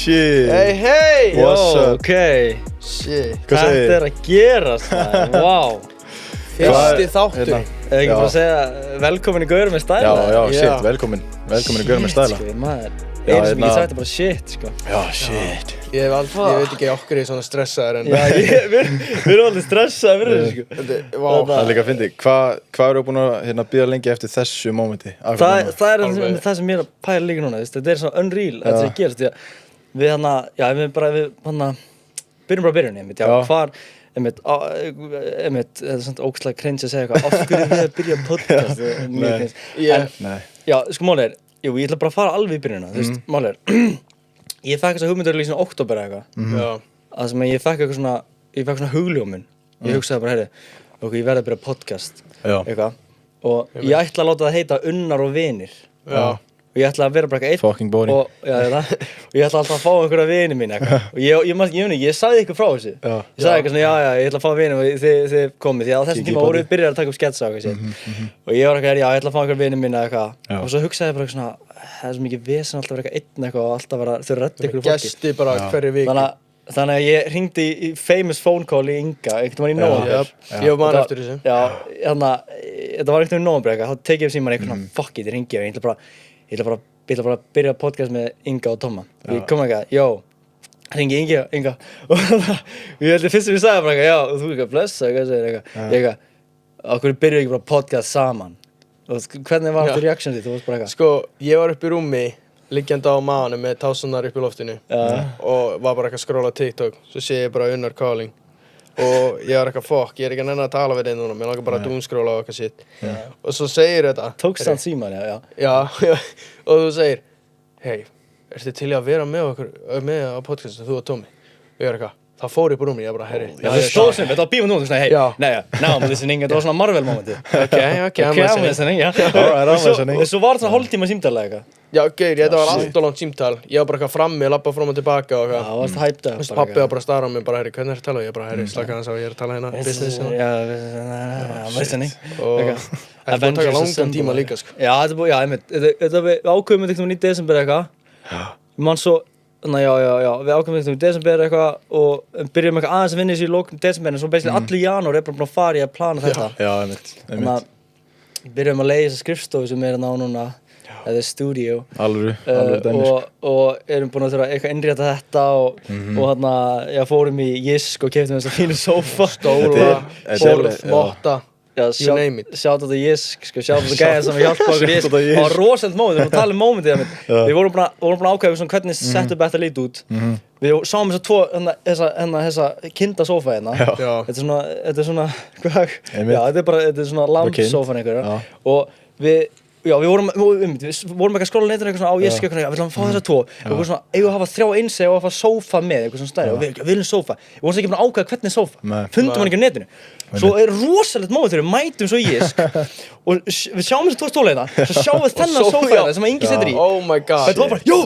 shit. Hey! What's up? Okay. Shit. Hvað segir Þetta að gerast, maður. Wow. Fyrsti þáttur. Eða ekki bara að segja velkomin í Gaur með stæla? Já, shit, velkomin í Gaur með stæla. Shit, sko, maður. Einu sem ég sagt bara shit, sko. Já, shit. Ég veit ekki okkur ég er svona stressaður en... Já, við erum alveg stressaði fyrir þessu, sko. Það er líka að fyndi, hvað eru búin að bíða lengi eftir þessu mómenti? Það er það sem ég er að pæla líka núna, þetta er svona unreal að þetta sé gerast, því að við byrjum bara byrjunni, hvar, þetta er svona ógeðslega cringe að segja eitthvað, af hverju við að byrja podcast, mjög cringe. Já, sko málið er, ég ætla bara að fara alveg í byrjunna, þú veist, málið er, ég fekk þessa hugmyndur í svona október eða eitthvað, það sem ég fekk svona hugljómun, ég hugsaði bara, ok, ég verði að byrja podcast, eitthvað, og ég ætla að láta það heita Unnar og vinir. Og ég ætla að vera bara eitthvað einn fucking boring. Og ég ætla alltaf að fá einhverja vini mín eitthvað. Og ég sagði ykkur frá þessu. Ég sagði eitthvað svona, ég ætla að fá vini og þið komið. Því að á þessum tíma voru við byrjar að taka upp sketsa og eitthvað. Og ég var eitthvað, ég ætla að fá einhverja vini mín eitthvað. Og svo hugsaði ég bara svona, það er svo mikið vesen alltaf að vera eitthvað einn eitthvað og alltaf vera þau redda ykkur fólki. Gesti bara hverju viku. Þannig að ég hringdi í famous phone call í Inga, einhvern veginn í nóvember. Ég var maður eftir þessu. Já, þetta var einhvern veginn í nóvember eitthvað. Þá tek ég upp símann eitthvað svona, fuck it, ég hringi og ég ætla bara að byrja podcast með Inga og Tomma. Og ég kom eitthvað, hringi Inga. Og ég held fyrst sem ég sagði bara eitthvað, já, og þú eitthvað blessa, hvað segir eitthvað. Ég eitthvað, okkur byrjuðu ekki bara podcast saman. Og hvernig var þetta reaction þitt? Þú varst bara eitthvað. Sko, ég var upp í rúmi, liggjandi á maganum með tásunar upp í loftinu. Og var bara eitthvað að skróla TikTok. Svo sé ég bara Unnar calling. Og ég var eitthvað, fuck, ég er ekki að nenni að tala við þig núna. Mér langar bara að doomskróla og eitthvað shit. Og svo segir þetta. Tókst hann símann, já. Já, og þú segir, hey, ertu til í að vera með á podcastinu, þú og Tommi? Og ég var eitthvað, þá fór ég upp á rúmi, ég bara, herri. Já, það stóð sem, þetta var bíum núna, hey, now I'm listening, þetta var svona Marvel momenti. Okay, I'm listening. Og svo var það svona hálftíma símtala eitthvað. Já, gauður, þetta var allt og langt símtal. Ég var bara eitthvað frammi, labba fram og tilbaka og eitthvað. Já, varst hyped up. Pappi var bara að stara á mig, bara, herri, hvernig er þetta að tala? Ég bara, herri, slaka hans á, ég er að tala hérna, business hérna. Já, listening. Og þetta búið að taka langan tíma líka, sko. Já, við ákveðum þetta í desember eitthvað. Man svo, við ákveðum þetta í desember eitthvað og byrjum eitthvað aðeins að vinna þessu í lókn desember, en svo basically allir í janúar er bara búin að fara í að plana þetta. Já, Þannig að byrjum að leiða þessa skrifstofu sem er hérna á núna. Eða stúdíu alvöru dæmi og erum búin að þurfa eitthvað innrétta þetta og hérna, fórum í Jisk og keyptum þessa fínu sófa stóla, borð, motta, you name it. Sjátt á þetta Jisk, sjátt á þetta gæja sem hjálpa okkur Jisk. Það var rosalega moment, við vorum að tala um momentið. Við vorum búin að ákveða svona hvernig setup ætti að líta út. Við sáum þessa kindasófa hérna. Þetta er svona, þetta er svona lounge-sófan einhverja. Og við vorum ekki að skróla netinu eitthvað svona á Jisk eitthvað, við ætlum að fá þessa tvo. Við vorum svona, eigum að hafa 3 eins eða að hafa sófa með eitthvað svona stærri og við viljum sófa. Við vorum ekki búin að ákveða hvernig sófa. Fundum hann ekki á netinu. Svo er rosalegt móment þegar við mætum svo í Jisk og við sjáum þessi 2 stóla hérna, svo sjáum við þennan sófa hérna sem Ingi situr í. Oh my god. Þetta var bara, jó.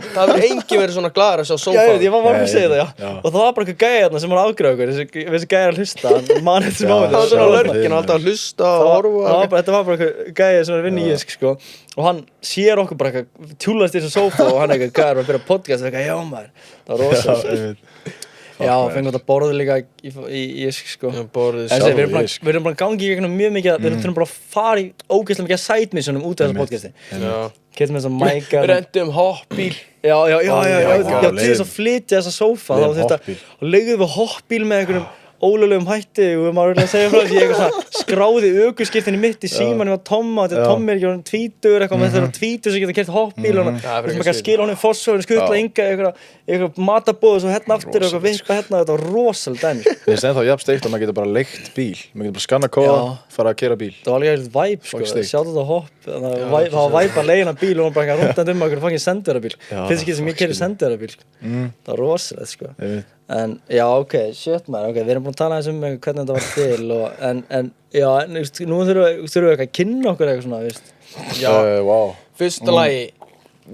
Það hefur enginn verið svona glaður að sjá sófa. Já, ég var bara að segja það, já. Og það var bara eitthvað gæja hérna sem var að afgreiða okkur, þessi gæja að hlusta, hann man eftir þessi móment. Það var svona lörgin, alltaf að hlusta og horfa. Þetta var bara eitthvað gæja sem var að vinna í Jisk, sko. Og hann sér okkur bara eitthvað tjúlast í þessu sófa og hann eitthvað gæjar að byrja podcast og eitthvað, já maður, það var rosalega. Já, fengum þetta borðið líka í Jisk, sko. Já, borðið Við erum bara að gangi í gegnum mjög mikið, við erum bara að fara í ógeðslega mikið side missionum út af þessu podcasti. Keyptum þessa mæka. Rentum hoppbíl. Já, til þess að flytja þessa sófa, þá leigðum við hoppbíl með einhverjum ólöglegum hætti og maður verður að segja frá því ég eitthvað svona skráði ökuskírteinið mitt í símanum á Tomma og Tommi er ekki orðinn tvítugur eitthvað með þeirra tvítugur sem geta keypt hoppbíl og maður ekki að skila honum í Fossvoginn skutla Inga eitthvað matabóð og svo hérna aftur og eitthvað vippa hérna, þetta var rosalega dæmi. Ég finnst ennþá jafn steikt að maður getur bara leigt bíl, maður getur bara skanna kóða, fara að keyra bíl. Það var alveg eitthvað væp, sko, sjáttu þetta hopp, það var væp að leigja bíl og hún bara rúndandi okkur fangið sendiðarabíl. Finnst ekki sem ég keyri sendiðarabíl, það var rosalegt, sko. En já, shit maður, við erum búin að tala um hvernig þetta var til og nú þurfum við eitthvað að kynna okkur eitthvað svona, veist. Já, fyrsta lagi,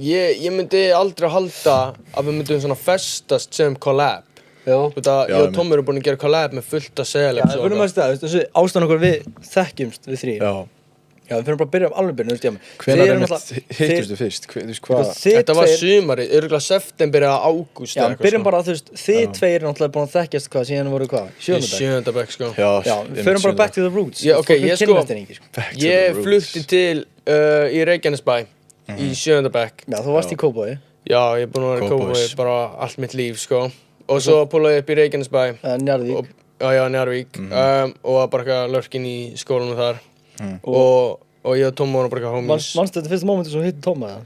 ég myndi aldrei halda að við myndum svona festast sem collab. Ég og Tommi erum búin að gera collab með fullt af celebs. Já, við erum að þessu ástæðan okkur við þekkjumst við 3. Já, við fyrir bara að byrja alveg byrja, þú veist, Hvenær hittustu fyrst? Þú veist hvað? Þetta var sumarið, örugglega september eða ágúst. Já, byrjum bara, þú veist, þið tveir eru náttúrulega búin að þekkjast hvað, síðan voru hvað? Sjöunda bekk, sko. Já, við fyrir bara back to the roots. Ég flutti til í Reykjanesbæ í sjöunda bekk. Já, þú varst í Kópavogi. Já, ég er búinn að vera í Kópavogi bara allt mitt líf, sko. Og svo púlaði ég upp í Reykjanesbæ. Njarðvík. Já, Njarðvík. Og var bara eitthvað lörkin í skólanum þar. Og ég og Tomma vorum bara eitthvað homies. Manstu þetta fyrsta mómenti sem þú hittir Tomma, eða?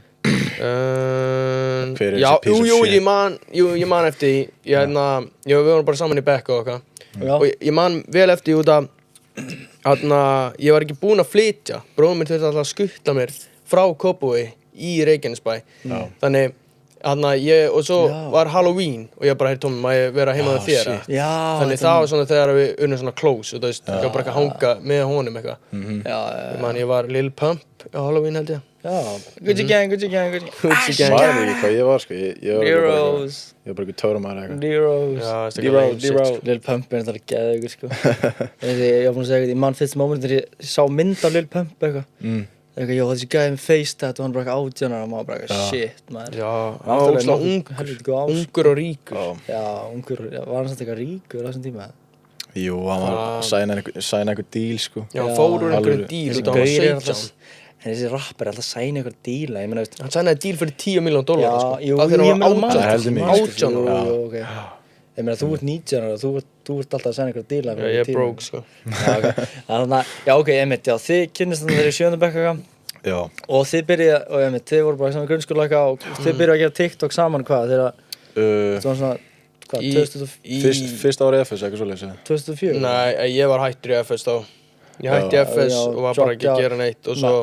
Já, ég man eftir því. Við vorum bara saman í bekk og eitthvað. Og ég man vel eftir því út af ég var ekki búinn að flytja. Bróðir minn þurfti alltaf að skutla mér frá Kópavogi í Reykjanesbæ. Þannig og svo var Halloween og ég bara, Tommi, má ég vera heima með þér? Þannig það var svona þegar við unnum svona close og þú veist, ég var bara ekki að hanga með honum eitthvað. Ég var Lil Pump á Halloween held ég. Gucci gang. Maður ekki hvað ég var, sko. Ég var bara ekki tórumæður eitthvað. Leros. Lil Pump er náttúrulega geðveikur, sko. Ég var búinn að segja eitthvað, ég man fyrst moment þegar ég sá mynd af Lil Pump eitthvað. Eitthvað, þessi gæði með face tattoo, hann bara eitthvað 18 ára og maður bara eitthvað, shit, maður. Já, hann var svona ungur og ríkur. Já, ungur, var hann samt eitthvað ríkur á þessum tíma? Jú, hann var að sæna einhver díl, sko. Já, hann fór úr einhverjum díl, þetta var 17. En þessi rappar er alltaf að sæna einhver díla, ég meina, veist. Hann sænaði díl fyrir $10 million, sko. Já, jú, ég meina, þú ert 19 ára, þú ert alltaf að sæna einhver díla. Já, ég er broke, sko. Þið kynnist þannig þegar í 7. bekk eitthvað. Já. Og þið byrjuðu, og þið voru bara í saman grunnskóla eitthvað og þið byrjuðu að gera TikTok saman hvað þegar það var svona, hvað, Fyrsta árið FS, eitthvað svoleiðis, 2004? Nei, ég var hættur í FS þá. Ég hætti í FS og var bara ekki að gera neitt og svo...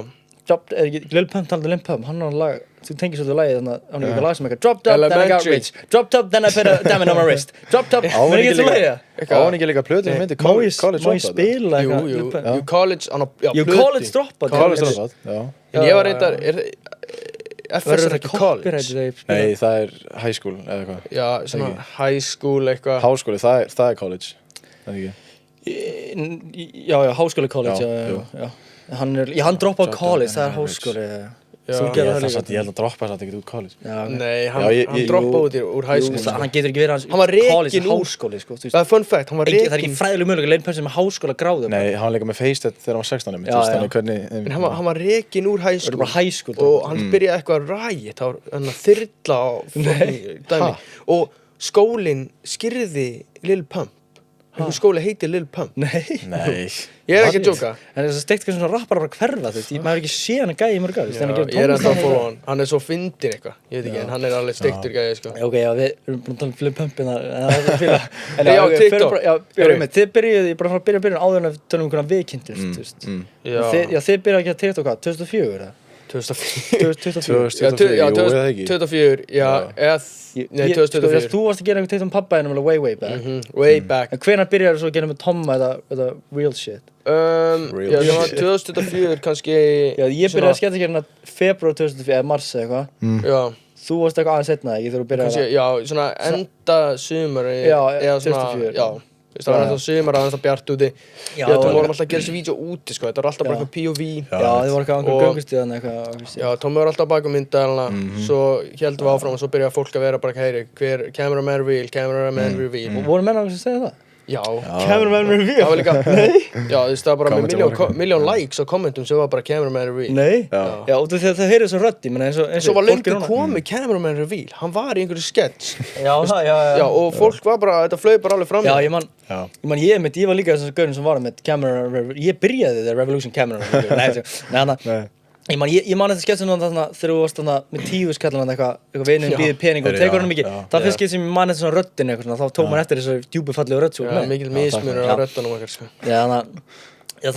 Lil Pump talaði Lil Pump, hann var lag, þú tengir svolítið lagið þannig að hann er eitthvað lag sem eitthvað Drop top, then I got rich. Drop top, then I put a diamond on my wrist. Drop top, menn ekki þetta lagið? Á hann ekki líka plötu sem heitir College Dropout? Má ég spila eitthvað? Jú, College, plötu. College Dropout. College Dropout, já. En ég var reyndar, FS er ekki college. Nei, það er high school eða eitthvað. Já, svona high school eitthvað. Háskóli, það er college, það er ekki? Já, háskóli college, já. Hann droppaði college, það er háskóli. Ég held að droppa þess að ekkert út college. Nei, hann droppaði úr high school. Hann getur ekki verið hann var college rekinn háskóli, sko. Það er fun fact, hann var rekinn. Það er ekki fræðileg möguleika Lil Pump sem er háskóla gráðu. Nei, hann var líka með FaceTime þegar hann var 16 einmitt. En hann var rekinn úr high school. Það var bara high school. Og hann byrjaði eitthvað riot, það var þyrla á dæmi. Og skólinn skýrði Lil Pump. Einhver skóli heitir Lil Pump. Nei. Ég er ekki að djóka. En þess að steikt svona rappar bara hverfa, þú veist. Maður ekki sé hann að gæja í mörg ár. Ég er ennþá að followa hann. Hann er svo fyndinn eitthvað. Ég veit ekki, en hann er alveg steiktur gæja, sko. Ok, já, við erum búin að tala um Lil Pumpina. En já, TikTok. Þið byrjuðu, ég bara fara að byrja áður en að tala um hvernig við kynntumst, þú veist. Já, þið byrjuðu að gera TikTok hvað, 2004 eða? 2024, já, nei, 2024. Þú varst að gera einhvern TikTok um pabba þínum alveg way back. Way back. En hvenær byrjaðu svo að gera með Tomma eða real shit? Já, það var 2024 kannski. Já, ég byrjaði að skemmta hérna februar 2004 eða mars eða eitthvað. Já. Þú varst eitthvað aðeins setna ekki þegar þú byrjaði að... Já, svona enda sumari. Já, eða svona, 2004. Já. Það var ennþá sumar, það var ennþá bjart úti. Já, við vorum alltaf að gera þessi vídeo úti, sko. Þetta var alltaf bara eitthvað POV. Já, þið voru eitthvað einhver göngustíðan eitthvað. Já, Tommi var alltaf bak myndaðalina. Svo héldum við áfram og svo byrjaði fólk að vera bara, heyri, hver cameraman reveal. Voru menn sem segja það? Já. Cameraman reveal? Það var líka, já, það var bara með miljón likes á kommentum sem var bara cameraman reveal. Nei? Já, og það heyrði svo rödd, ég meina eins og svo var löngu komið cameraman reveal, hann var í einhverju sketch. Já, og fólk var bara, þetta flög bara alveg fram. Já, ég var líka þessar gaurin sem var með cameraman reveal, ég byrjaði The Revolution cameraman reveal, Ég man þetta sketch þarna þegar þú varst þarna með 10 skallan eitthvað vinurinn býðir pening og tekur hann mikið. Það fyrst sketch sem ég man þetta svona röddin eitthvað svona, þá tók maður eftir þessu djúpu fallegu rödd svo. Já, mikil mismunur á röddunum okkar, sko. Já,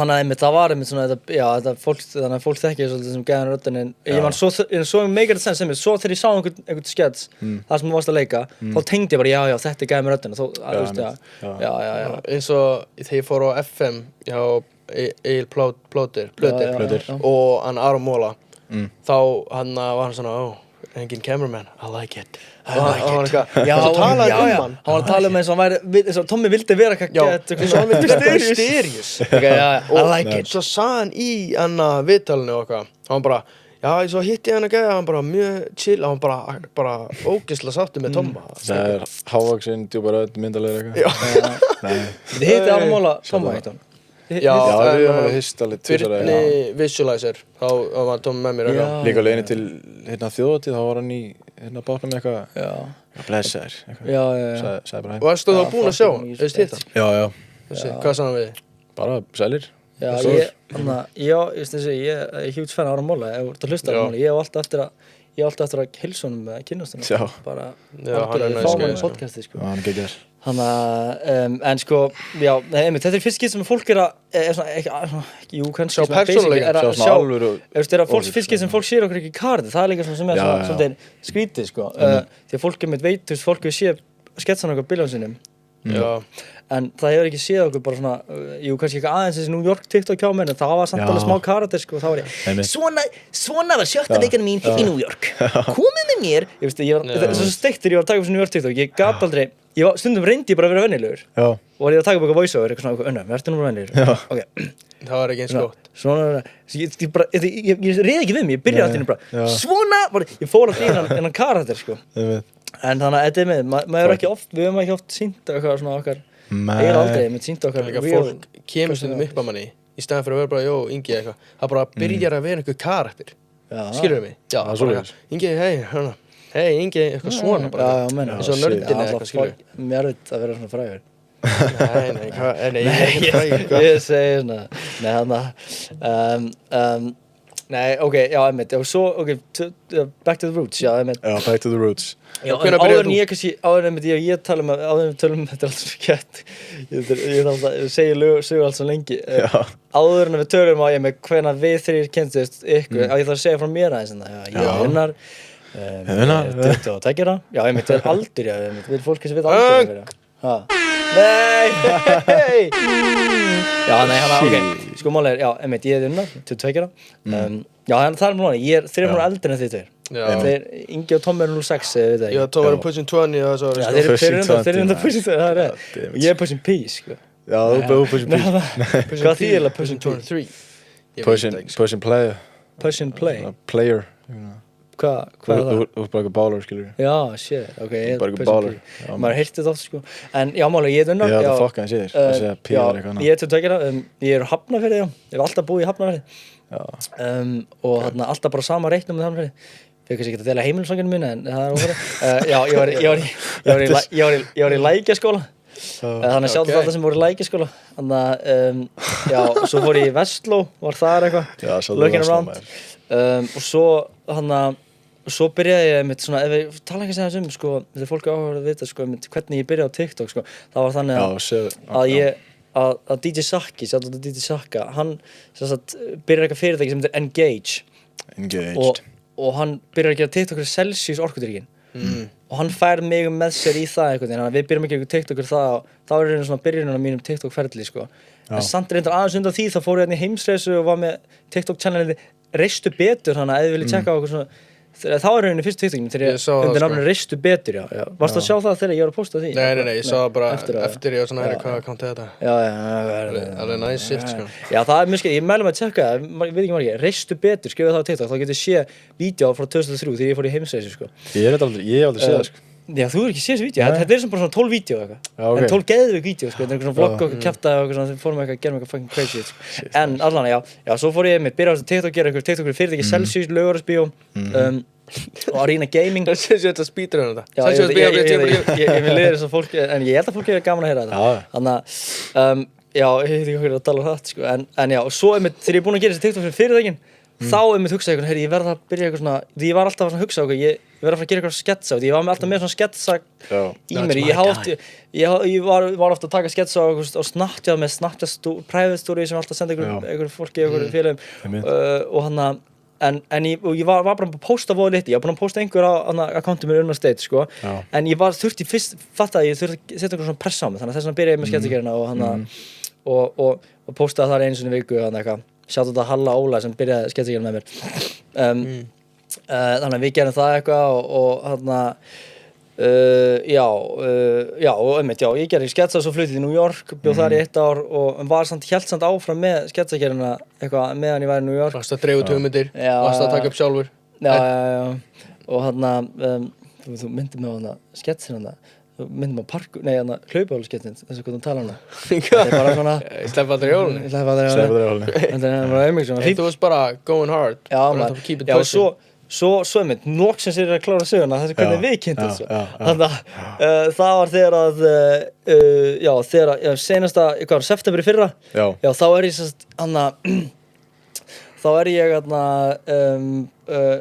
þannig að það var einmitt svona þetta fólk, þannig að fólk þekkja svolítið sem gæðan röddin en ég man svo make it sense sem svo þegar ég sá einhvern sketch, það sem þú varst að leika, þá tengdi ég bara já, þetta er gæðan með röddina, eins og þegar ég fór á FM, Egil Plóter og hann Aron Móla þá var hann svona engin cameraman, I like it Já, hann var að tala eins og hann væri eins og Tommy vildi vera eins og hann vildi vera mysterious I like it svo sagði hann í viðtalinu og eitthvað hann var bara, já, svo hitti hann að gæja hann bara mjög chill, hann bara ógeðslega sáttur með Tomma Það hávaxinn, djúpar öll, myndalegur eitthvað Þið hitti alveg mála Tomma eitt hann Já, við höfum alveg hist alveg Byrni Visualizer, þá var Tom með mér Líka leiðinni til þjóðatíð, þá var hann í bátnum eitthvað blessaður sagði bara Varstu þá búin að sjá, veist hitt hann? Já Hvað sagði hann við? Bara sælir Já, ég er huge fan af Aron Móla, ég var að hlusta á Aron Móla, ég hef alltaf eftir að hilsa honum með kynnastunum, bara algjörlega fámann podcasti, sko. Hann geggjaður. En sko, já, þetta er fyrst skipti sem fólk jú, kannski sjá persónuleika, sjá svona alvöru. Fyrst skipti sem fólk sér okkur ekki í kardi, það er líka svona sem er svolítið skrítið, sko, því að fólk veit, fólk hefur séð sketsan okkur bíljóðum sinum. Já. En það hefur ekki séð okkur bara svona, jú, kannski ekki aðeins þessi New York TikTok hjá mér, en það var samt alveg smá karakter, sko, þá var ég Svona var sjötta vikan mín í New York, komið með mér það er svo steikt þegar ég var að taka upp þessu New York TikTok, ég gat aldrei, stundum reyndi ég bara að vera venjulegur og var ég að taka upp eitthvað voiceover, eitthvað svona, verður nú venjulegur, ok það var ekki eins gott Svona, ég reið ekki við mig, ég byrjaði alltaf bara, svona, ég fór alltaf í hennan karakter, sko En þannig að þetta með, maður ekki oft, við höfum ekki oft sýnt eitthvað svona okkar Ég aldrei, ég sýnt okkar fólk kemur stundum upp að manni í staðan fyrir að vera bara, jó, Ingi eitthvað það bara byrjar að vera einhver karakter skilurðu mig? Já, bara, Ingi, hei, Ingi, eitthvað svona bara eins og nördin eða eitthvað, skilurðu Mér er erfitt að vera svona frægur Nei, ég er ekki frægur Ég segi svona, Nei, ok, já, einmitt, og svo, ok, back to the roots, já, einmitt Já, back to the roots Já, áður en ég tala um, áður en við tölum, þetta er alltaf svo kjött Ég segir allt svo lengi Áður en við tölum á ég með hvenær við þrír kynntust ykkur ég þarf að segja frá mér aðeins ég er Unnar 22 ára, já, einmitt, það er aldur, já, einmitt, við fólki sem við aldur vera Nei Já, nei, ok, sko málega er, já, einmitt, ég er Unnar, 22 ára Já, það er mjög ég er 3 ára eldri en þið tveir Þeir, Ingi og Tom eru 06, ég veit það Já, Tom eru pushing 20 og það Já, þeir eru pushing 20, það er og ég er pushing P, sko Já, þú er pushing P Hvað þýðir það pushing 23? Pushing player Pushing play Player Hvað er það? Þú er bara eitthvað bálar, skilur Já, shit, ok, ég bara eitthvað bálar Maður heyrti þetta oft, sko En já, málega, ég er Unnar Já, það fokka hann sér Það segja P er eitthvað Ég er 22 ára, ég er Hafnarfirði, já Ég hef alltaf búið í Hafnarfirði og þarna alltaf bara sama reiknum með Hafnarfirði Fyrir kannski ekki að dela heimilisvanginu mínu en það er óverið Já, ég var í Lækjaskóla Þannig sjáttu þetta sem voru í Lækjaskóla Þannig að, já, svo fór ég í Vestló Var þar eitthvað Looking around Og svo, svo byrjaði ég með svona, ef við tala ekki að segja sko, þegar fólk er áhugaður að vita sko, hvernig ég byrjaði á TikTok sko, það var þannig að DJ Saki, sjáttu þetta DJ Saka, hann byrjaði eitthvað fyrirtæki sem heitir Engaged og hann byrjaði að gera TikTok fyrir Celsius orkudrykkinn og hann fær mig með sér í það einhvern veginn, við byrjum að gera TikTok fyrir það og þá er svona byrjunin á mínum TikTok ferli sko. En samt reyndar aðeins undan því þá fór ég hérna í heimsreisu og var með TikTok channelið Reistu betur, þannig að ef þið viljið tjekka á okkur svona þá er rauninni fyrst TikTokinu þegar ég undir nafninu Reistu betur, já. Varstu að sjá það þegar ég var að posta því? Nei, ég sá það bara eftir ég var svona herri, hvað account er þetta? Já. Alveg nice shit, sko. Já, það er mjög skil, ég mælum að tjekka það, ég veit ekki margir, Reistu betur, skrifa það á TikTok, þá getur ég sé vídeo frá 2003 þegar ég fór í heimsreisu, sko. Ég hef aldrei séð það, sko. Já, þú hefur ekki séð þessu vídeo, þetta er bara svona 12 vídeo eitthvað En 12 geðveik vídeo, sko, þetta er eitthvað svona vlogg og kjaftaði og eitthvað svona, þeir fórum eitthvað að gera eitthvað fucking crazy sko. En allan, já, svo fór ég byrjaði á TikTok að gera eitthvað TikTok fyrir fyrirtæki Celsius, Laugarásbíó og Arena Gaming Það sé þetta speedrun þetta Já, ég vil liða þess að fólk, en ég held að fólk hefur gaman að heyra þetta Þannig að, já, ég veit ekki hvað að tala það, sko En já, svo þegar ég er búinn að gera þessi TikTok fyrir fyrirtækin þá hugsaði ég, herri, ég verð að byrja eitthvað svona því ég var alltaf að hugsa, ég verð að fara að gera eitthvað sketsa ég var alltaf með svona sketsa í mér ég var ofta að taka sketsa og Snapchat með Snapchat private story sem alltaf senda einhverjum fólki, einhverjum félagum og hann ég var bara að posta voða liti, ég var búinn að posta einhver á akkántum mér Unnar State, sko en ég þurfti fyrst, fattaði ég þurfti að setja einhver svona pressa á mig, þannig að þess vegna byrjaði ég með sketsagerina og postaði þar einu sinni í viku, Shoutout að Halla Óla sem byrjaði sketsagerina með mér Þannig að við gerum það eitthvað og þarna og einmitt, ég gerði sketsa svo fluttið í New York, bjóð þar í 1 ár og hélt samt áfram með sketsagerina eitthvað meðan ég væri í New York. Varst að dreifa út hugmyndir, varst að taka upp sjálfur. Já. Og þarna, þú myndir mig á þarna sketsin þarna, þú myndir mig á hlaupahjólasketsin, þess að hvernig tala hana. Það er bara svona... Sleppa aldrei hjólinu. Þetta er bara auðvitað. Þú varst bara going hard. Já, maður. Svo einmitt, loksins að klára söguna, þessi hvernig við kynntum svo. Þannig að það var þegar senasta, september í fyrra, þá ég sérst,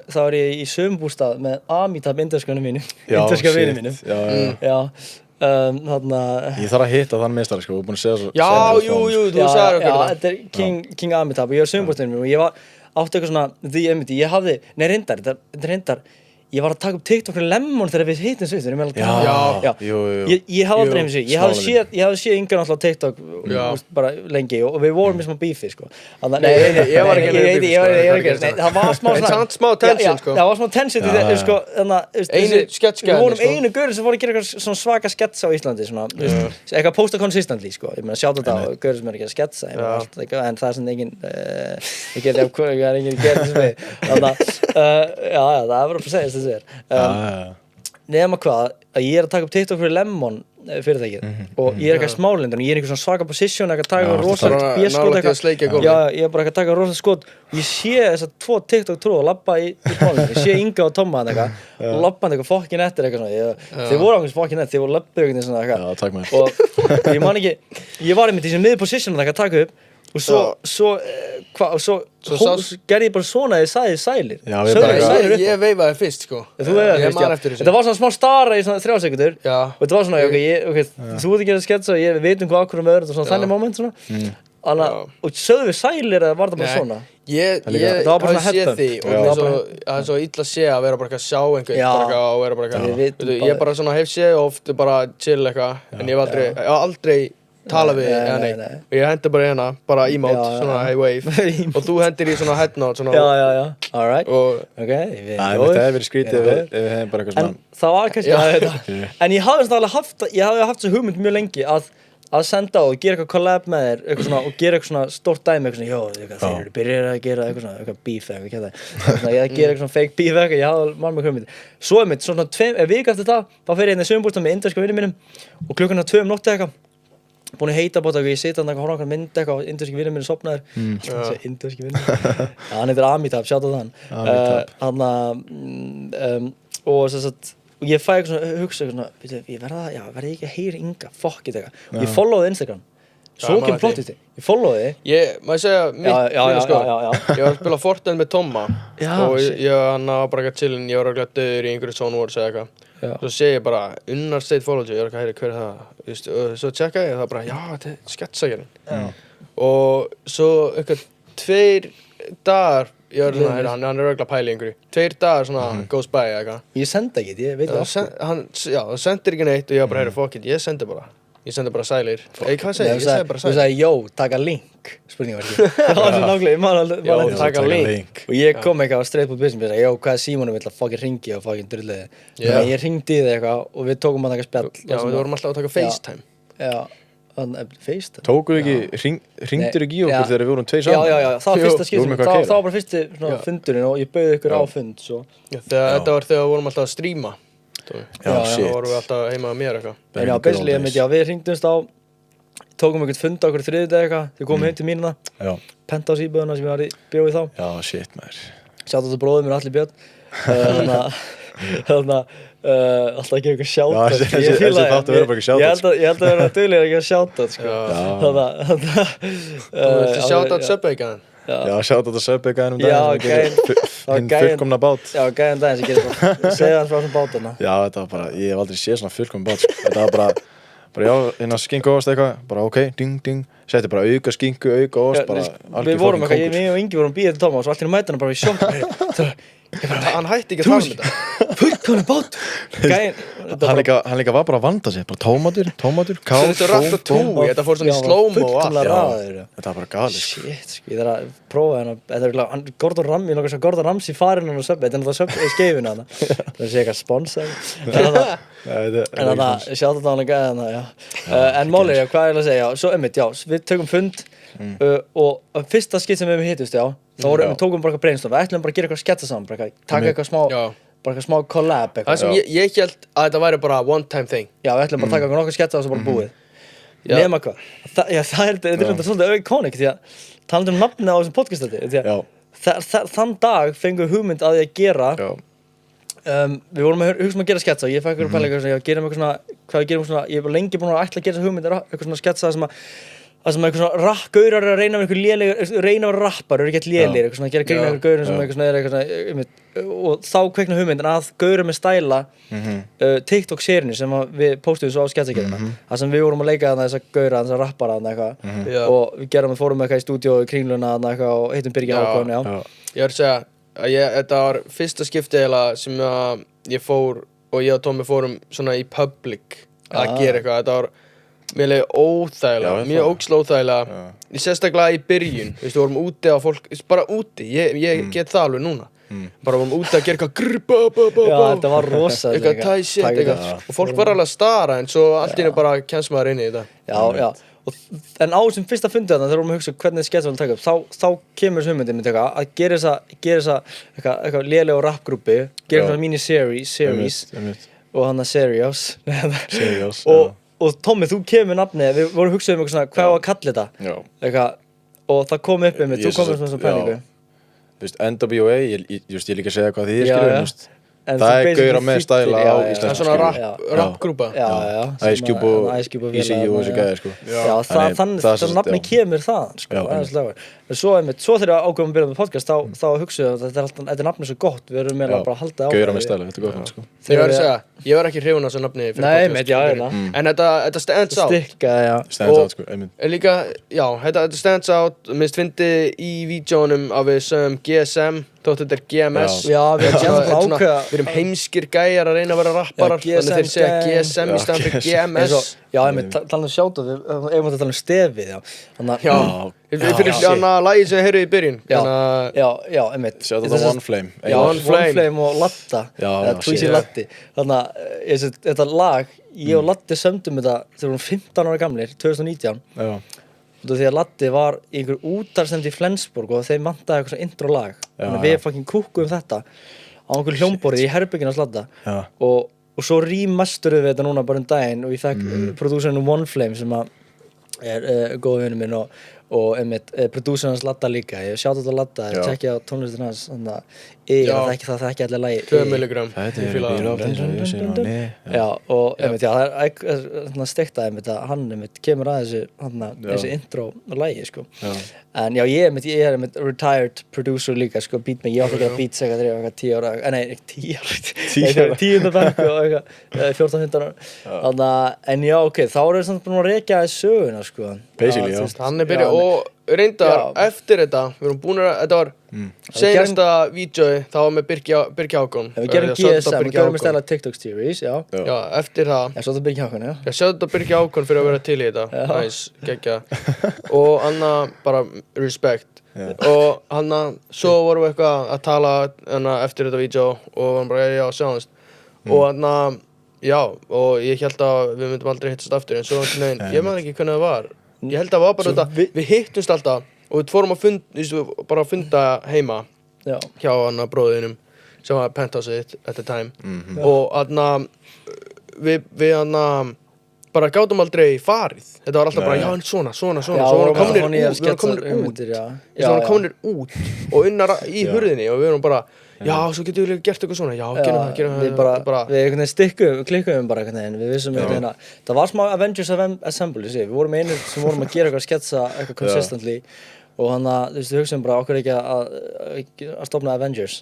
þá ég í sömbústað með Amitabh indverska vini mínum. Ég þarf að hitta þann meistara, sko, þú er búin að segja svo. Jú, þú sagðir okkur það. Þetta er King Amitabh og ég var sömbústaðinn minn og ég átti eitthvað svona, ég hafði, reyndar, ég var að taka upp TikTok fyrir Lemon þegar við hittum svið, ég hafði aldrei heim ég hafði séð Inga náttúrulega TikTok bara lengi og við vorum í smá bífi, sko. Nei, ég var ekki það var smá tension, sko. Það var smá tension í þegar, sko, við vorum einu gaurinn sem voru að gera eitthvað svona svaka sketsa á Íslandi, svona, eitthvað posta consistently, sko, ég meina sjátt þetta á gaurinn sem er ekki að sketsa, en það er sem engin, það er engin gerð sem við, það er bara að segja nema hvað að ég að taka upp TikTok fyrir Lemon fyrirtækið og ég eitthvað smálindur og ég eitthvað svona svaka position eitthvað taka rosalegt bjöskot ég bara eitthvað taka rosalegt skot og ég sé þessar 2 TikTok tróð og labba í smálindur, ég sé Inga og Tomma og labba eitthvað fokkin eftir eitthvað svona þeir voru ákveðs fokkin eftir, þeir voru labba eitthvað og ég man ekki ég var einmitt í þessum miður position að taka upp og svo gerði ég bara svona ég sagði sælir ég veifaði fyrst, sko. Þú veifaði fyrst, þetta var svona smá stara í svona 3 sekundur og þetta var svona, þú ert að gera sketsa og við veitum hvað okkur öðru og svona þannig moment svona og sögðu við sælir eða var það bara svona? Ég hafði séð því og það er svo illa að sé að vera bara að sjá einhvern og vera bara ég bara svona hef séð og oft bara chill eitthvað en ég hef aldrei tala við og ég hendi bara bara emote, svona hey wave og þú hendir í svona head nod svona alright það hefði verið skrítið ef við hefðum bara eitthvað svona en það var kannski en ég hafði haft þessu hugmynd mjög lengi að senda og gera eitthvað collab með þér eitthvað svona, og gera eitthvað svona stórt dæmi eitthvað svona, þeir eru byrjað að gera eitthvað svona eitthvað beef eitthvað ég gera eitthvað svona fake beef eitthvað, ég hafði marg með hugmynd svo einmitt, svona vika eftir það þá fer ég inn í sögumbústað með indverska vinum mínum og klukkan 2 nótt eitthvað búin að heita bóta og ég sita hann að horfa hann mynd eitthvað og indverski vinur minn sopnaður indverski vinur hann heitir Amitabh, sjátt á þann og þess að og ég fæ eitthvað svona hugsa eitthvað svona ég verði ekki að heyra Inga fuck it eitthvað og ég followði Instagram svo kemur plottið ég followði maður segja mitt ég var að spila Fortnite með Tomma og hann var bara eitthvað chillin ég var að döður í einhverju Zone Wars eða eitthvað svo sé ég bara Unnar State follow ég var ekki að heyra hver er það svo tjekka ég það bara þetta er sketsagerinn og svo eitthvað 2 dagar ég var svona hann er örugglega að pæla í einhverju 2 dagar svona goes by eitthvað ég sendi ekki ég veit það sendir ekki neitt og ég var bara fuck it ég sendi bara sælir hvað segi ég segi bara sælir þú sagði taka link spurningamarki það var svo nákvæmlega ég man taka link og ég kom eitthvað á straight.business og ég hvað Símonu vill að fucking ringi og fucking drulliði þannig að ég ringdi í þig eitthvað og við tókum að taka spjall við vorum alltaf að taka FaceTime FaceTime tókuðu ekki hringdur ekki í okkur þegar við vorum 2 saman það var fyrsta skiptum það var bara fyrsti fundurinn og ég bauð ykkur á fund þetta var þegar við vorum alltaf að stríma þá vorum við alltaf heima að mér eitthvað basically við hringdumst á tókum eitthvað fund á okkur 3. dag eitthvað þau komum heim til mín Penthouse íbúðuna sem ég var í bjóð í þá shit maður sjátt á þetta bróðum mér Alli Björn alltaf ekki eitthvað sjátt þessi þáttu verður bara ekki sjátt ég held að vera duglega ekki að sjátt sjátt á Subway-gæðan sjátt á Subway-gæðan hinn fullkomna bát gæðan daginn sem gerir segja hans frá þessum bátana þetta var bara, ég hef aldrei séð svona fullkomna bát þetta var bara hérna skinku ost eitthvað bara ok, ding ding setti bara auka skinku, auka ost við vorum eitthvað, við og Ingi vorum bíðið til Tómas og allt hérna mætana bara í sjokk hann hætti ekki að tala um þetta Hvað bát? Gæinn Hann líka var bara að vanda sig, bara tómatur, kál, Þetta er Ratatouille, þetta fór svona í slow-mo og allt. Þetta var bara galið. Shit, sko, ég þarf að prófa hérna. Þetta er Gordon Ramsay, ég langar að Gordon Ramsay farinn hann á Subway. Þetta er náttúrulega Subway skeifinu hana. Það sé eitthvað sponsor. En það, sjátt þetta hann að gæða hana, já. En málið, hvað ég að segja, svo einmitt, já, við tökum fund og fyrsta skipt sem við hittust, já, þá tókum bara eitthvað brainstorm. Við ætlum bara að gera eitthvað sketsa saman, bara taka eitthvað smá, bara eitthvað smá collab eitthvað. Það sem ég held að þetta væri bara one time thing. Já, við ætlum bara að taka eitthvað nokkuð sketsa og svo bara búið. Nema hvað. Það er svolítið iconic því að talandi nafnið á þessum podcastati. Þann dag fengum við hugmynd að því að gera við vorum að hugsa að gera sketsa og ég fæk eitthvað pælingar sem ég gerum eitthvað svona hvað við gerum svona, ég var lengi búinn að ætla að gera þessa hugmyndir eitthvað svona sketsa sem eitthvað svona gaurar að reyna með eitthvað lélegir reyna að vera rappar, eru ekki lélegir eitthvað svona að gera grín eitthvað gaurar sem eitthvað svona eitthvað svona og þá kveikna hugmyndin að gaurar með stæla TikTok-seríunni sem við postuðum svo á sketsagerðina þar sem við vorum að leika þarna þessa gaurar, þessa rappara þarna eitthvað og við fórum eitthvað í stúdíó í Kringluna þarna eitthvað og hittum Birgi Hákon, Ég verð að segja þetta var fyrsta skipti sem ég fór og ég og Tommi fórum svona í public að gera eitthvað, þetta var mér leiði óþægilega, mjög ógeðslega óþægilega ég sérstaklega í byrjun, við vorum úti á fólk, bara úti, ég get það alveg núna bara vorum úti að gera eitthvað Já, þetta var rosa eitthvað tæ shit, eitthvað og fólk var alveg að stara en svo allt í einu bara kemst maður inn í þetta Já, en á þessum fyrsta fundi þarna þegar vorum að hugsa hvernig sketsa við taka upp þá kemur þessu hugmyndin að gera þessa eitthvað lélega rapgrúpi gera þessa mini-series og hann að Serious og Tommi, þú kemur með nafnið, við vorum að hugsa eitthvað svona hvað var að kalla þetta eitthvað, og það kom upp með þú komur með svona pælingu NWA, ég líka að segja hvað því það er gauðra með stæla á íslensku það er svona rapgrúpa Ice Cube og Easy og þessi gæði sko þannig nafni kemur það sko, en svo þegar við ákveðum að byrja með podcast þá hugsaðum við að þetta er nafni svo gott við erum meira bara að halda á gauðra með stæla, þetta er gott sko þegar ég var að segja, ég var ekki hrifun á þessu nafni en þetta stands out stands sko, en líka, já, þetta stands out minnst fyndi í vídjónum að við sögum GSM þótt þetta er GMS við erum heimskir gæjar að reyna að vera rapparar þannig þeir segja GSM í staðan fyrir GMS Já, tala um sjátt og við eigum að tala um stefið fyrir hana lagi sem við heyrðum í byrjun Já, einmitt Sjátt þetta One Flame One Flame og Latta Tweezy Latti Þannig að þetta lag ég og Latti sömdum þetta þegar við vorum 15 ára gamlir 2019 því að Latti var í einhver útvarpsnefnd í Flensborg og þeim vantaði eitthvað svona intro lag þannig að við fucking kúkkuðum þetta á einhver hljómborði í herberginu á Latta og svo remasteruðum við þetta núna bara daginn og ég fekk prodúserinn One Flame sem er góð vinur minn og einmitt prodúserinn hans Latta líka ég sjátt þetta Latta, ég tjekki á tónlistin hans þannig að það þekki allir lagi 2 milligram Já, og einmitt, það er steikta einmitt að hann einmitt kemur að þessu intro lagi sko en já, ég er einmitt retired producer líka sko, ég átti að gera beats þegar ég var 10 ára nei, ekki 10 ára 10. bekk og eitthvað 14-15 ára en já, ok, þá erum við samt búin að rekja í söguna sko basically, já hann er byrjað og reyndar eftir þetta við erum búin að, þetta var seinasta vídeói, þá var með Birgi Hákon við gerum GSM, við gerum með stæla TikTok series, já eftir það svo þetta Birgi Hákon, já sjá þetta Birgi Hákon fyrir að vera til í þetta nice, geggja og Anna, bara respect og Anna, svo vorum við eitthvað að tala eftir þetta vídeó og hann bara, já, sjáumst og Anna, já, og ég held að við myndum aldrei hittast aftur en svo, ég man ekki hvernig það var ég held að það var bara þetta, við hittumst alltaf og við fórum að funda heima hjá hann að bróðinum sem var penthouse-ið at the time og hann við hann bara gátum aldrei farið þetta var alltaf bara, já, svona svo vorum kominir út og unnar í hurðinni og við vorum bara já, svo getum við gert eitthvað svona, já, gerum það við einhvern veginn klikkuðum bara einhvern veginn, við vissum einhvern veginn að það var smá Avengers Assemble, við vorum einir sem vorum að gera eitthvað sketsa eitthvað consistently og hann að, þú veist, við hugsaum bara okkur ekki að stofna Avengers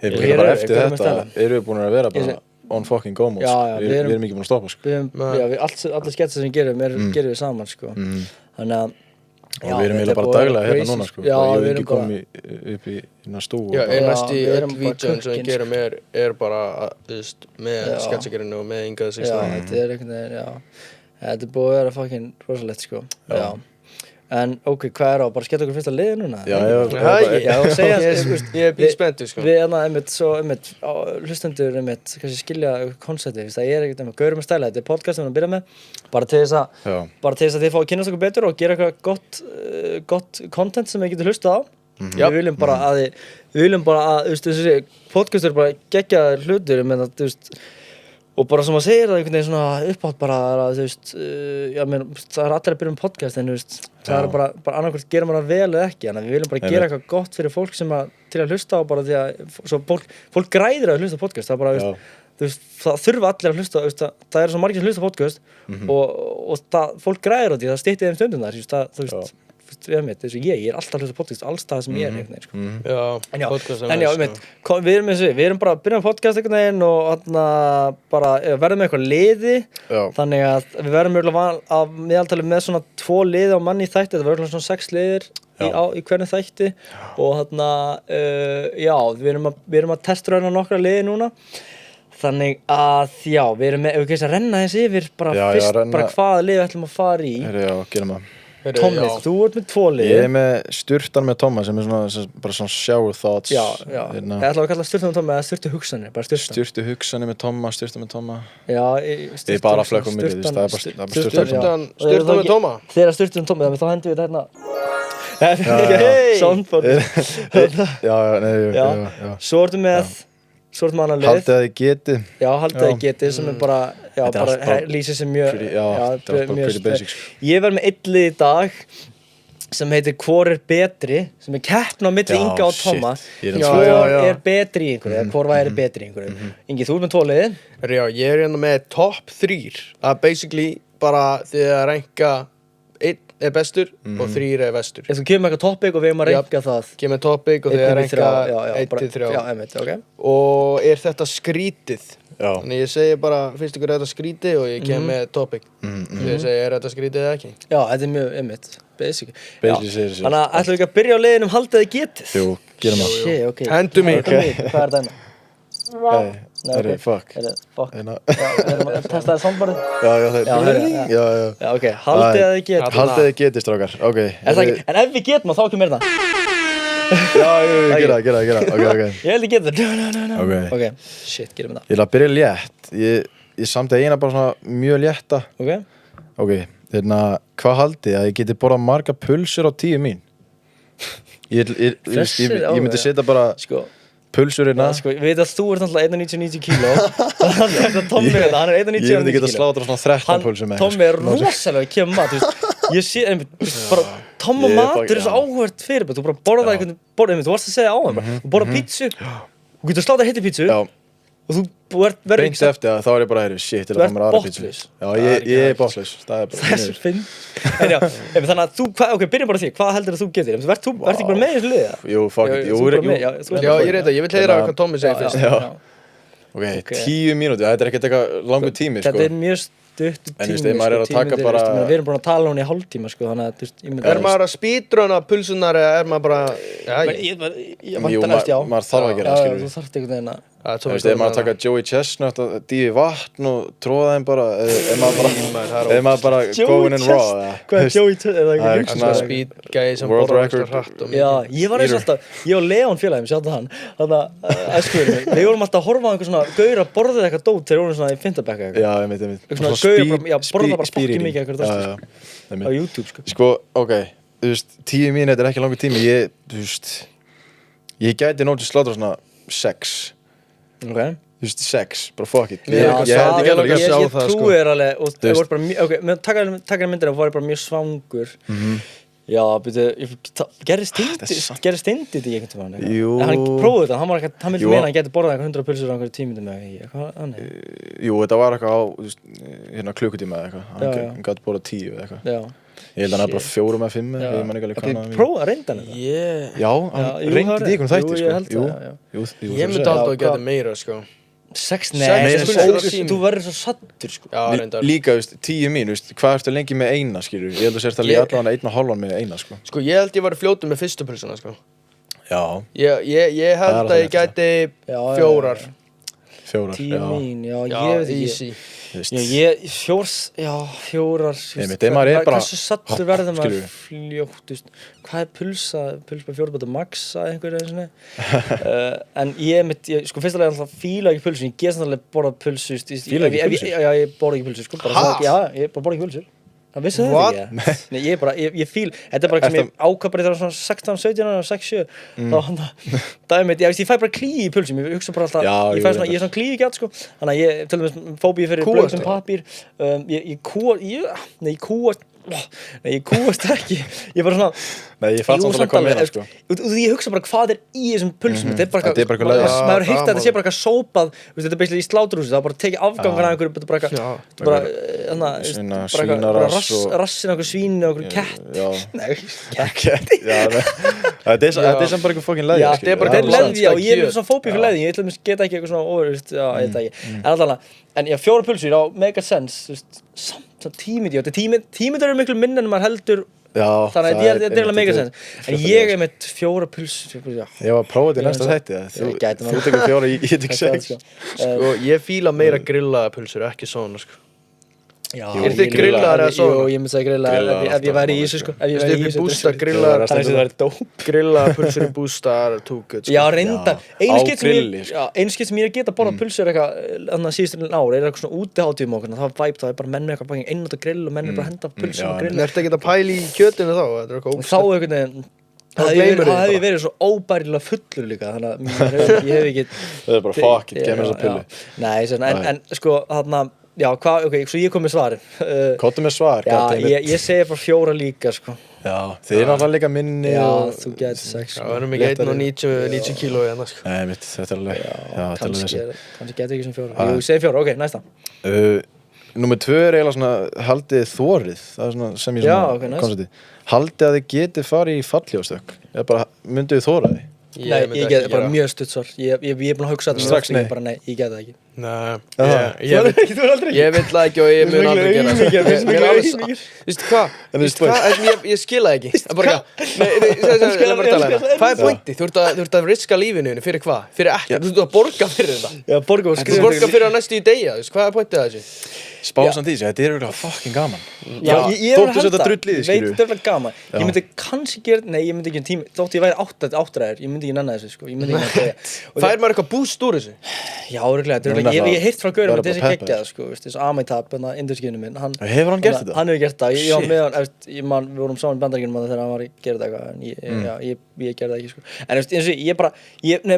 bara eftir þetta erum við búin að vera bara on fucking go mode við erum ekki búin að stoppa sko allir sketsa sem við gerum við saman sko þannig að Og við erum eiginlega bara daglega hérna núna, sko. Já, ég við hef erum ekki komið upp í stúu. Já, næst í við öll erum bara vídeoin sem við cooking, gerum er bara, þú veist, með Já. sketchagerinu og með Inga Já, 16. þetta einhvern veginn, já. Þetta búið að vera fucking rosalegt, sko. Já. En, ok, hvað bara skella okkur fyrst að liða núna? Já, Já, segja, Ég er spenntur, sko. Við hlustendur, kannski skilja konceptið, það er ekkert gaurum að stæla, þetta er podcast sem við erum að byrja með, bara til þess að þið fá að kynast okkur betur og gera eitthvað gott content sem við getum hlustað á. Við viljum bara að, þessi podcast er bara geggjaðir hlutir, þú veist, og bara sem að segja það einhvern veginn svona uppátt bara að það er allir að byrja podcast en það er bara annarkvæmt gera maður vel eða ekki, þannig að við viljum bara gera eitthvað gott fyrir fólk sem til að hlusta á bara því að svo fólk græðir að hlusta podcast, það bara það þurfa allir að hlusta, það er svo margir sem hlusta podcast og fólk græðir á því, það styttir þeim stundum þar, þessu ég er alltaf að hlusta podcast alls það sem ég er einhvern veginn, sko. Við erum bara að byrja með podcast einhvern veginn og bara verðum með eitthvað liði, þannig að við verðum mögulega að meðaltali með svona 2 liði á manni í þætti, það verður svona 6 liðir í hvernig þætti og við erum að testrauna nokkra liði núna. Þannig að, við erum með, ef við að renna þessi yfir bara fyrst, bara hvaða lið við ætlum að fara í. Já, gerum það. Tommi, þú ert með 2 lið. Ég er með Sturtan með Tomma sem er bara svona shower thoughts. Já. Ég ætla að kalla Sturtan með Tomma eða Sturtu hugsanir, bara Sturtan. Sturtu hugsanir með Tomma, Sturtan með Tomma. Já, Ég er bara að flökkum milli, það er bara Sturtan. Sturtan með Tomma? Þegar Sturtan með Tomma, þá hendum við þetta hérna. Soundboard. Já. Svo ertu með annan lið. Haldið að þið geti. Já, haldið að þið geti sem er bara, lýsir sem mjög, þetta er bara pretty basic. Ég verð með 1 lið í dag sem heitir Hvor er betri, sem er keppn á milli Inga og Tomma. Hvor er betri í einhverju, eða hvor væri betri í einhverju. Ingi, þú ert með 2 liði. Já, ég er hérna með top 3. Það basically bara því að ranka 1 er bestur og 3 er vestur. Þú kemur með eitthvað topic og við erum að ranka það. Kemur með topic og því að ranka 1-3. Já, einmitt, ok. Og er þetta skrítið? Já. Þannig ég segi bara, finnst ykkur þetta skrítið og ég kem með topic. Því ég segi, er þetta skrítið eða ekki? Já, þetta er mjög, einmitt, basic. Basic segir sér. Þannig að ætlum við ekki að byrja á leiðinum haldið að þið getið? Jú, gerum það. Shit, ok. Hendu mig. Hvað er þetta? Fuck. Fuck. Testaði soundboardið? Já, ok, haldið að þið getið. Haldið að þið getið, strákar. Ok. En ef við getum þá kemur það. Já, gera það. Ok. Ég held ég geti það. Ok, shit, gerum við það. Ég ætla að byrja létt. Ég samt eina bara svona mjög létta. Ok, hvað haldið að ég geti borðað marga pulsur á 10 mín? Ég myndi setja bara pulsur hérna. Við veit að þú ert náttúrulega 1,90 kíló. Þannig að Tommi er það, hann er 1,90 Ég myndi geta slátrað svona 13 pulsur með. Tommi er rosalega að kemur mat, ég sé, bara Tomma matur er svo áhugavert fyrirbært, þú bara borðað einhvern, þú varst að segja á hann, þú borðað pítsu, þú getur slátrað heitti pítsu og þú verður beint eftir að þá er ég bara shit, þú ert botlaus. Já, ég er botlaus. Þessu finn. En já, þannig að þú, ok, byrjum bara því, hvað heldur að þú getur? Verð ekki bara með í þessu liði? Jú, fuck it, Já, ég reyta, ég vil heyra hvað Tommi segir fyrst. Ok, 10 mínútur, þetta er ekkert eitthvað langur tími, sko. Þetta er mjög stuttur tími, en maður er að taka bara við erum bara að tala hún í hálftíma, sko, þannig að er maður að speedrunna pulsunar eða er maður bara maður þarf að gera það, skilur þú þarft einhvern veginn að Þú veist, ef maður taka Joey Chestnut og dýfi vatn og tróða þeim bara ef maður bara going in raw Hvað er Joey Chestnut? Svona speed gæði sem borðar ekstra hratt Já, ég var eins og alltaf, ég og Leon félagum, sjáttu hann þannig að æskuðurinn, við vorum alltaf að horfa á einhver svona gaur að borða eitthvað dót þegar við vorum svona í Findabekka Já, ég veit Svona gaur að borða bara fokki mikið eitthvað á YouTube Sko, ok, þú veist, 10 mínútur er ekki langur tími ég gæti nótið slátra svona 6 Ok Þú veist, 6, bara fuck it Ég trúi þér alveg og það voru bara ok, takkar myndir og var bara mjög svangur Já, byrju, gerði Steindi í einhvern tímann Jú Hann prófaði þetta, hann vildi meina að hann geti borðað eitthvað 100 pulsur á einhverju 10 mínútum eða eitthvað Jú, þetta var eitthvað á hérna klukkutíma eða eitthvað hann gæti borðað 10 eða eitthvað Ég held að hann er bara 4 með 5 ég man ekki alveg hvað hann Prófaði að reynda hann þetta? Já, hann reyndi í einhvern þætti Jú, ég held það Ég myndi alltaf að geta meira, sko 6, nei, þú verður svo sattur, sko. Já, reyndar. Líka, 10 mín, hvað ertu lengi með eina, skilur? Ég held að sérst alveg allavega 1,5 með eina, sko. Sko, ég held ég var fljótur með fyrstu pulsuna, sko. Já. Ég held að ég gæti 4. 4, 10 mín, já, ég veit ekki. Easy. Já, 4. Hversu sattur verður maður fljótt, hvað pulsa bara 4 bæta maxa einhverju svona. En sko fyrst alveg alltaf fíla ekki pulsu, ég get samt alveg borða pulsu. Fíla ekki pulsu? Já, ég borða ekki pulsu, sko. Já, ég borða ekki pulsu. Það vissi það ekki. Nei, ég fíl, þetta bara ekki sem ég ákvað bara þegar svona 16, 17 og 6, 7. Þá ég fæ bara klíi í pulsum, ég hugsa bara alltaf, ég er svona klíi gæt, sko. Þannig að ég, til dæmis, fóbíu fyrir blöðum pappír. Ég kúast ekki. Ég bara svona... Nei, ég fatt samt alveg hvað meina, sko. Ég hugsa bara hvað í þessum pulsum. Þetta er bara eitthvað leiðis. Maður heilt að þetta sé bara eitthvað sópað. Þetta er basically í sláturhúsi. Það er bara tekið afgangan af einhverju, bara rassin af einhverju svíni og einhverju kett. Nei, kett. Þetta er sem bara einhver fokkin leðja. Já, þetta er bara leðja og ég er með svona fóbíu fyrir leðja. Ég ætla að geta ekki eitthvað svona óverist, já, ég veit ekki. En allavega, en já, 4 pulsur á mega sense, samt tímið, já, tímið eru miklu minna en maður heldur. Já, þannig að þetta er alveg mega sens. En ég er með 4 pulsur. Ég var að prófa þetta í næsta þætti. Þú tekur 4, ég tek 6. Sko, ég fíla meira grillaða pulsur, ekki svona, sko. Já, þið grillaðar eða svona? Jú, ég myndi segja grillaðar ef ég væri í þessu, sko. Ef ég væri í þessu. Bústa grillaðar. Þannig að það væri dóp. Grillaðar pulsur í bústa er too good, sko. Já, reynda. Einu skipt sem ég er geta borðað pulsur eitthvað síðustu ár er eitthvað svona útihátíðum okkur. Það var væp, það er bara menn með eitthvað bara einnótt að grill og menn er bara að henda pulsum og grill. Ertu ekki að pæla í kjötinu þá? Þetta er eitthvað ógeðslegt. Þá einhvern veginn það hef ég verið svo óbærilega fullur líka, þannig að ég hef ekki... Það er bara fuck it, gef mér þessa pillu. Nei, en sko, þarna, já, ok, svo ég kom með svarin. Kottu með svar, já, ég segi bara 4 líka, sko. Já, þið er náttúrulega líka minni já, og... þú getur 6, sko. Já, við erum ekki 1,90 kíló hérna, sko. Nei, mitt, þetta er alveg... Já, kannski getur ekki sem 4. Jú, ég segi 4, ok, næsta. Númer 2 er eiginlega svona haldið þorið, það er svona sem ég svona koncepti. Haldið að þið getið farið í fallhljóðstök, eða bara myndið þið þóra því? Nei, ég get bara mjög stutt svar. Ég er búinn að hugsa þetta strax, nei. Bara nei, ég get það ekki. Nei, ég vil það ekki og ég mun aldrei gera það. Veistu hvað? Ég skil það ekki. Hvað er pointið? Þú ert að riska lífinu fyrir hvað? Fyrir ekki. Þú ert að borga fyrir þetta. Já, borga fyrir að næstu í degja. Hvað er pointið að þessu? Spásan því, þetta er eitthvað fucking gaman. Já, ég er að held það. Veit þetta er gaman. Ég myndi kannski gera, nei, ég myndi ekki tíma, þótt ég væri 8-ræður, ég myndi ekki nenna þessu, sko. Ég myndi ekki nenna það. Fær maður eitthvað búst úr þessu? Já, örugglega. Ég hef heyrt frá gaurum þessi geggjað, sko, þessi Amitabh, indurskinu minn. Hefur hann gert þetta? Hann hefur gert það. Ég var með hann, við vorum saman í Bandaríkjunum þegar hann var að gera þetta eitthvað, en ég gerði það ekki, sko. En eins og ég bara,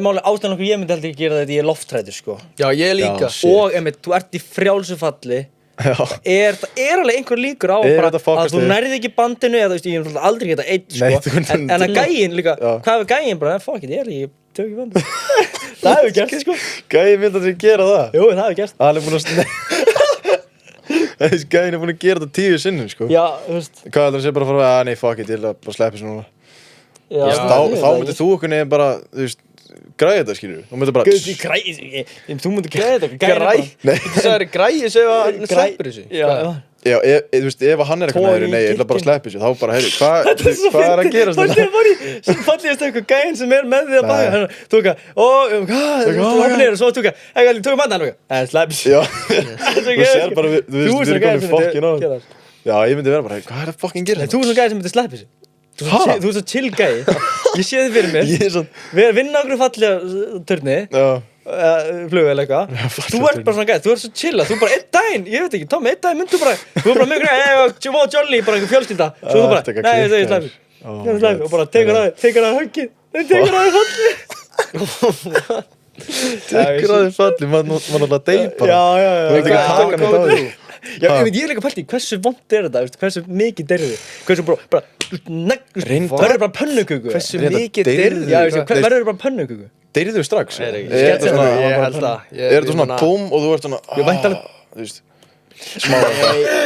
málega ástæðan okkur ég myndi heldur ekki gera þetta, ég er lofthræddur, sko. Já, ég líka. Og einmitt, þú ert í frjálsu falli. Það er alveg einhver líkur á að þú nærði ekki bandinu eða ég er aldrei geta einn, sko. En að gæinn líka, hvað er gæinn bara, fuck it, ég er ekki tök í bandinu. Það hefur gert, sko. Gæinn myndi að þið gera það? Jú, það hefur gert. Hann er búinn að gæinn er búinn að gera þetta 10 sinnum, sko. Já, þú veist. Hvað heldur að segja bara að fara að, nei, fuck it, ég vil bara sleppa þessu núna. Þá myndir þú okkur nefn bara, þú veist, græði þetta, skilur við. Þú myndir bara... Þú myndir græði þetta. Þú sagðir græði sem hann sleppur þessu. Já, þú veist, ef hann er eitthvað næri, nei, ég ætla bara að sleppa þessu, þá bara, heyri, hvað er að gerast þetta? Það var í fallegast eitthvað gæinn sem er með því að baka. Þú veist, þú hafði neyru, svo þú veist, ég tók mann hann, slepp þessu. Já, þú sér bara, þú veist, við erum komin fokkin á. Já, ég myndi vera bara, hvað er að fokkin gera þetta? Þú er svona gæinn sem myndi sleppa þessu. Þú er svo chill gæi. Ég sé þið fyrir mér. Við erum vinna okkur fallega turni. Flug eða eitthvað. Þú ert bara svona gæi. Þú ert svo chilla. Þú bara einn daginn. Ég veit ekki. Tommi, einn daginn myndu bara. Þú er bara mjög græði. Jolly, bara einhver fjölskylda. Svo þú bara, nei, ég slæfir. Ég slæfir. Og bara tekur að höggið. Tekur að falli. Tekur að falli. Man alltaf deypa. Já. Þú veit ekki að taka neitt á því. Já, ég er líka pælt í hversu vont er þetta, hversu mikið derðu þið, hversu bara verður bara pönnuköku. Hversu mikið derðu þið? Já, verður bara pönnuköku. Derðu þið strax? Ég held það. Er þetta svona búm og þú ert svona, ég vænt alveg, þú veist, smá.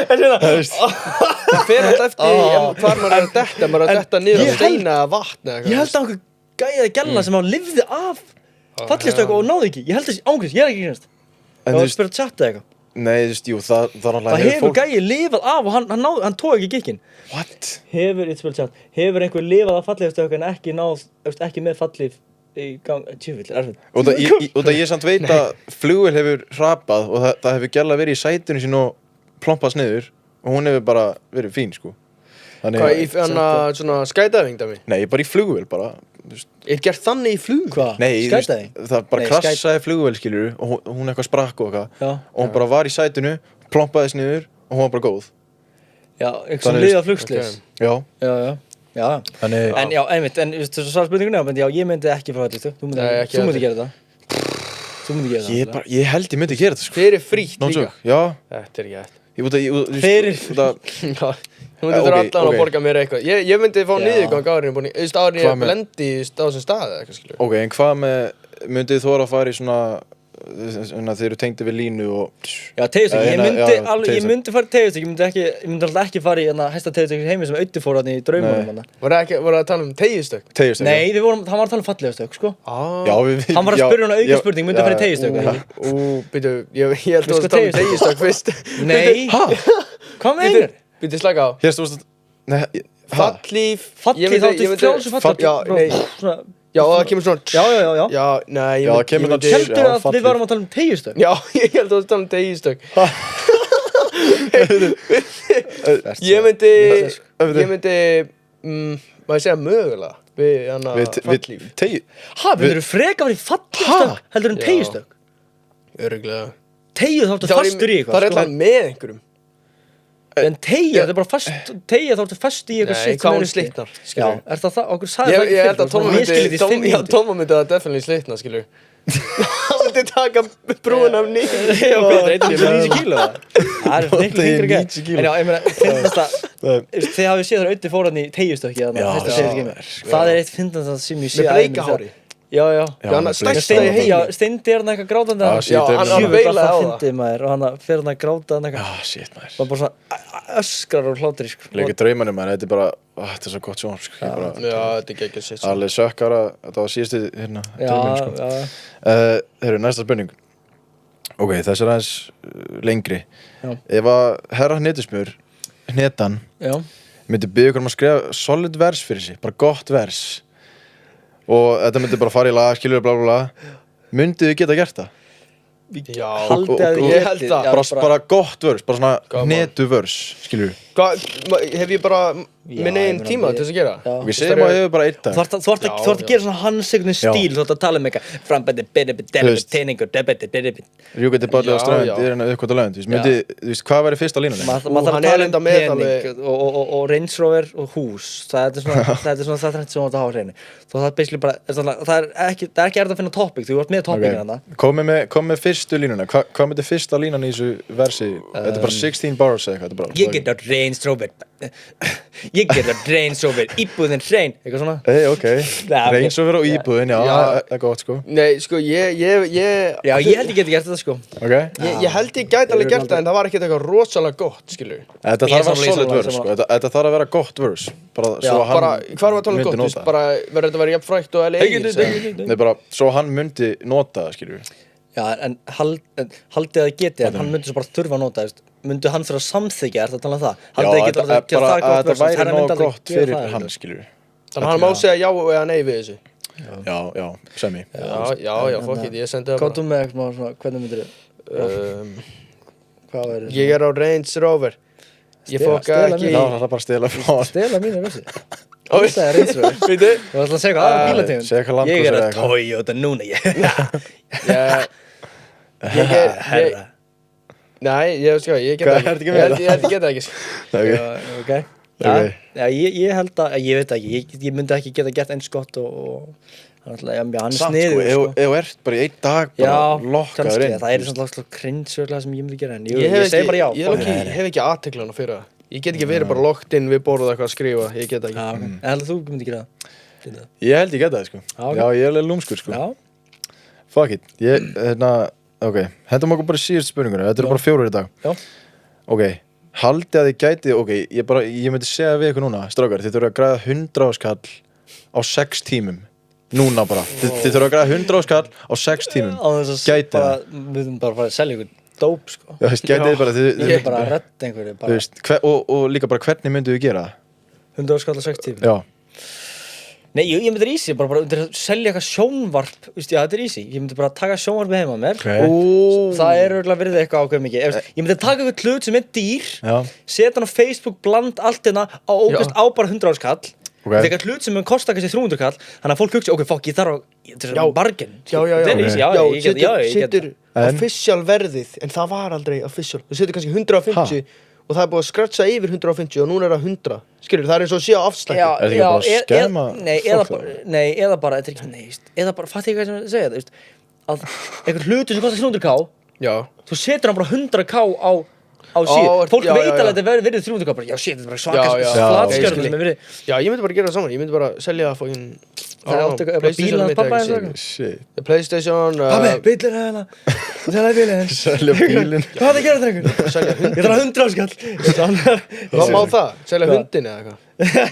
Það fer alltaf eftir hvar maður er að detta, maður er að detta niður á steina eða vatn eða eitthvað. Ég held að einhver gæða gælla sem lifði af fallistöku og náði ekki, ég held þessi ángriðs, ég er ekki grínast. Það var að spyrja chatið eitthvað. Nei, þú veist, jú, það náttúrulega Það hefur gæi lifað af og hann tók ekki gikkinn. What? Ég spyrir chat, hefur einhver lifað af fallhlífastökk en ekki náð, ekki með fallhlíf í gang, tjöfull, erfitt. Og það ég samt veit að flugvél hefur hrapað og það hefur gæla verið í sætinu sín og plompast niður og hún hefur bara verið fín, sko. Hvað, í svona skydiving dæmi? Nei, bara í flugvél, bara. Gert þannig í flug? Hvað? Nei, Skydiving? það bara krassaði flugvél, skilur og hún eitthvað sprakk og eitthvað og hún bara var í sætinu, plompaðist niður og hún var bara góð. Já, eitthvað sem liða flugslýs. Já. Þannig... En já, einmitt, en þú veist, svara spurningunni á, já, ég myndi ekki frá þetta, þú myndi gera það. Þú myndi gera það. Ég held ég myndi gera þetta, sko. Fyrir frítt líka. Já. Þetta er ekki hægt. Fyrir Þú myndir allan að borga mér eitthvað. Ég myndi fá niðurgang árin ég blendi á þessum staði eitthvað, skilur. Ok, en hvað með, myndið þú að fara í svona, þeir eru tengdi við línu og... Já, teygjustökk, ég myndi fara í teygjustökk, ég myndi alltaf ekki fara í hæsta teygjustökk heimi sem Auddi fór hann í draumunum. Voru það að tala um teygjustökk? Nei, hann var að tala um fallhlífastökk, sko. Já, hann var að spyrja hann auka spurning, myndi fara í teygjustökk. Býtu, ég held að tala um teygjustökk fyrst. Nei, hvað meinar? Býtu, slaka á. Fallhlíf. Fallhlíf, þá ertu frjálsum fallhlíf. Já, það kemur svona... Já. Já, nei, Heldur að við varum að tala um teygjustökk? Já, ég held að tala um teygjustökk. Ég myndi, maður segja mögulega, við fallhlíf. Myndirðu frekar í fallhlífastökk heldur en teygjustökk? Örugglega. Teygjur þá ertu fastur í eitthvað. Það er alltaf með einhverjum. En teygja, þetta er bara fast, teygja þá ertu fast í eitthvað sitt sem er slitnar. Já, er það það, okkur sagði það ekki fyrir. Ég held að Tóma myndi að definitely slitna, skilur. Það myndi taka brúin af niður. Já, hvað, það er 90 kíló það? Það er miklu hringur ekki. En já, ég meina, finnst það, þið hafið séð þar Auddi fór hann í teygjustökki, það er eitt fyndast það sem ég sé með bleikahári. Já. Stærsta í heimi. Steindi er hann eitthvað grátandi hann veilaði á það maður, og hann fer hann að gráta hann eitthvað shit maður það bara svona öskrar og hlátri sko. Leikir draumanum maður, þetta er bara þetta er svo gott sjónvarp sko. Já, þetta er ekki shit alveg sökkar að þetta var síðustu hérna drauminn sko. Heyrðu, næsta spurning ok, þessi er aðeins lengri ef að herra hnetusmjör hnetan myndi biðja ykkur að skrifa solid vers fyrir sig, bara gott vers og þetta myndi bara fara í lag, skilur bla bla bla myndið þið geta gert það? Já, ég held það bara gott vers, bara svona hnetuvörs, skilur hef ég bara minn einn tíma til þess að gera við segjum að hefur bara einn dag þú ert að gera svona hans einhvern stíl þú ert að tala um eitthvað frambætti, teiningur rjúkandi ballið á strönd er hann uppkvæmt á lögund þú veist, hvað væri fyrst á línunni? maður þarf að tala um pening og Range Rover og hús það er svona það þrennt sem þú átt að hafa hreinu það er basically bara, það er ekki erfitt að finna topic, þú ert með topicin þarna kom með fyrstu línuna, hvað myndi fyrsta línan í þessu versi? Þetta er bara 16 bars eða eitthvað ég get á Range Rover ég get á Range Rover íbúðin hrein, eitthvað svona ok, Range Rover og íbúðin, já, það er gott sko nei, sko, ég held ég geti gert þetta sko ég held ég gæti alveg gert það en það var ekkert eitthvað rosalega gott, skilur þetta þarf að vera solid verse sko, þetta þarf að vera gott verse bara svo hann hvað var að tala um gott, þú veist, bara verður þetta að vera jafn frægt og nei, bara svo hann myndi nota það, skilur já, en haldið að geti en hann myndi svo bara þurfa að nota, myndi hann þurfa að samþykja, er það að tala um það? Já, bara að þetta væri nóg gott fyrir hann, skilur þannig að hann má segja já eða nei við þessu já, semi já, fuck it, ég sendi það bara hvað þú með eitthvað svona, hvernig myndir hvað er ég er á Range Rover ég fokka ekki það er bara að stela mínu vissi það er Range Rover þú ætla að segja hvað aðra bílategund ég er að Toyota núna herra nei, ég geta ekki ég geta ekki ok ég held að, ég veit ekki ég myndi ekki geta gert eins gott og hann er sniður ef þú ert bara í einn dag bara lokkaður inn það er svona cringe sem ég myndi gera en ég segi bara já ég hef ekki athyglan að fyrir það ég get ekki verið bara locked inn við borðið eitthvað að skrifa ég get ekki en held að þú myndi gera það ég held ég geta það sko já, ég er alveg lúmskur sko fuck it ok, hendum okkur bara síðust spurningur þetta eru bara 4 í dag ok, haldið að þið gætið ok, ég myndi segja við ykkur núna strákar, þið þurfa að græða 100 skall á 6 tímum Núna bara, þið þurfa að græða 100 skall á 6 tímum. Gæti það. Við þurfum bara að fara að selja ykkur dóp sko. Já, þess gæti þið bara, Við þurfum bara að redda einhverju þú veist, og líka bara hvernig myndu við gera það? 100 skall á 6 tímum. Já. Nei, ég myndi það easy, bara selja eitthvað sjónvarp, veist, já, þetta er easy. Ég myndi bara taka sjónvarpið heima með mér. Það er örugglega virði eitthvað ákveð mikið. Ég myndi taka eitthvað hlut sem er dýr, setja hann á Facebook, bland allt hérna á ógæst á bara 100 skall. Þetta er eitthvað hlut sem mun kosta kannski 300 kall, þannig að fólk hugsa, ok, fuck, ég þarf að, þetta er bargain. Þetta er easy, ég setur official verðið, en það var aldrei official. Þú setur kannski 150 og það er búið að skratsa yfir 150 og núna er það 100. Skilur, það er eins og að sé á afslætti. Er þetta ekki bara að skemma? Nei, eða bara, þetta er ekki, eða bara, fatt ég hvað sem segja þetta, að eitthvað hlutur sem kostar 300k, þú setur hann bara 100k á síðu. Fólk veit alveg að þetta verið 300k, bara, já, shit, þetta er bara svaka flatskjörn sem er verið. Já, ég myndi bara gera það saman, ég myndi bara selja fókin Það áttu eitthvað bílan hans pappa eða eitthvað? Shit. PlayStation Pabbi, bílinn er hérna. Selja bílinn. Selja bílinn. Hvað það gerir drengur? Selja hundin. Ég þarf 100 skall. Hvað má það? Selja hundin eða eitthvað?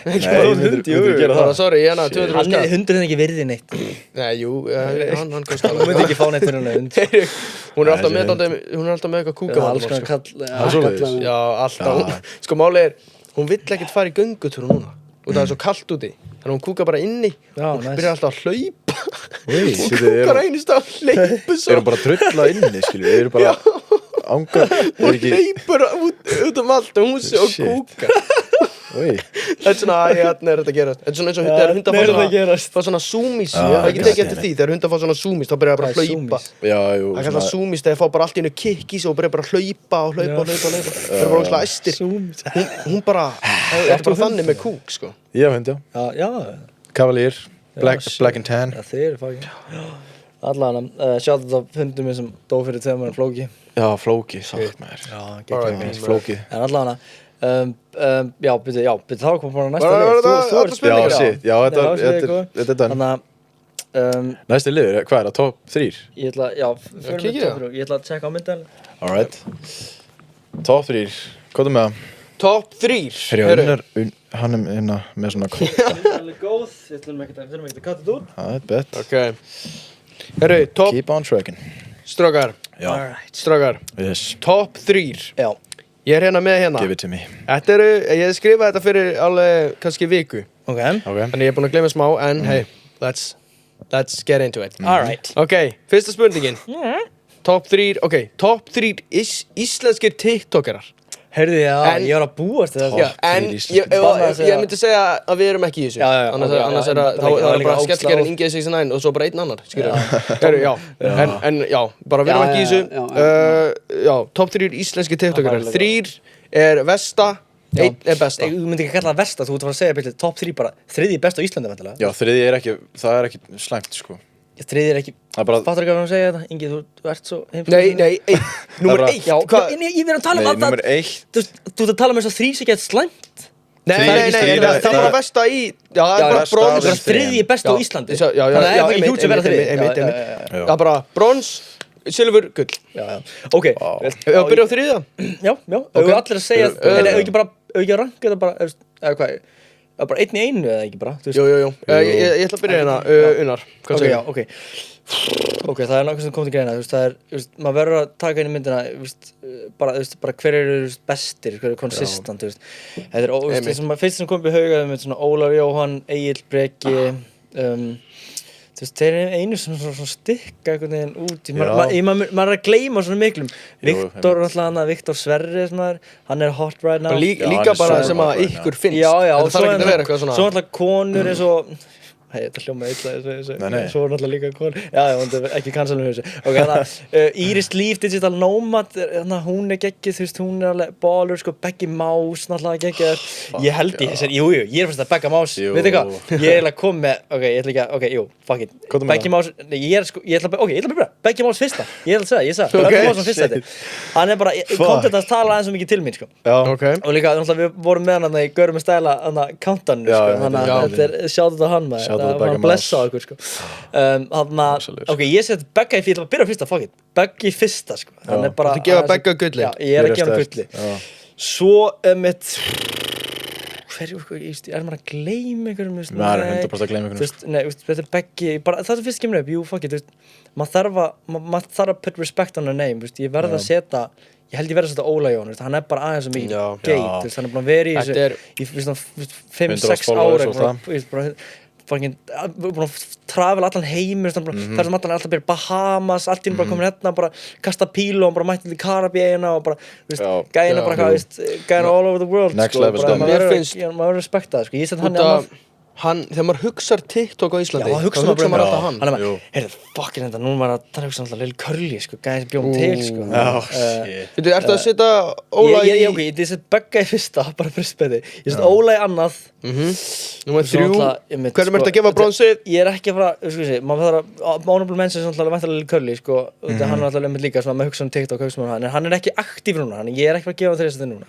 Nei, myndir gera það. Sorry, ég hana 200 skall. Hundurinn er ekki virði neitt. Nei, jú, hann kostar Þú myndi ekki fá neitt fyrir hund. Hún er alltaf með eitthvað kúkavallar. Já, alltaf. Sko, málið er, hún vill ekkert fara í göngutúr núna. Og það er svo kallt úti. Þannig að hún kúkar bara inni og byrjar alltaf að hlaupa. Hún kúkar einist að hlaupa svo. Eru bara að drulla inni, skilju. Eru bara ángar. Hún hleypur út allt húsi og kúkar. Þetta er svona, hérna er þetta að gerast. Þetta er svona eins og þegar hundar fá svona zoomies. Ég hef ekki tekið eftir því. Þegar hundar fá svona zoomies, þá byrjar það bara að hlaupa. Það er kallað zoomies þegar þeir fá bara allt í einu kikkís og byrjar bara að hlaupa. Það er bara ógeðslega æstir. Hún bara, þetta er bara þannig með kúk, sko. Ég hef hund, Já. Cavalier, black and tan. Já, þeir eru fagin. Allavega, sjátt þetta hundum sem dó fyrir 2 mánuðum Flóki. Já, Flóki, sagt maður. Já, Flóki. En allavega, já, byrju, þá kom bara næsta lið. Þú ert Já, shit, já, þetta er done. Þannig að, Næsti liður, hvað er það, top 3? ég ætla, já, fyrir mig top 3. Ég ætla að checka á myndalinn. Alright. Top 3, hvað er með það? Top 3. Hann er hérna með svona Alveg góð, við þurfum ekki að kata þetta út. Það er bett. Ok. Herru, top, Keep on tracking. strákar, strákar. Yes. Top 3. Já. Ég er hérna með hérna. Give it to me. Þetta eru, ég skrifaði þetta fyrir alveg kannski viku. Ok. Þannig ég er búinn að glemma smá, en hey, let's get into it. Alright. Ok, fyrsta spurningin. Top 3, ok, top 3 íslenskir TikTokerar. Heyrðu, já, ég var að búast til Já, þetta. en ég myndi segja að við erum ekki í þessu. Já, annars er það bara skellgerinn Ingi 69 og svo bara einn annar, skilur. Já, en já, bara við erum ekki í þessu. Já, top 3 íslenski TikTokerar. 3 er Vesta, 1 er besta. Þú myndi ekki kalla það versta, þú ert að fara að segja byrja top 3 bara 3 besta á Íslandi, væntanlega. Já, þriði er ekki, það er ekki slæmt, sko. 3 er ekki, fattar ekki hvað hann segja þetta? Ingi, þú ert svo Nei, númer 1. Ég verð að tala um Númer 1. Þú ert að tala um þess að 3 sé gett slæmt. Nei, það var Vesta í, já, það er bara brons. Það er 3 besta á Íslandi. Já, þannig að það er ekki hjút sem verða 3. Það er bara brons, silfur, gull. Ok, Við að byrja á 3. Já, við allir að segja, ekki að ranka þetta bara, eða hvað, bara 1 í 1 eða ekki bara? Jú. Ég ætla að byrja hérna, Unnar. Ok, það er nákvæmst sem kom til greina, það er, maður verður að taka inn í myndina, bara hver eru bestir, hver eru konsistant, þetta er, fyrst sem kom upp í hauga, svona Ólafur Jóhann, Egill Breki, þeir eru einu sem svona stikka einhvern veginn út maður er að gleyma svona miklum Viktor Sverri hann er hot right now líka bara sem að ykkur finnst og svo náttúrulega konur eins og þetta hljóma illa svo náttúrulega líka konur ekki cancelum þessu Íris Líf Digital Nomad hún er geggið hún er alveg ballur Beggi Más náttúrulega geggið ég held ég er fyrst að Begga Más veitu hvað ég er að koma með fuck it Beggi Más ég ætla að byrja Beggi Más fyrsta ég sagði Beggi Más fyrsta hann er bara content að tala aðeins svo mikið til mín og líka náttúrulega við vorum með hann í Görum með stæla countdown þannig að þetta er sjátt á hann hann blessa á ykkur ok, ég set Begga ég ætla að byrja fyrsta, fuck it Beggi fyrsta hann er bara þú gefa Begga gulli ég er að gefa gulli svo mitt hverju, maður að gleyma einhverjum, maður er 100% að gleyma einhverjum, nei, þetta er beggi, bara, það fyrst kemur upp, jú, fuck it, maður þarf að put respect on a name, ég verð að setja, ég held ég verð að setja Óla Jón, hann er bara aðeins mikið geit, hann er búin að vera í þessu, í 5-6 ára, fucking, búin að trafela allan heimur, það er sem allan alltaf byrja Bahamas, allt í henni bara komin hérna, bara kasta pílu og bara mætti til Karabíina og bara, gæina bara gæina all over the world, next level stuff. Maður verður respektað, ég set hann þegar maður hugsar TikTok á Íslandi, þá hugsa maður alltaf hann. Hann er bara, heyrðu, fucking þetta, nú er maður að hugsa alltaf Lil Curly, gæði sem bjóðum til, shit. Ertu að setja Óla í... Ég set Begga í fyrsta, bara fyrir speti. Ég set Óla í annað. Númer 3, hvernig ertu að gefa bronsið? Ég er ekki að fara, maður þarf að honorable mention sem alltaf væntanlega Lil Curly, hann er alltaf lemmitt líka, með hugsa TikTok, hugsa hann, en hann er ekki aktív núna, ég er ekki að gefa þér núna.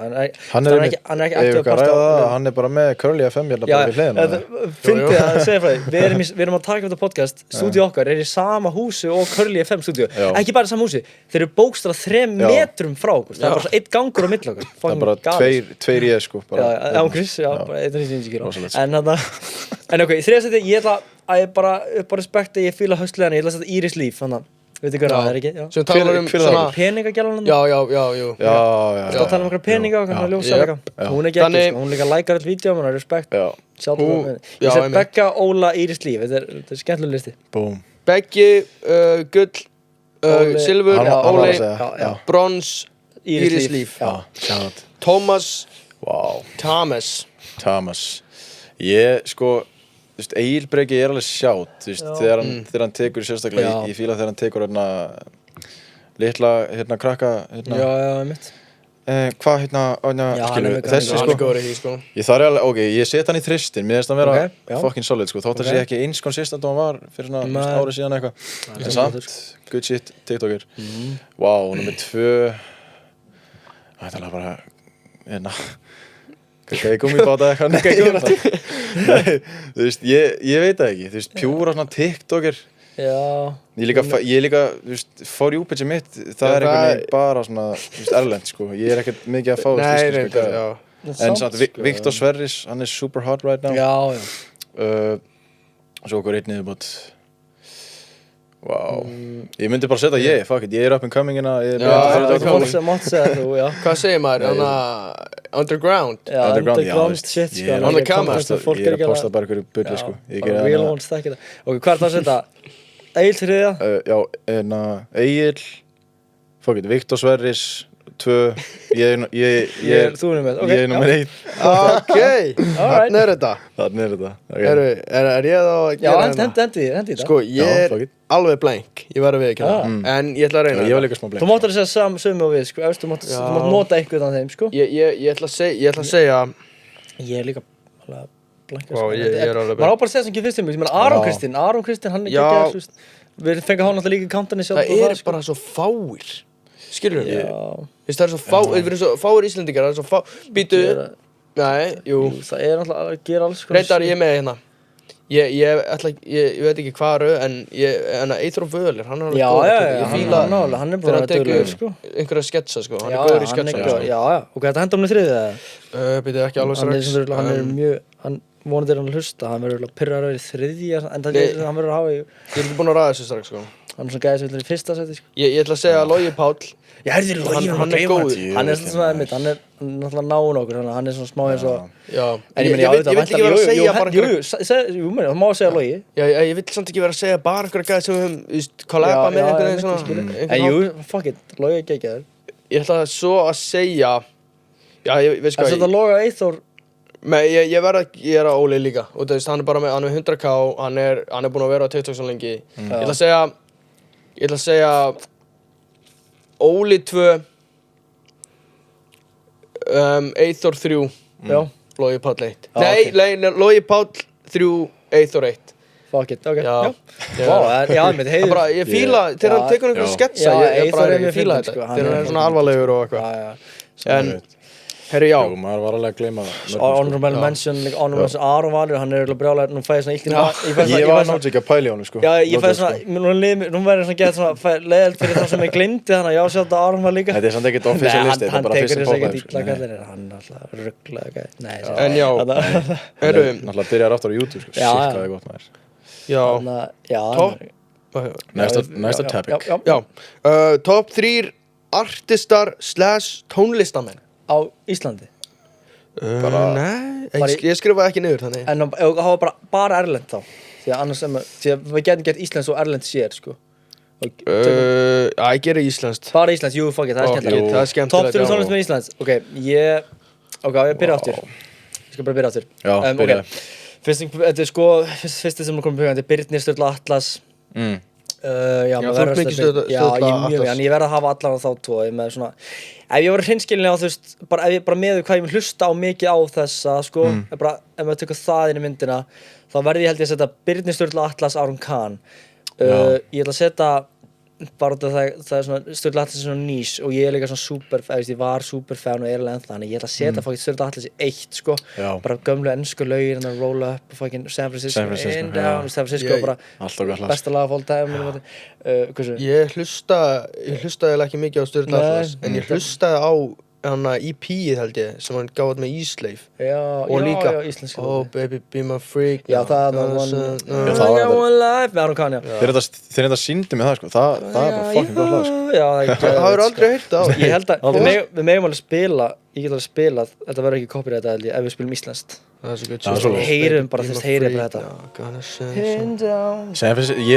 Hann er ekki aktív að parta. Hann er bara með Curly FM hérna bara við hliðina. Fyndið að segja frá því, við erum að taka þetta podcast, stúdíu okkar er í sama húsi og Curly FM stúdíu, ekki bara í sama húsi, þeir eru bókstaflega 3 metrum frá okkur, það er bara 1 gangur á milli okkar. Það er bara 2 ég sko. Já, Chris, bara 1,90 kíló. En ok, í þriðja seti, ég ætla að ég bara upp á respekti, ég fíla höstlegan, ég ætla að setja Íris Líf, þannig að veit þið hvað það er ekki? Sem talar svona peningagjalan. Já. Það tala um okkar peninga og kannski ljósa eitthvað. Hún er ekki ekki, hún líka lækar öll vídeo, hún har respekt. Ég set Begga, Óla, Íris Líf, þetta er skemmtileg listi. Beggi, gull, silfur, Óli, brons, Íris Líf. Thomas. Ég sko, Egil Breki er alveg sjátt, þegar hann tekur sérstaklega, ég fíla þegar hann tekur litla krakka mitt. Hvað skilur þessi sko, ég þarf alveg, ok, ég set hann í þristin, mér finnst hann vera fucking solid sko, þótt að sé ekki eins konsistent og hann var fyrir svona ári síðan eitthvað, en samt, good shit, TikToker. Númer 2, þetta er bara, ég kom í báta eitthvað, nei, þú veist, ég veit það ekki, þú veist, pjúra svona TikToker, ég líka, þú veist, for you page mitt, það er einhvern veginn bara svona, þú veist, erlend, sko, ég er ekkert mikið að fá en samt, Viktor Sverris, hann er super hot right now, svo okkur einn niðurbót, ég myndi bara setja fuck it, ég er up and coming hérna, hvað segir maður, underground shit, sko, on the camera, ég er að posta bara einhverju bulli, sko, real ones, þekki það, ok, hvað er það að setja, Egil þriðja? Egil, fuck it, Viktor Sverris, 2, þú er með, ég er nummer 1. Ok, þarna er þetta. Er ég þá að gera hérna? Hendi þetta. Sko, ég er alveg blank, ég verður við ekki en ég ætla að reyna. Ég var líka smá blank. Þú máttur að segja sömu og við, sko, þú mátt nota einhvern af þeim, sko. Ég ætla að segja. Ég er líka alveg blank. Ég er alveg blank. Maður á bara að segja sem ekki fyrst ég meina Aron Kristinn, hann er ekki að gera, við fengið hann alltaf líka í countinni sjálf. Það er bara svo fáir. Skilur þú? Það er svo fáir, við erum svo fáir Íslendingar, það er svo fáir, býtu, það er alltaf að gera alls konar. Reyndar ég með hérna, ég veit ekki hvað en Eyþór Völer, hann er alveg góður, ég fíla hann er bara duglegur, sko. Einhverja sketsa, sko, hann er góður í sketsa. Ok, þetta henda í þriðju eða? Býtu ekki alveg strax. Hann er mjög, vonandi hann að hlusta, hann verður pirraður í þriðja, en það hann verður að hafa í... Ég er ekki búinn að ræða þessu strax, sko. Hann er svona gæði sem vilja í fyrsta seti, sko. Ég ætla að segja Logi Páll. Já, hann er góður. Hann er svona einmitt, hann er náttúrulega náinn okkur, hann er svona smá eins og... En ég vil ekki vera að segja bara það má að segja Logi. Ég vil samt ekki vera að segja bara einhverja gæði sem við höfum kollaba með einhvern veginn svona. En fuck it, Logi er geggjaður. Ég ætla svo að segja... ég veist hvað... Þetta Loga Eyþór... Ég er að Óli líka, og þú veist, hann er bara með, hann er 100k, hann er búinn að vera á TikTok svo lengi. Ég ætla að segja Óli 2, Eyþór 3, Logi Páll 1. Nei, Logi Páll 3, Eyþór 1. Fuck it, ok, ég fíla, þegar hann tekur einhverju sketsa, ég fíla þetta, þegar hann er svona alvarlegur og eitthvað. Herri, já. Jú, maður var alveg að gleyma það. Honorable mention, Aron Valur, hann eitthvað brjálæður, nú fæ ég svona illt Ég var náttúrulega ekki að pæla í honum, sko. Já, ég fæ svona, nú verður svona gett svona leiðilt fyrir það sem ég gleymdi þannig að já, sjálf þetta Aron var líka. Þetta samt ekkert official listi, þetta bara fyrst Hann tekur þess ekkert illa kallir, hann er alltaf rugglaði gæði. En já, náttúrulega byrjar aftur á YouTube, sko, shit hvað er gott maður. Já, Næsta topic. Já, top 3 artistar / tónlistamenn á Íslandi. Nei, ég skrifaði ekki niður þannig. En það var bara erlend þá, því að við getum gert íslenskt og erlend sér, sko. Ég gerir íslenskt. Bara íslenskt, jú, fuck it, það er skemmtilegt. Það er skemmtilegt, Top 3 tónlistamenn Íslands, ég byrja aftur. Ég skal bara byrja aftur. Já, byrja. Þetta er sko, fyrst sem komum í hugan, þetta er Birnir Sturla Atlas. Já, þú ert mikið Sturla Atlas. Já, ég verð að hafa allan á þá tvo, með svona, ef ég var hreinskilin á þú veist, ef ég bara með hvað ég vil hlusta á mikið á þessa, sko, ef maður tekur það inn í myndina, þá verði ég held ég að setja Birnir Sturla Atlas, Aron Kahn. Ég ætla að setja, bara út af það er svona, Sturla Atlas er svona nýs og ég er líka svona ég var superfan og er alveg ennþá, þannig ég ætla að setja fucking Sturla Atlas í 1, sko, bara gömlu ensku lögin, Roll Up, fucking San Francisco, bara besta lag of all time. Ég hlustaði ekki mikið á Sturla Atlas, en ég hlustaði á EP-ið held ég, sem hann gaf út með Ísleif og líka Oh baby be my freak. Já, það var One Life með Aron Kahn, já. Þeir þetta sýndi mig það, sko, það er bara fucking gott lag, sko. Það hefur aldrei heyrt það á. Ég held að við megum alveg spila, ég get alveg spilað, þetta verður ekki copyright held ég, ef við spilum íslenskt. Það er svo gott. Heyrum bara þetta. Ég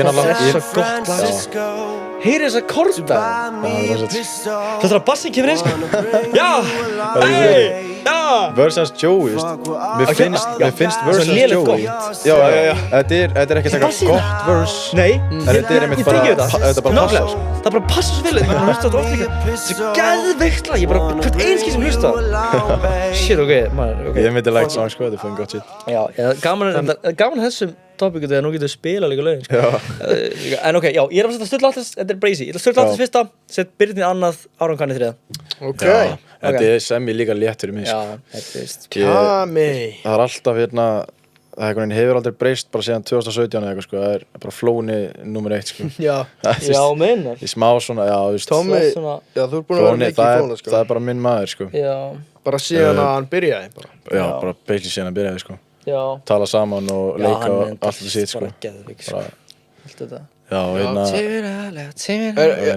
er náttúrulega svo gott lag. Heyri þessa korda. Það er að bassin kemur inn, sko. Já! Versus Joey, mér finnst versus Joey. Já, þetta er ekkert eitthvað gott verse. Nei, þetta er einmitt bara, þetta bara passar. Það bara passar svo vel, maður hlusta þetta oft líka. Þetta er geðveikt lag, ég bara, hvert einski sem hlusta. Shit, ok. Ég myndi like song, sko, þetta er fyrir gott shit. Já, gaman þessum topicu þegar nú getur við spila líka lögin, sko. En ok, já, ég er að setja Sturla Atlas, þetta er brazy. Ég ætla að Sturla Atlas fyrsta, set Birnir annað, Aron Kahn í 3. Ok. Þetta er semmi líka létt fyrir mig, sko. Já, þetta er Kami. Það er alltaf hérna, það hefur aldrei breyst bara síðan 2017 eða eitthvað, sko. Það er bara flóni nummer 1, sko. Já, meinar. Í smá svona, já, þú veist. Tommy, já, þú ert búin að vera mikið í flóna, sko. Það er bara minn maður, sko. Já. Bara síðan að hann byrjaði, bara. Já, bara basically síðan að byrjaði, sko. Já. Tala saman og leika og allt það sitt, sko. Já, hann er geðvik, sko. Allt þetta. Já, hérna.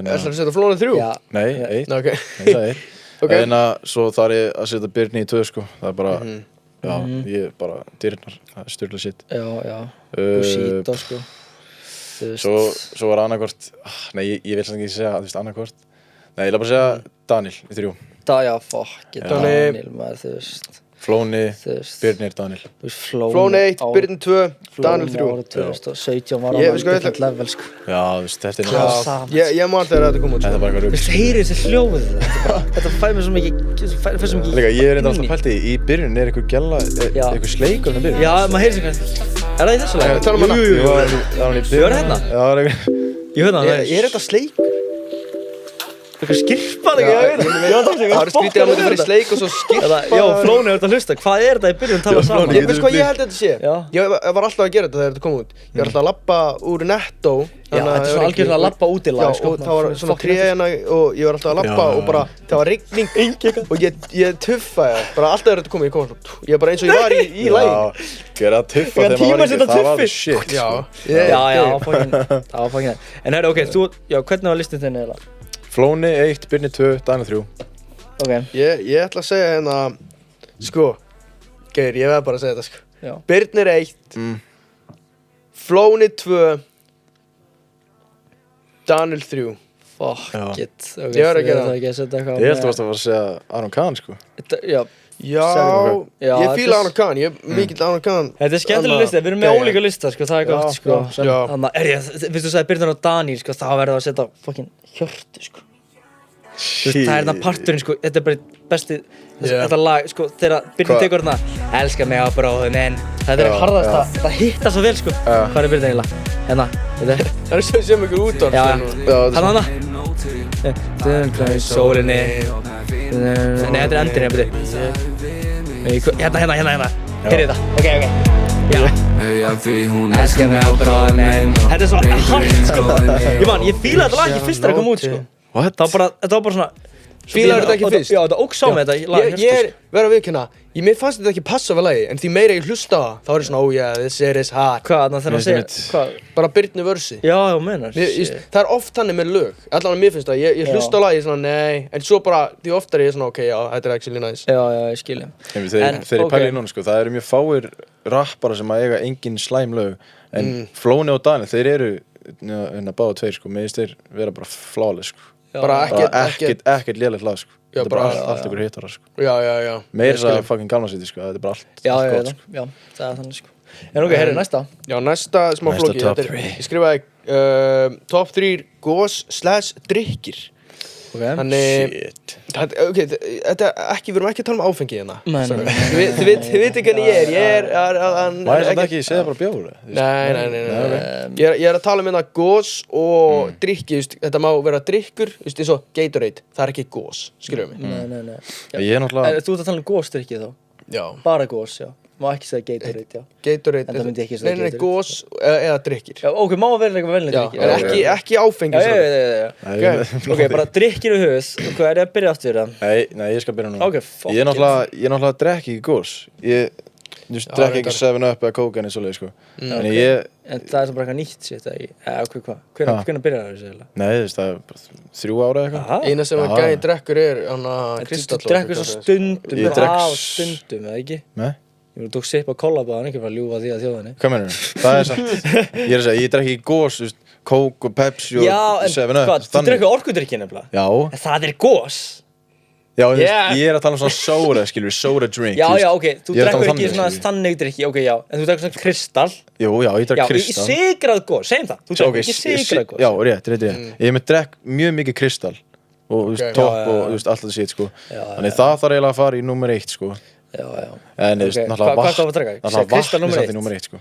Ætlar að setja flónið 3? Já. Nei, 1. Ok. Ég sagði 1. Hérna, svo þarf ég að setja Birni í 2, sko. Það er bara, já, ég bara dyrnar. Það er styrla sitt. Já. Bushido, sko. Svo var annarkvort, nei, ég vil samt ekki segja, þú veist, annarkvort. Nei, ég vil bara segja Daniel í 3. Já, fuck, Daniel, maður, þú veist. Flóni, Birnir, Daniel. Flóni 1, Birnir 2, Daniel 3. 2017 var hann different level, sko. Já, þú veist, þetta er ég man þegar þetta kom út. Þetta er bara eitthvað rugl. Þú veist, heyrir þessi hljóð. Þetta fær mér svo mikið, Líka, ég er alltaf pælt í byrjun, er eitthvað gælla, eitthvað sleikur hann að byrja? Já, maður heyrir sig kannski. Er það í þessu lag? Tala um hana. Jú. Ég var hérna? Já, það er eitthvað. Ég hörði hann, Ég er þetta sleik. Eitthvað skirpan ekki, það er skrítið að maður fyrir sleik og svo skirpa. Já, Flóni er þetta að hlusta, hvað er þetta í byrjun að tala saman? Ég veist hvað ég held þetta sé. Ég var alltaf að gera þetta þegar þetta kom út. Ég var alltaf að labba úr Netto. Já, þetta er svona algjörlega að labba út í lag, sko. Já, og það var svona tré hérna og ég var alltaf að labba og bara, það var rigning og ég tuffaði það. Bara alltaf þegar þetta kom, ég kom svona, ég var bara eins og ég var í laginu. Gera tuffa þegar maður var ekki, það var the shit. Já, fucking. En herri, ok, hvernig var listin þinn eiginlega? Flóni 1, Birnir 2, Daniel 3. Ok. Ég ætla að segja hérna, sko, Geir, ég verð bara að segja þetta, sko. Birnir 1, Flóni 2, Daniel 3. Fuck it. Ég verð að gera það. Ég held að þú varst að fara að segja Aron Kahn, sko. Já, ég fíla Aron Kahn, ég er mikill Aron Kahn. Þetta er skemmtileg lista, við erum með ólíka lista, sko, það er gott, sko. Þannig að, fyrst þú sagði Birnir og Daniel, sko, þá verður það að setja fucking Hjörtu, sko. Þú veist, það er þarna parturinn, sko, þetta er bara besti, þetta lag, sko, þegar Birnir tekur þarna, elska mig á bróðin, en þetta er harðast, það hittar svo vel, sko. Hvað er Birnir eiginlega? Hérna, þetta er. Það er sem ykkur út á hann, sólinni Nei, þetta endurinn, hérna. Heyrðu þetta, ok. Já. Elskar mig á bróðin. Þetta svo hart, sko. Ég fílaði þetta lag ekki fyrst þegar það kom út, sko. What? Þetta var bara svona... Fílaði þetta ekki fyrst? Já, þetta óks á mig þetta lag. Ég verð að viðurkenna, mér fannst þetta ekki passa við lagi, en því meira ég hlusta á það, þá er ég svona, oh yeah, this is hot. Hvað, þegar að segja, hvað? Bara Birnu vörsi. Já, meinar. Það er oft þannig með lög, allan að mér finnst það, ég hlusta á lagi, svona, nei, en svo bara, því oftar ég er svona, ok, já, þetta er actually nice. Já, ég skilja. Þegar ég pæli núna, sko, það eru mjög fáir rappara sem að eiga engin slæm lög, en Flóni og Daniel, þeir eru, báða tveir, sko, mér finnst þeir vera bara flawless, sko. Bara ekkert lélegt lag, sko. Þetta er bara allt ykkur hittarar, sko. Já. Meira það fucking Galmarsviti, sko, þetta er bara allt gott, sko. Já, það er þannig, sko. En ok, herri, næsta. Já, næsta smá flóki. Ég skrifaði top 3 gos/drykkir. Þannig, ok, þetta ekki, við erum ekki að tala um áfengi hérna. Þið veit ekki hvernig ég er. Maður er ekki, segja bara bjóður. Nei. Ég er að tala um hérna gos og drykki, þetta má vera drykkur, eins og Gatorade, það er ekki gos, skilur mig. Nei. Ég er náttúrulega... Þú ert að tala um gosdrykki þá? Já. Bara gos, já. Má ekki segja Gatorade, já. Gatorade, en það myndi ekki segja Gatorade. Nei, gos eða drykkir. Já, ok, má vera eitthvað venlega drykkir. En ekki áfengi. Já. Ok, bara drykkir og höfuð. Hvað er ég að byrja aftur það? Nei, ég skal byrja núna. Ok, fuck. Ég er náttúrulega að drekki ekki gos. Ég drekki ekki 7up eða Coke en svoleið, sko. En það er bara eitthvað nýtt shit, eða hvað? Hvenær byrjar það þessu? Nei, það er 3 ára eða eitthvað. Eina sem að gæði drekkur er kristall. Þú drekkur svo stundum, eða ekki? Nei. Þú tók sipp á kollabáðan, ekki bara að ljúga því að þjóðinni. Hvað meinarðu? Það er satt. Ég er að segja, ég drekki ekki gos, Coke og Pepsi og 7up. Já, en þú drekkur orkudrykki nefnilega. Já. En það er gos. Já, ég er að tala um svona soda, skilur við, soda drink. Já, ok, þú drekkur ekki svona þannig drykki, ok, já. En þú drekkur svona kristall. Jú, já, ég drekk kristall. Já, sigrað gos, segjum það. Þú drekkur ekki sigrað gos. Já, rétt. Ég drekk mjög mikið kristall. Og, topp og, allt þetta sitt, sko. Þannig það þarf eiginlega að fara í númer 1, sko. Já. En náttúrulega vatn er samt í númer 1, sko.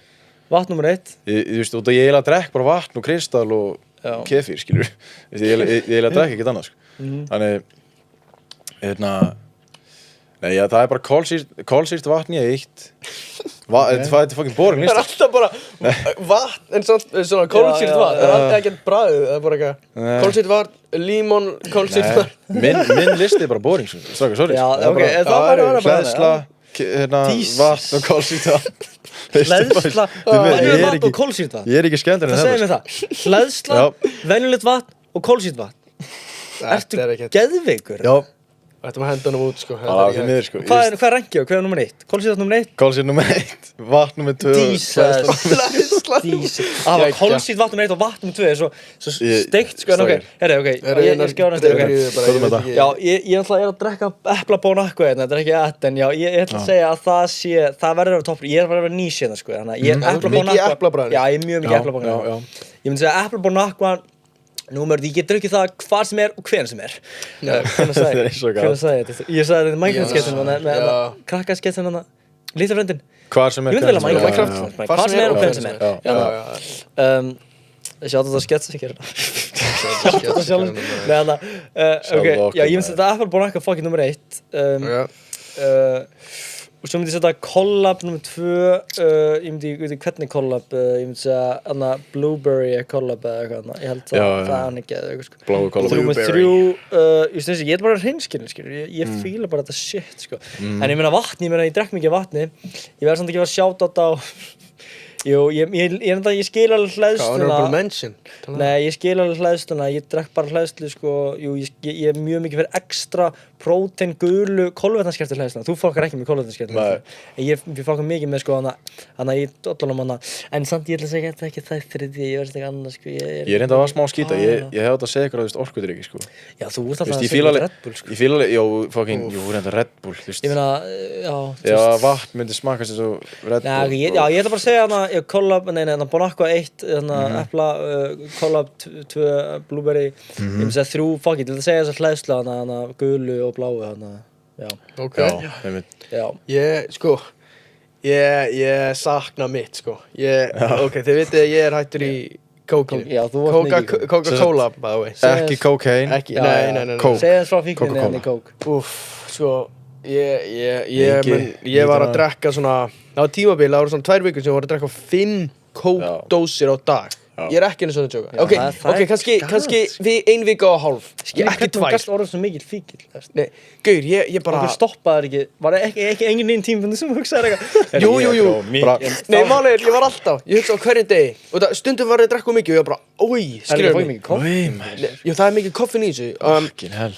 Vatn númer 1? Ég eiginlega drekk bara vatn og kristall og kefir, skilur við. Ég eiginlega drekk ekkert annað, sko. Þannig, nei, það er bara kolsýrt vatn í 1. Þetta er fucking boring lista. Það er alltaf bara vatn, en svona kolsýrt vatn. Það er alltaf ekkert bragð, það er bara eitthvað kolsýrt vatn, límon, kolsýrt vatn. Minn listi er bara boring, strákar, sorry. Já, ok, það var bara hleðsla, vatn og kolsýrt vatn. Hleðsla, venjulegt vatn og kolsýrt vatn. Ég er ekki skemmtileg en þetta. Það segir mig það. Hleðsla, venjulegt vatn og kolsýrt vatn. Ertu geðveikur? Já. Ættum að henda honum út, sko. Hvað er rangi á? Hvað er nummer 1? Kolsýrt nummer 1? Kolsýrt nummer 1, vatn nummer 2. Hleðsla. Kolsýrt vatn nummer 1 og vatn nummer 2 er svo steikt, sko. Ok, ég skjáði næstu. Já, ég ætla að drekka eplabónakku hérna, þetta er ekki ett, en já, ég ætla að segja að það verður að vera toppur. Ég er bara að vera nýs hérna, sko. Ég er mikið eplabræðinu. Já, ég er mjög mikið eplabónakku. Ég myndi segja eplabónakku. Númer, ég get drukkið það hvar sem er og hven sem er. Hvernig sagði ég þetta? Ég sagði þetta í Minecraft-sketsin með krakkasketsin hana, litla fröndin. Hvar sem er, hven sem er. Hvar sem er og hven sem er. Sjátt þetta skets sem gerir það. Sjátt þetta sjálf. Nei, þannig, ok, já, ég myndi setja Apple fucking nummer 1. Og svo myndi ég setja collab nummer 2, ég myndi hvernig collab, ég myndi segja Blueberry collab eða eitthvað, ég held það hann ekki eða eitthvað, sko. Bláu collab. Nummer 3, ég er bara hreinskilinn, skilur, ég fíla bara þetta shit, sko. En ég meina vatni, ég drekk mikið vatni, ég verð samt ekki að sjá þetta á, ég skil alveg hleðsluna. Honorable mention. Nei, ég skil alveg hleðsluna, ég drekk bara hleðslu, sko, ég er mjög mikið fyrir ekstra prótein, gulu, kolvetnaskertu hleðsluna. Þú fokkar ekki með kolvetnaskertu hleðsluna. Ég fokkar mikið með, sko, hana í dollunum hana. En samt ég ætla að segja þetta ekki það þriðji, ég verðist ekki annað, sko. Ég er enda að smá skýta, ég hef átt að segja ykkur að orkudrykki, sko. Já, þú ert alltaf að segja Red Bull, sko. Ég fíla alveg, reynda Red Bull, þú veist. Ég meina, já, vatn myndi smakast eins og Red Bull. Já, ég ætla bara að segja collab, Bonacqua 1, epla, collab 2, blueberry, ég myndi segja 3, fuck it, ég vil segja þess að hleðsla hana, gulu og bláu hana, já. Ok. Já. Ég sakna mitt, sko. Ok, þið vitið að ég er hættur í kókinu. Já, þú varst mikið í kók. Coca-Cola, by the way. Ekki cocaine. Ekki, nei. Kók. Segðu þess frá fíkninni hann í kók. Sko, ég var að drekka svona, það var tímabil, það voru svona 2 vikur sem ég var að drekka 5 kókdósir á dag. Ég er ekki einu svona að tjóka. Ok, kannski við 1 vika og hálf. Ekki 2. Hvernig gæst orðið svo mikil fíkil? Nei, gaur, ég bara... Okkur stoppaði ekki, var ekki engin einn tíma sem hugsaði eitthvað? Jú. Nei, málega, ég var alltaf, ég hugsa á hverjum degi. Og stundum var ég að drekka mikið og ég bara, skrifa mig. Jú, það mikið koffein í þessu.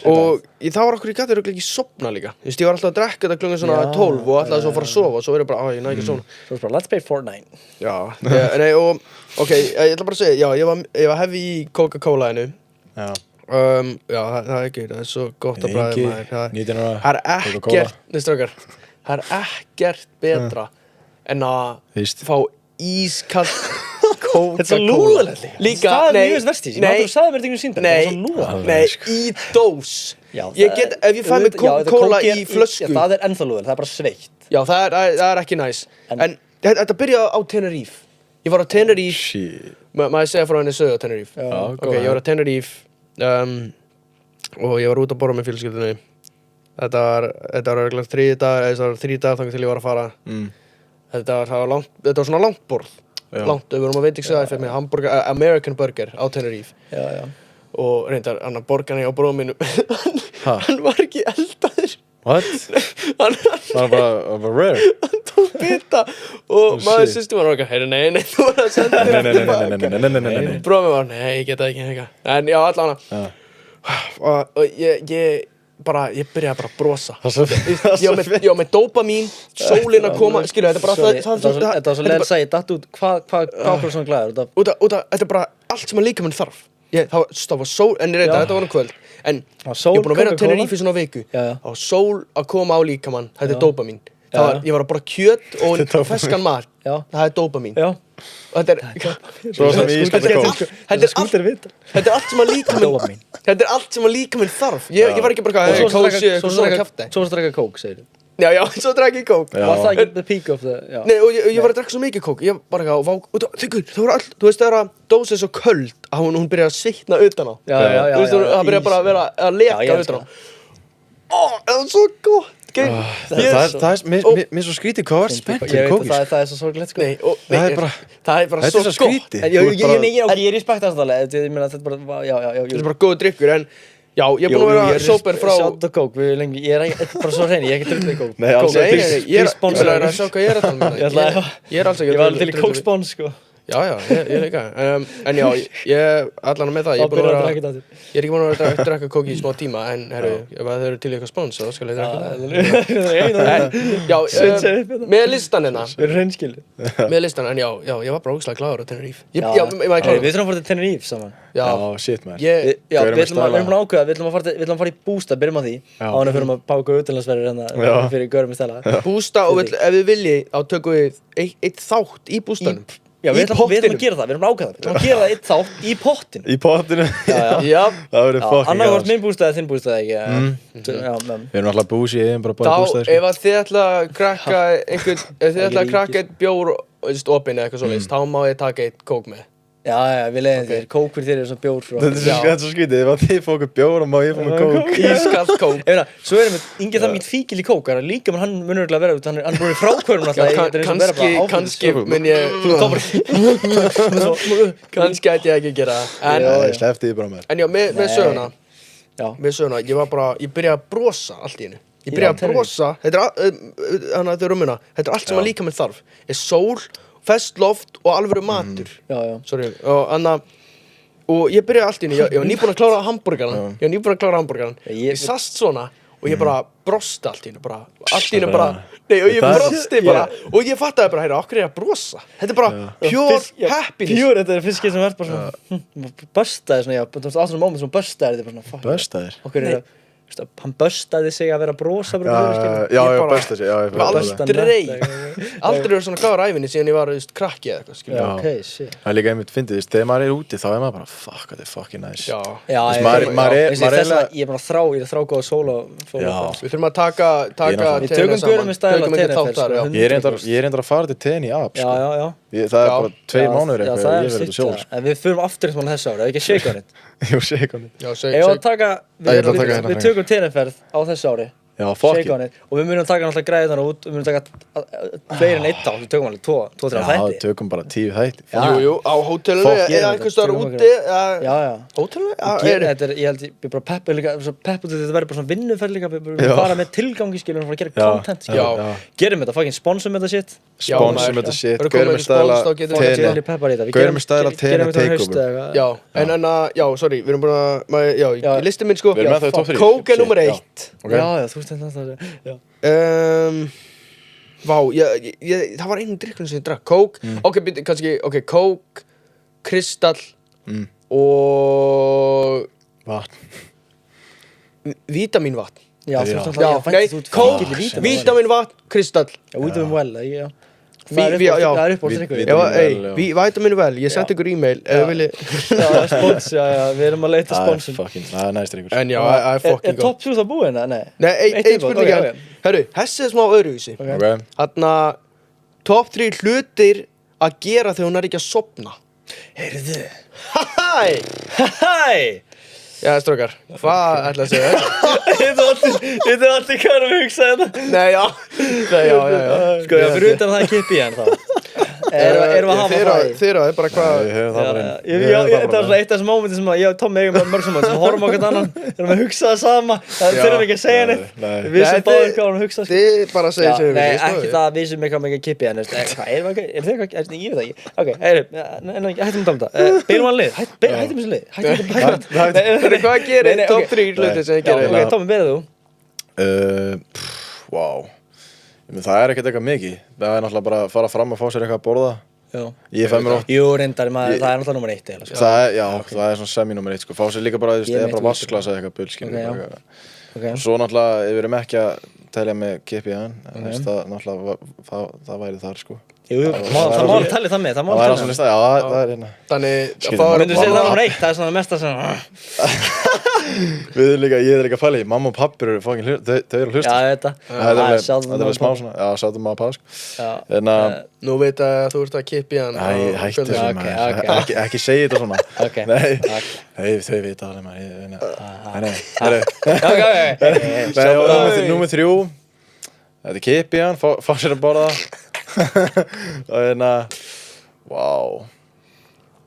Og það var okkur ég gæti ekki sofna líka. Þú veist, ég var alltaf að drekka þetta klungan svona 12 og alltaf svo að fara að sofa og svo verið bara, ég næ ekki að sofna. Svo bara, let's play Fortnite. Já, nei, og ok, ég ætla bara að segja, já, ég var heavy í Coca-Cola-inu. Já, það er ekki, það er svo gott að bræða maður. 19 ára Það er ekkert betra en að fá ískall Coca-Cola. Þetta er svo lúðalegt. Líka, það er mjög verst í sig. Þú sagði mér þetta einhvern sínda. Nei, í dós. Ef ég fæ mig Coca-Cola í flösku. Það er ennþá lúðalegt, það er bara sveitt. Já, það er ekki næs. En þetta byrjaði á Tenerife. Ég var á Tenerife, maður segja frá henni sögu á Tenerife. Ok, ég var á Tenerife og ég var út að borða með fjölskyldunni. Þetta var örugglega 3 dagar, eða það var 3 dagar þangað til ég var að fara. Þetta var svona langt borð. Langt, við vorum að veitingstaði fyrir mig, American Burger á Tenerife. Já. Og reyndar, hann að borgarni á bróðum mínum, hann var ekki eldaður. What? Hann var rare. Hann tók bita og maður system var okkar, heyri, nei, þú var að senda þér Nei. Bróðum mér var, nei, ég geta ekki eitthvað. En já, allavega. Og ég byrjaði bara að brosa. Ég var með dópamín, sólin að koma, skilja, þetta er bara Þetta var svo leið að segja, datt út, hvað okkur svona glæður? Þetta er bara allt sem að líka mann þarf. Það var sól, en ég reynda, þetta var kvöld. En ég var búin að vera á Tenerife í svona viku. Það var sól að koma á líkamann, þetta er dópamín. Ég var að borða kjöt og ferskan mat. Það er dópamín. Og þetta er allt sem að líkaminn Þetta er allt sem að líkaminn þarf. Ég var ekki bara Svo drekka kók, segir þú. Já, svo drekka ég kók. Var það ekki the peak of the... Nei, og ég var að drekka svo mikið kók. Ég bara ekki á það var allt, þú veist það er að dósa svo köld að hún byrjaði að sitna utan á. Já. Það byrjaði bara að vera að leka utan á. Það var svo gott. Það er mér svo skrítið hvað var spennt fyrir kókís. Það er svo sorglegt sko. Það er bara svo gott. Ég er í spekt aðstæðlega. Þetta er bara góð drykkur en já, ég er búin að vera sober frá Sjátt og kók, ég er bara svo hrein, ég er ekki drullið kók. Nei, ég er að sjá hvað ég er að tala með ég er alls ekki ég var alveg til í kókspons sko. Já, ég líka en já, ég allan með það ég er ekki búin að vera að drekka kók í smá tíma en herru, ef það eru til eitthvað spons þá skal ég drekka það já, með listan hérna með listan, en já, ég var bara ógeðslega glaður á Tenerife við þurfum að fara til Tenerife saman já, shit man við erum búin að ákveða, við ætlum að fara í Bústa, byrjum á því á hann fyrir að páka utanlandsferðir hérna fyrir Görum í stæla Bústa og ef við viljið þá tökum við eitt þátt í Bústanum Já, við ætlum að gera það, við erum ákveða það. Við ætlum að gera það eitt þátt í pottinu. Í pottinu? Já. Það verður fucking gas. Annað hvort minn bústæði, þinn bústæði ekki. Við erum alltaf búsi, ég er bara bústæði. Þá, ef þið ætla að krakka einn bjór opinn eða eitthvað svoleiðis, þá má ég taka eitt kók með. Já, við leiðum þér. Kók fyrir þér er svona bjór frá. Þetta er svo skrítið, ef þið fá okkur bjór og má ég fá mig kók. Ískalt kók. Svo erum við, Ingi það mýtt fíkil í kók, líka menn hann munur örugglega vera út, hann er búin í frákvörun alltaf. Kannski mun ég, kannski ætti ég ekki að gera það. Ég sleppti því bara með. En já, með söguna, ég byrjaði að brosa allt í einu. Ég byrjaði að brosa, þetta er rúmuna, þetta er allt sem að líka mér þarf. Er sól, fest loft og alvöru matur. Sorry. Og ég byrjaði allt í einu, ég var nýbúin að klára hamborgaran. Ég sast svona og ég bara brosti allt í einu bara. Nei, og ég brosti bara. Og ég fattaði bara, heyra, okkur er ég að brosa. Þetta er bara pure happiness. Pure, þetta er fyrst skil sem verður bara svona, börstaði svona, já, þú veist, alltaf moment sem börstaði, þetta er bara svona, börstaðir? Okkur er það, hann börstaði sig að vera að brosa bara já, börstaði sig, aldrei verið svona kláður æfinni síðan ég var krakki eða eitthvað það er líka einmitt fyndið, þegar maður er úti þá er maður bara, fuck, þetta er fucking nice ég er bara þrá góða sól við þurfum að taka við tökum Görum í stæla ég er reyndar að fara til tenni í Abs Það er bara 2 mánuðir Já, eitthvað það ég verið þetta sjálf En við förum aftur eitthvað þessu ári, ekki að shake on it Jú, shake on it Já, Ef að taka, ég ætla að taka hérna við tökum tenniferð á þessu ári Já, fuck Shake on it Og við munum taka náttúrulega græðan út Við munum taka fleiri en 1 ár Við tökum alveg 2-3 Já, þætti tökum bara 10 þætti Jú, á hótelinu Fuck, eða einhvers staðar úti Já Hótelinu? Þetta ég held ég bara peppu líka Peppu þetta verður bara svona vinnuferð líka Við erum fara með tilgangi skilur Við erum að gera content skilur Gerum þetta, fucking sponsum þetta shit Sponsum þetta shit Gaurum með stæla Tena takeover Já, já, sorry Við erum búin að, já, listi minn sko Við erum með það í top 3 Coke er nummer 1 Já, þú veist þetta Vá, það var einu drykkurinn sem ég drakk Coke, kannski, Coke Kristall og Vatn Vítamínvatn Já, Coke, vítamínvatn, Kristall Já, vítamín well, já Það er uppáhaldsdrykkur Vítamín well, ég sendi ykkur e-mail ef þið vilji Já, spons, já, við erum að leita sponsum Það er næst drykkur En já, það er fucking Er top 3 það búinn, eða? Nei, ein spurning Hörru, þessi er smá öðruvísi Þarna, top 3 hlutir að gera þegar hún er ekki að sofna Heyrðu Hæ Já, strókar, hvað ætla að segja þetta? Þetta er allir hvað erum við að hugsa þetta Nei, já Sko, já, fyrir utan það er kippi hérna þá Erum við að hafa það í? Þeirra, það er bara hvað Þetta var svona eitt af þessum mómenti sem ég og Tommi eigum mörg saman sem horfum okkur annan erum að hugsa það sama það þurfum ekki að segja neitt við vissum báðir hvað erum að hugsa Þið bara segja sem við Nei, ekki það að við vissum eitthvað mikið kippi en hvað, er þið eitthvað, ég veit það ekki Ok, hættum að tala Beinum hann lið, hættum þessu lið Hvað gerir top 3 hluti sem ég gerir? Ok, Tommi, beðið Wow Það er ekkert eitthvað mikið Það er náttúrulega bara að fara fram og fá sér eitthvað að borða Ég fæ mér oft Jú, reyndar, það er náttúrulega nummer 1 Það er svona semi-nummer 1 Fá sér líka bara, eða bara vasklas eða eitthvað bullskinn Og svo náttúrulega, við erum ekki að telja með kippi Það náttúrulega, það væri þar sko Jú, það má alveg tellja það með Það væri á svona lista, já, það er hérna Þannig, myndu segja það nummer 1, það er svona mesta sem Ég er líka að fæla í mamma og pappi eru fangin þau eru að hlusta Já, þetta Það er smá svona, já, sátum maður að pask Nú veit að þú ert að kippi hann Nei, hættu þessu maður Ekki segja þetta svona Nei, þau vita það Nei, númer 3 Þetta er kippi hann, fá sér að borða Og hérna Vá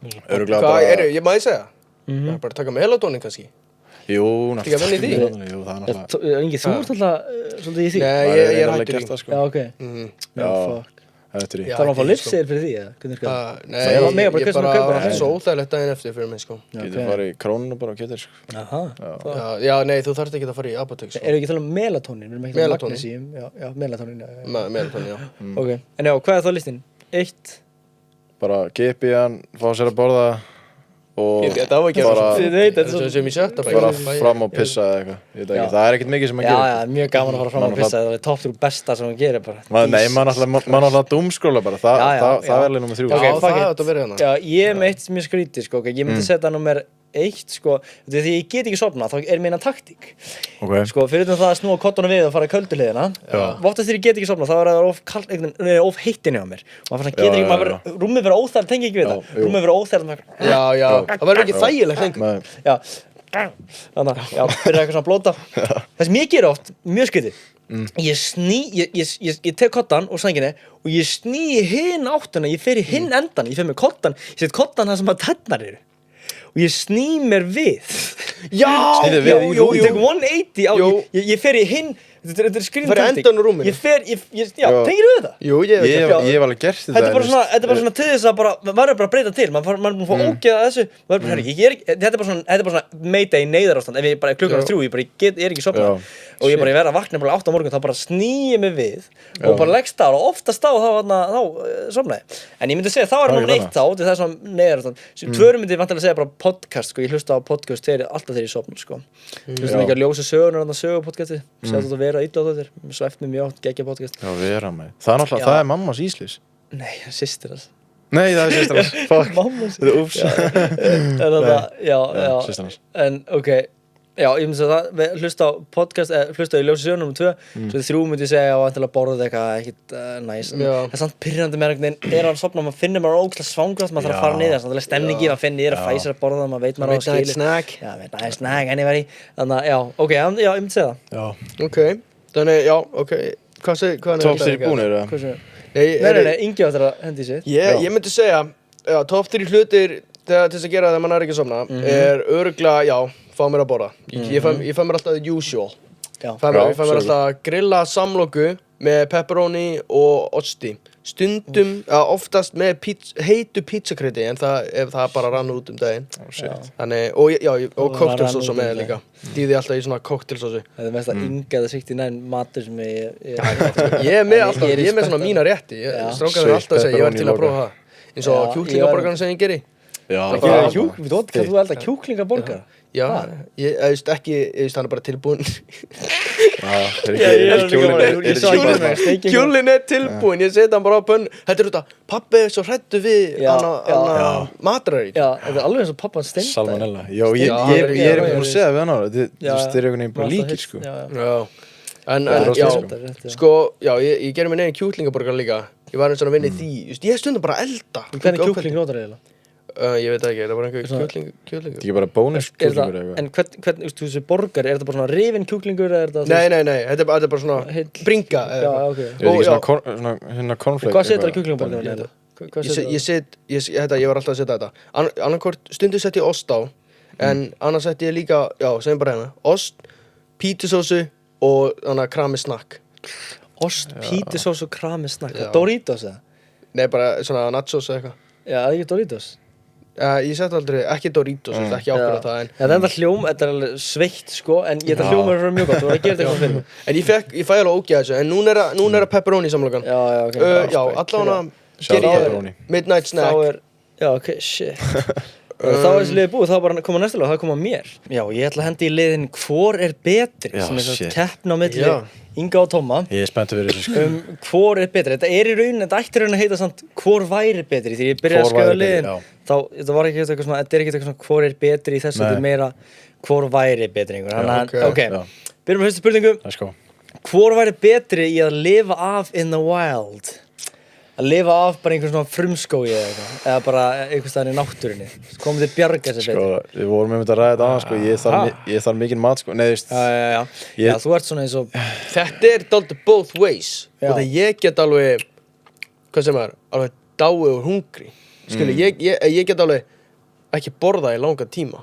Hvað, ég maður segja Það er bara að taka melatonin kannski Jú, Líka menn í því Jú, það er náttúrulega Ingi, þú ert alltaf svolítið í því Nei, ég er hættur í Já, ok Já, hættur í Það var að fá lyfseðil fyrir því, eða? Nei, ég bara svo óþægilegt daginn eftir fyrir mig, sko Getur farið í krónuna bara og getur, sko Já, nei, þú þarft ekki að fara í apotek, sko Erum við ekki að tala um melatonin? Við erum ekki að tala um magnesíum Já, melatonin Melatonin, já Ok, en já, hvað er þá listin? 1 Bara gepi hann, fá sér að borða og Það var ekki bara sem ég sett fara fram og pissa eða eitthvað Ég veit ekki, það er ekkert mikið sem að gera Já, mjög gaman að fara fram og pissa Það er top 3 besta sem að gera bara Nei, maður alltaf dumskróla bara Það er alveg nummer 3 Já, það er þetta að vera hérna Já, ég er með eitt mjög skrítið, sko Ég myndi setja nummer 1, sko Því ég get ekki sofnað, þá er meina taktík Sko, fyrir það að snúa kottuna við og fara í kölduhliðina Vottast þegar ég get ekki sofnað, þá er það of heitt inni á mér Rúmið verður óþægilegt, tengi ekki við það Rúmið verður óþægilegt Já, það verður ekki þægilegt lengur Já, þannig, já, byrja eitthvað svona að blóta Það sem ég ger oft, mjög skrítið Ég tek kottan úr sænginni og ég sný hinn áttuna, ég fer í hinn endan Ég fer með kottan, ég set kottan það sem að tennar eru og ég sný mér við Já, ég tek 180 á ég fer í hinn þetta er skrýn taktík endan úr rúminu já, tengir við þetta? Jú, ég hef alveg gert þetta Þetta er bara svona til þess að maður er bara að breyta til maður er búin að fá ógeða þessu þetta er bara svona mayday neyðarástand ef ég bara klukkan 3 ég er ekki sofnað og ég verð að vakna bara 8 á morgun þá bara sný ég mig við og bara leggst á og oftast á þá sofnaði en ég myndi segja þá er maður neitt þá það er svona neyðarástand tvörum myndi ég vantilega segja bara podcast ég hlusta á podcast alltaf þegar ég sofna hlusta mikið að ljósa sögunar sögupodcasti segja vera illa á þetta svæft mig mjög átt geggja podcast Já, vera mig það er mammas íslís Nei, systir hans Nei, það er systir hans Fuck Mammas Úps Já, systir hans en ok Já, ég myndi að það, við hlusta á podcast, hlusta í Ljósi Sjö nr. 2 svo 3 myndi ég segja að til að borða eitthvað ekkert næs það er samt pyrrandi með einhvern að sofna, maður finnur maður ógeðslega svangrast, maður þarf að fara niður þannig að stemningi, maður finnir að fæsir að borða maður veit maður á skili Midnight snack, anybody þannig að, já, ok, já, ég myndi segja það Ok, þannig, já, ok Hvað Top 3 búnir, Nei, Ingi áttur að hendi sér Ég myndi segja, já, top 3 hlutir til þess að gera þegar maður ekki að sofna er örugglega, já, fá mér að borða Ég fæ mér alltaf the usual Ég fæ mér alltaf grilla samloku með pepperoni og osti Stundum, oftast með heitu pizzakryddi en ef það bara rann út daginn Þannig, og cocktailsósu með líka Dýði alltaf í svona cocktailsósu Það mest að Inga það 69 matur sem ég er með alltaf, ég er með svona mína rétti Strákar er alltaf að segja, ég var til að prófa það eins og kjúklingaborgarna sem ég geri Við þú elda kjúklingaborgara? Já, ég veist ekki, hann er bara tilbúinn Kjúlin er tilbúinn, ég seti hann bara á pönnu Þetta er þetta, pabbi er svo hræddur við matræði Já, þetta er alveg eins og pappa Steinda Salmonella, já, ég er búin að segja við hann á það Þeir eru einhvern veginn bara líkir, sko En, sko, já, ég gerir mér neginn kjúklingaborgar líka Ég var eins og að vinna í því, ég stundum bara að elda Hvernig kjúkling notar eiginlega? Ég veit ekki, er það bara einhver kjúklingur? Þetta er ekki bara bónuskjúklingur En hvernig, þú þessi borgar, er þetta bara svona rifinn kjúklingur eða er þetta Nei, þetta er bara svona bringa Já, ok Er þetta ekki svona cornflake? Hvað setur það kjúklingaborgarna? Ég var alltaf að setja þetta Annarkvort stundu sett ég ost á En annars sett ég líka, já, segjum bara hérna Ost, pítusósu og krami snakk Ost, pítusósu og krami snakk Doritos eða? Nei, bara svona nachos eða eitthvað Já, ekki Doritos Ég seti aldrei, ekki Doritos, ekki ákveða það en þetta er alveg sveitt sko en ég þetta hljómar er mjög gott, þú verður að gera þetta eitthvað fyrir mig En ég fæ alveg ógeða þessu, en núna er að pepperoni samlokan ok Já, allavega gerir ég midnight snack Já, ok, shit Þá er þessi liðið búið, þá bara koma næsta lag, það koma mér Já, ég ætla að hendi í liðin Hvor er betri, sem er svo keppni á milli Inga og Tomma Ég er spenntur fyrir þessu sko Hvor er betri, þetta er í rauninni, þetta ætti rauninni að heita samt Hvor væri betri, því ég byrjaði að skrifa liðin þá, þetta var ekki eitthvað svona, þetta er ekki eitthvað svona Hvor er betri í þessu, þetta er meira Hvor væri betri einhver, ok Byrjum með fyrstu spurningu Hvor væri betri í að lifa af in the wild Að lifa af bara einhvern svona frumskói eða bara einhvers staðar í náttúrunni komið þið bjarga sér betur Við vorum að ræða þetta annars sko ég þarf mikinn mat sko Nei, veist Já, þú ert svona eins og Þetta er dálítið both ways og það ég get alveg hvað sem alveg dáið úr hungri Skilur, ég get alveg ekki borða í langa tíma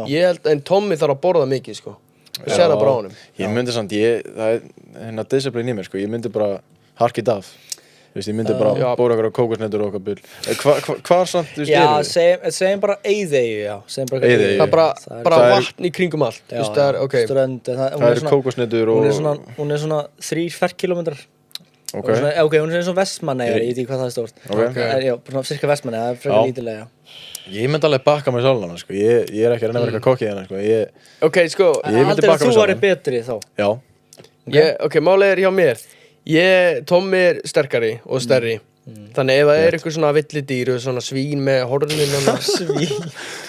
Ég held en Tommi þarf að borða mikið sko og sér það bara á honum Ég myndi samt, það er hérna disciplín í mér sko ég myndi bara harkið af Ég myndi bara bóra okkur á kókosnettur og okkar bull Hvað samt, þú veist, Já, segjum bara eyðeyju, já Eyðeyju Það er bara vatn í kringum allt Strönd Það er kókosnettur og Hún er svona 3 ferkilometrar Ok, hún er eins og Vestmannaeyjar, ég veit ekki hvað það er stórt Já, svona cirka Vestmannaeyjar, það er frekar lítilega Ég myndi alveg bakka mig sjálfan sko Ég er ekki að reyna að vera eitthvað kokkið hérna sko Ok, sko Ég myndi bakka mig sjálfan Þú væri betri þá Já Ok, málið er hjá mér Tommi er sterkari og stærri Þannig ef það er einhver svona villidýr og svona svín með hornin Svín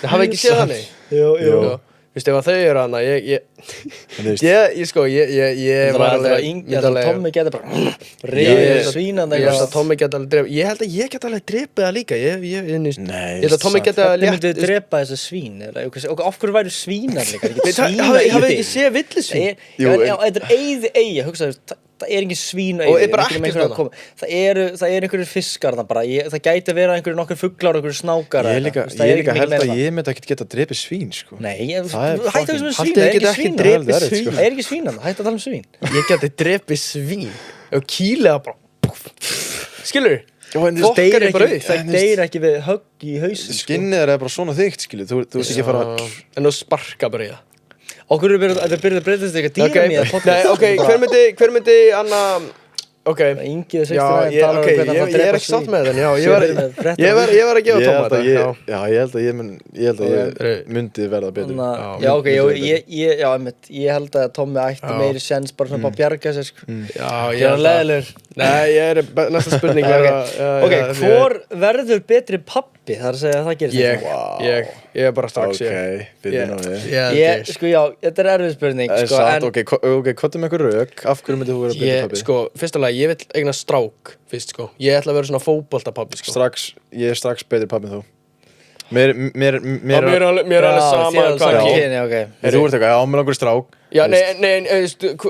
Hafa ekki séð þannig? Jú Þú veist, ef þau eru hana Ég var alveg Tommi geti bara rifið svínan Tommi geti alveg drepið Ég held að ég geti alveg drepið það líka Nei Ég held að Tommi geti alveg Hvernig myndu drepa þessu svín? Af hverju væru svínar líka? Hafið ekki séð villisvín? Þetta er eyði hugsaðu Það er engin svín og er bara ekkert þarna það er einhverjir fiskar það bara það gæti að vera einhverjir nokkur fuglar og einhverjir snákar ég líka held að ég myndi ekkert geta drepið svín sko nei, hætti að tala um svín það er ekki svín hætti að tala um svín ég geti drepið svín og kýlega bara skilur það deyr ekki við högg í hausin skinnið er bara svona þykkt skilur þú veist ekki fara en þú sparka bara í það Okkur er byrjað að breytast eitthvað dýra mér Ok, hver myndi Anna Ok Ingi er 69 ég er ekki sátt með þenn ég var að gefa Tóma þetta ég held að ég myndi verða betur Já, ok, ég held að Tómi ætti meiri séns bara svona að bjarga sér Já, ég er leðilegur Nei, ég er næsta spurning Ok, hvor verður betri pabbi pappi, það að segja að það gerist Ég er bara strax byrju nú við Sko já, þetta er erfið spurning sko, ok, hvað með einhver rök? Af hverju myndi þú vera betri pappi? Sko, fyrsta lagi, ég vil eignast strák fyrst, sko Ég ætla að vera svona fótboltapappi, sko Ég er strax betri pappi en þú Mér er alveg sama Þú ert eitthvað, mér langar í strák Já, nei,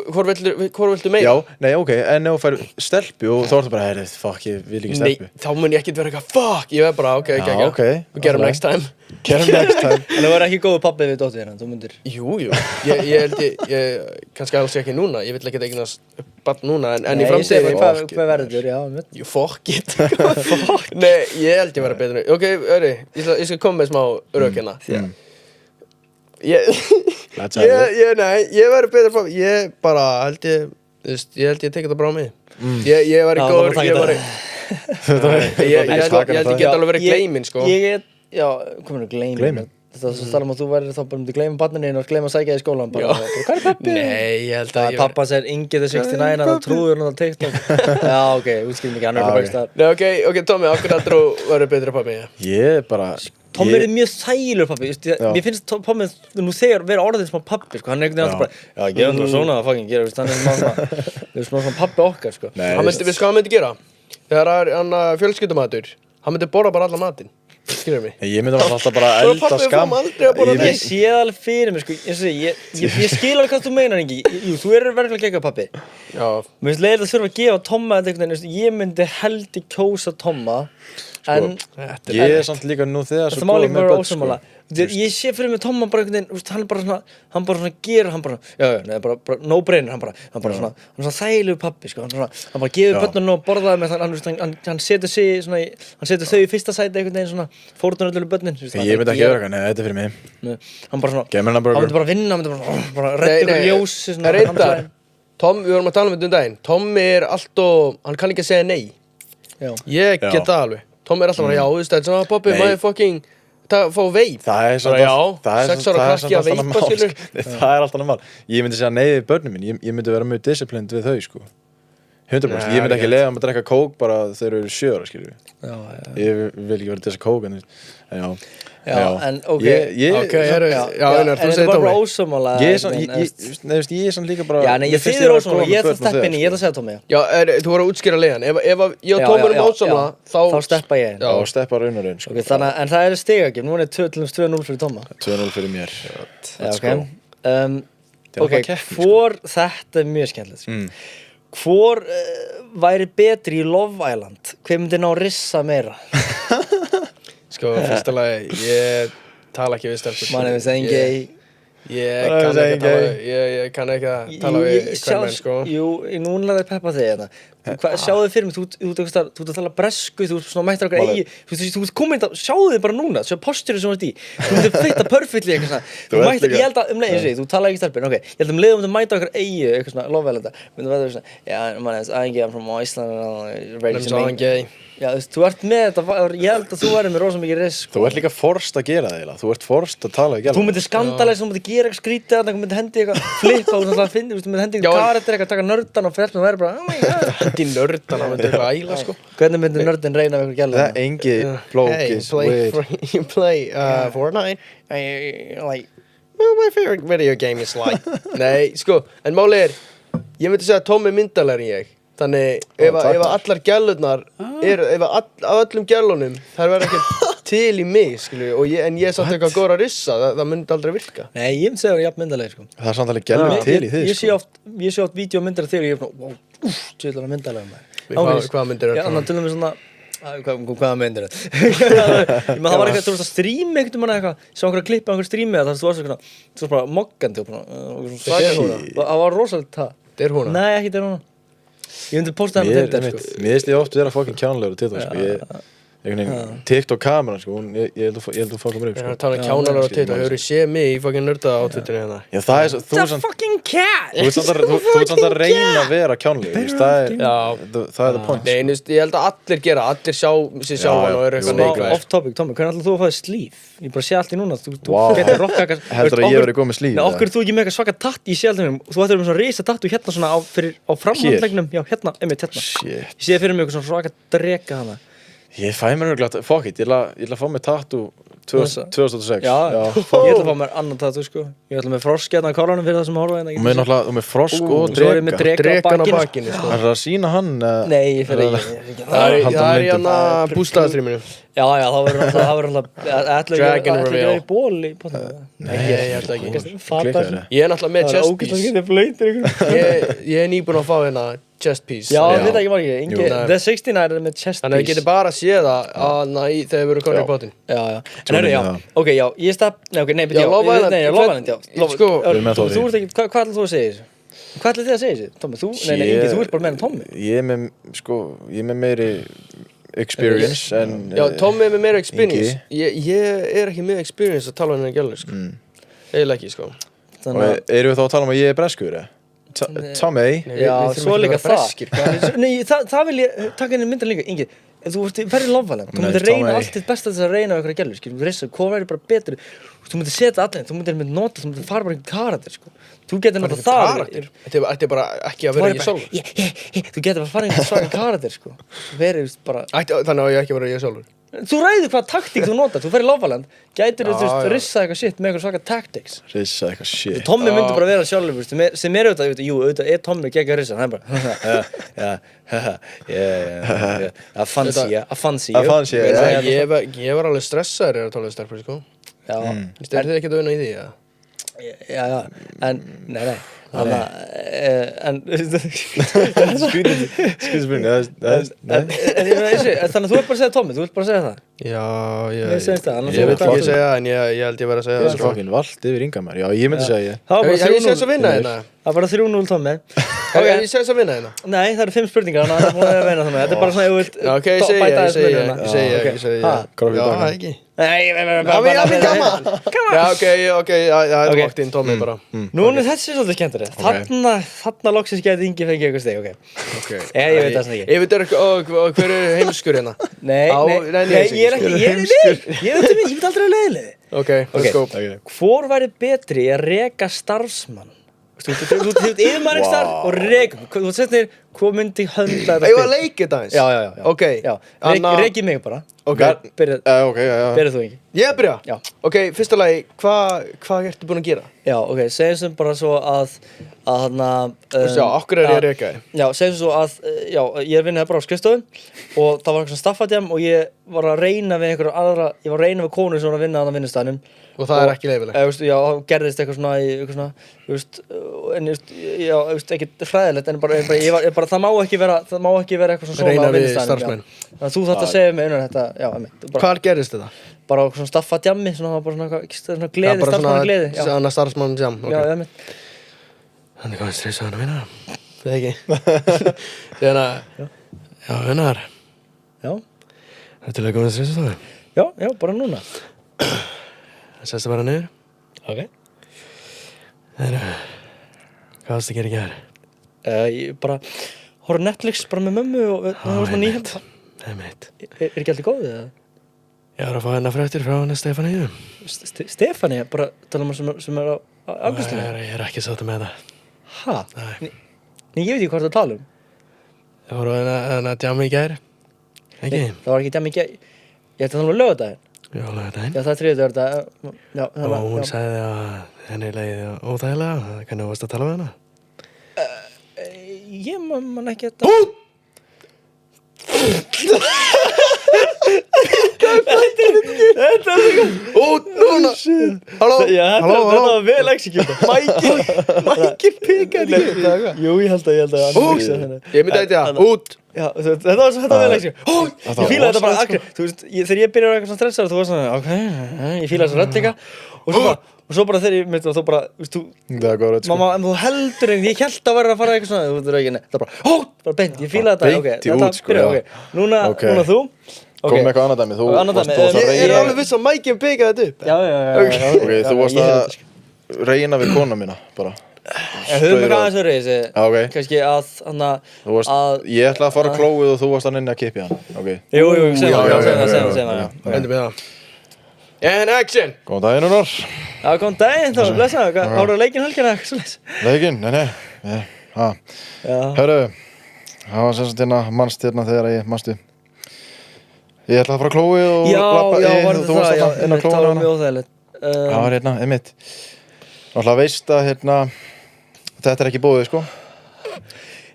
hvor viltu meira? Já, nei, ok, en ef þú fær stelpu og þá ertu bara, herrið, fuck, ég vil ekki stelpu Nei, þá mun ég ekkert vera eitthvað, fuck Ég verð bara, ok, við gerum next time En það var ekki góðu pappi við dóttir hérna, þú myndir Jú, ég held ég kannski alls ekki núna Ég vil ekki eignast barn núna En í framtíðinni Hvað verður, já Jú, fuck it Nei, ég held ég vera betur Ok, Öri, ég skal koma með smá rök hérna Ég verður betur pappi Ég bara held ég tekið það bara á mig Ég var í góður Ég held ég geta alveg verið gleymin sko Já, kominu gleymin Það er svo tala að þú verður þá bara gleyma barninu og gleyma að sækja í skólan bara, hvað er pappi? Nei, ég held að pappa sér Ingi the 69 og trúður hann á TikTok Já, ok, útskýrðum ekki, hann er bara ekki stað Nei, ok, Tommi, af hverju heldur þú verður betri pappi? Ég bara Tommi er mjög þælur pappi Mér finnst Tommi nú þegar vera orðið smá pappi sko. Hann er einhvern veginn alltaf bara Já, gerum það svona að fucking gera Hann er svona pappi okkar sko. Við sko hann myndi gera Þegar hann fjölskyldumatur Hann myndi borða bara allan matinn Skilur mig Ég myndi alltaf bara elda skam Ég sé það alveg fyrir mig sko. Ég skil alveg hvað þú meinar Ingi Jú, þú verður geggjað pappi Já Mér finnst leiðilegt að þurfa að gefa Tomma Ég myndi held í kjósa Tomma En ég er samt líka nú þegar svo góð með börn sko. Ég sé fyrir mig Tomma bara einhvern veginn hann bara svona gerur hann bara no brainer hann bara svona þægilegur pappi sko. hann bara gefur börnunum og borðaði með hann setur þau í fyrsta sæti einhvern veginn svona fórnaröldulega börnin ég myndi ekki gera eitthvað, nei þetta er fyrir mig hann bara svona hann myndi bara vinna hann myndi bara redda ykkur ljós Tom, við vorum að tala um þetta daginn Tommi er alltof, hann kann ekki að segja nei ég get það alveg Tommi er alltaf bara, já, þú veist, þetta er svona pappi, maður fucking fá veip það er svona 6 ára krakki að veipa skilur það er alltaf mál ég myndi segja nei við börnum minn ég myndi vera mjög disciplined við þau sko 100% ég myndi ekki leiða að drekka kók bara þegar þau eru 7 ára skilur ég vil ekki vera til þess að kók en en ok en þetta er bara ósámála ég er samt líka bara ég þýðir ósámála, ég ætla að steppa inn í ég ætla að segja Tommi já, þú voru að útskýra leiðan ef ég og Tommi erum ósámála þá steppa ég já, steppa raun og raun en það er stigagjöf, núna er 2-0 fyrir Tomma 2-0 fyrir mér ok, þetta er mjög skemmtilegt hvor væri betri í Love Island hver myndi ná rissa meira sko, fyrsta lagi, ég tala ekki við stelpur Manni finnst það engi ég kann ekki að tala við hvernig sko Jú, núna er það peppa þig Sjáðu fyrir mig, þú ert að tala bresku þú ert svona mættar okkar eigi þú ert komin að, sjáðu þig bara núna sjá posturinn sem þú ert í þú ert fitta perfectly eitthvað svona ég held að, þú tala ekki stelpun, ok ég held að leiðum að mæta okkar eigi eitthvað svona lofvelenda myndum að það svona, já, manni finnst aðeins I'm from Iceland Já, þú ert með þetta, ég held að þú væri með rosa mikið risk Þú ert líka forced að gera það þú ert forced að tala við Þú myndir skandalega, þú myndir gera eitthvað skrítið þú myndir hendi eitthvað flippa og þú myndir hendi eitthvað karakter eitthvað, taka nördan og frelst og væri bara, oh my god Hendi nördan, það myndir eitthvað æla sko Hvernig myndir nördin reyna við eitthvað gæla? Það engi flókis You play Fortnite My favorite video game is like Nei, sko, en máli ég myndi segja að Tommi myndalegri en ég Þannig, ef allar gælurnar ef af öllum gælunum þær verða ekki til í mig, skilju en ég samt eitthvað góður að rissa, það myndi aldrei virka Nei, ég myndi segja það jafn myndalegir, sko Það er samt alveg gælur til í þig, sko Ég sé oft vídeómyndar af þér og ég er svona, tjóðlega myndalegum Hvað myndir það? Já, þannig til og með svona Hvaða myndir það? Það var eitthvað, þú veist að strími eitthvað eitthvað, sá einhverja klippa einhverja strími það þú varst bara moggandi og það var rosalega það Það er húnna? Nei, ekki það er húnna Ég myndi posta hann á Tinder, sko Mér finnst ég oft vera fucking kjánlegur á TikTok, sko TikTok kameran, sko ég held að fucka mér upp, sko Það er að tala kjánlegur á TikTok, hefur þið séð mig í fucking nörda átfitinu hérna Já, það er svo, þú The fucking cat Þú ert samt að reyna að vera kjánlegur, það er the point Nei, ég held að allir gera, allir sjá sér sjálfan og eru eitthvað neikvæðir Off topic, Tommi, hvernig ætlar þú að fá þér slíf? Ég bara sé allt í núna, þú getur rocka eitthvað Heldur að ég verið góð með slíf? Nei, okkur þú ekki með eitthvað svaka tatt í sjálfum Þú ættir með svona risa tattu hérna svona á framhandleggnum Já, hérna, einmitt hérna Ég sé fyrir mig eitthvað svona svaka dreka hana Ég fæ mér örugglega, fuck it, ég ætla að fá mér tattoo 2006. Já, ég ætla að fá mér annan tattoo sko. Ég ætla með frosk hérna á kálfanum fyrir það sem horfa hérna. Og með náttúrulega, með frosk og svo er ég með drekan á bakinu sko. Það að sína hann? Nei, ég fer ekki. Það er hérna bústaðastríminu. Já, það verður alltaf Dragon Reveal. Reveal. Í ból í potinu. Nei, ég held ekki. Klikkaður. Ég er náttúrulega með chest piece. Það er blöytir Ég er nýbúinn að fá hérna chest piece. Já, þetta ekki margir. The 69 er með chest piece. Þannig að ég geti bara séð það þegar við erum konur í potinn. Já. En hörru, já. Ok, já, ég stað... Nei, ok, nei, Love Island, já. Sko, þú ert ekki... Hvað ætlar þú að segja þessu? Hvað ætlar þið að segja þessu? Tommi, þú... Nei, Ingi, þú ert bara meira en Tommi. Ég er með meiri experience en... Já, Tommi er með meira experience. Ég er ekki með experience að tala um henni gælur, sko. Eiginlega ekki, sko. Og erum við þá að tala um að ég er breskur, Tommy? Já, svo líka það. Nei, það vil ég taka henni myndan líka, Ingi. Þú ferð í Love Island, þú myndir reyna allt þitt besta þess að reyna á einhverja gælur, skilur, þú reysir, hvað væri bara betri, þú myndir setja allir, þú myndir nota, þú myndir fara bara einhvern karakter, sko. Þú getur nota það. Þetta er bara ekki að vera ég sjálfur. Þú getur bara fara einhvern svaka karakter, sko. Verið bara... Þannig að ég ekki að vera ég sjálfur. Þú ræður hvaða taktík þú notar, þú ferð í Love Island, gætur þú rissa eitthvað shit með eitthvað svaka tactics. Rissa eitthvað shit. Tommi myndi bara vera sjálfur, sem er auðvitað, er Tommi gegn að rissa, hann er bara, fancy. Ég var alveg stressaður að tala um stelpur, sko. Já. Er þið ekki að vinna í því, eða? Já, en, nei. Skrítið spurning. Þannig að þú ert bara að segja Tommi, þú ert bara að segja það? Já, ég segist það. Ég veit ekki að segja, en ég held ég verið að segja það. Það er fokkin vald yfir Ingamar. Já, ég myndi segja ég. Ég sé þess að vinna hérna. Það var bara 3-0 Tommi. Ég sé þess að vinna hérna. Nei, það eru 5 spurningar, þannig að það er búin að vinna þannig. Þetta er bara svona, ég vilt bæta þess með ég segi Já, ekki. Nei, gaman. Já, ok, það er vakt inn Tommi bara. Nú er þessi svolítið skemmtileg. Þarna loksins gæti Ingi fengið eitthvað steg, ok. Ég veit það svona ekki. Ég veit hver er heimskur hérna? Nei, ég veit aldrei að leiðilega. Ok, let's go. Hvor væri betri að reka starfsmann? Þú ert yfirmaður ekki starf og reka. Þú sett nýr, hvað myndi höndla þetta? Ég var að leika þetta eins? Já. Ok. Reki mig bara. Ok. Byrjað þú ekki. Ég byrja? Já. Ok, fyrsta lagi, hvað ertu búin að gera? Já, ok, segjum sem bara svo að þarna... okkur er ég að reka þig? Já, segjum svo að, ég vinnaði bara á skrifstofum og það var eitthvað svona staffadjam og ég var að reyna við einhverja aðra, ég var að reyna við konu sem var að vinna á vinnustæðnum. Og það er ekki leyfilegt? Já, það gerðist eitthvað svona, ekkert hræðilegt, en bara, það má ekki vera eitthvað svona á vinnustæðnum. Þannig að þú þarft að segja mig þetta, já, einmitt. Hvar gerðist þetta? Bara á svona staffadjammi, svona gleði, starfsmannagleði. Svona starfsmannadjam, ok. Já, einmitt. Þannig hvað er stressað hann að vinna? Það ekki. Þannig já, vinnar. Já. Þetta er komið stressað það? Já, bara núna. Það sést það bara niður. Ok. Hvað varst að gera í gær? Ég bara horfði Netflix bara með mömmu og það var svona nýhend. Það er mitt. Er ekki alltaf góðið eða? Ég var að fá hennar fréttir frá hennar Stefaníu. Stefaníu? Bara tala um sem er á afgjörstunni? Ég er ekki sáttur með það. Hæ? Nei, ég veit ekki hvað það tala um. Það voru hennar djami í gær. Ekki? Það var ekki djami í gær. Ég ætti að tala um laugardaginn. Já, laugardaginn. Já, það er 3. dag. Og hún sagði að henni leiði óþægilega. Hvernig varst að tala með hana? Ég man ekki að... Þetta er út núna. Halló. Þetta var vel execute. Mækir pikaði ekki. Jú, ég held að út. Ég myndi að þetta út. Já, þetta var vel execute. Ég fílaði þetta bara akkur. Þú veist, þegar ég byrjaði eitthvað svona stressaður, þú var svona, ok, ég fílaði þessa rödd líka. Og svo bara þegar ég myndi og þú bara, veist þú... Það er góð rödd, sko. Mamma, en þú heldur einhvern, ég held að vera að fara eitthvað svona, þú veitur ekki, nei. Það bara beint, ég fílaði þetta, ok. Beint í út, sko, já. Núna þú. Kom með eitthvað annað dæmi, þú varst Ég er alveg viss að Mækinn pikaði þetta upp. Já. Ok, þú varst að reyna við kona mína, bara. Höfum við aðeins öðru í þessi, ok. Kannski að, Ég ætlaði að fara á klóið og þú varst að nenni að kipja hann, ok. Jú, segum það. Endur við það. And action! Góðan daginn, Unnar. Já, góðan daginn þá, blessaðu, hóruðu leikinn helgina eitthvað svoleiðis? Leikinn? Nei. Hörru, það var sem sagt hérna, manstu þegar ég, Ég ætla að fara að klói og Já, var þú varst alltaf inn á það klóinu var hana. mjög óþægilegt. Já, hérna, einmitt. Náttúrulega veist að, þetta er ekki bóðið, sko.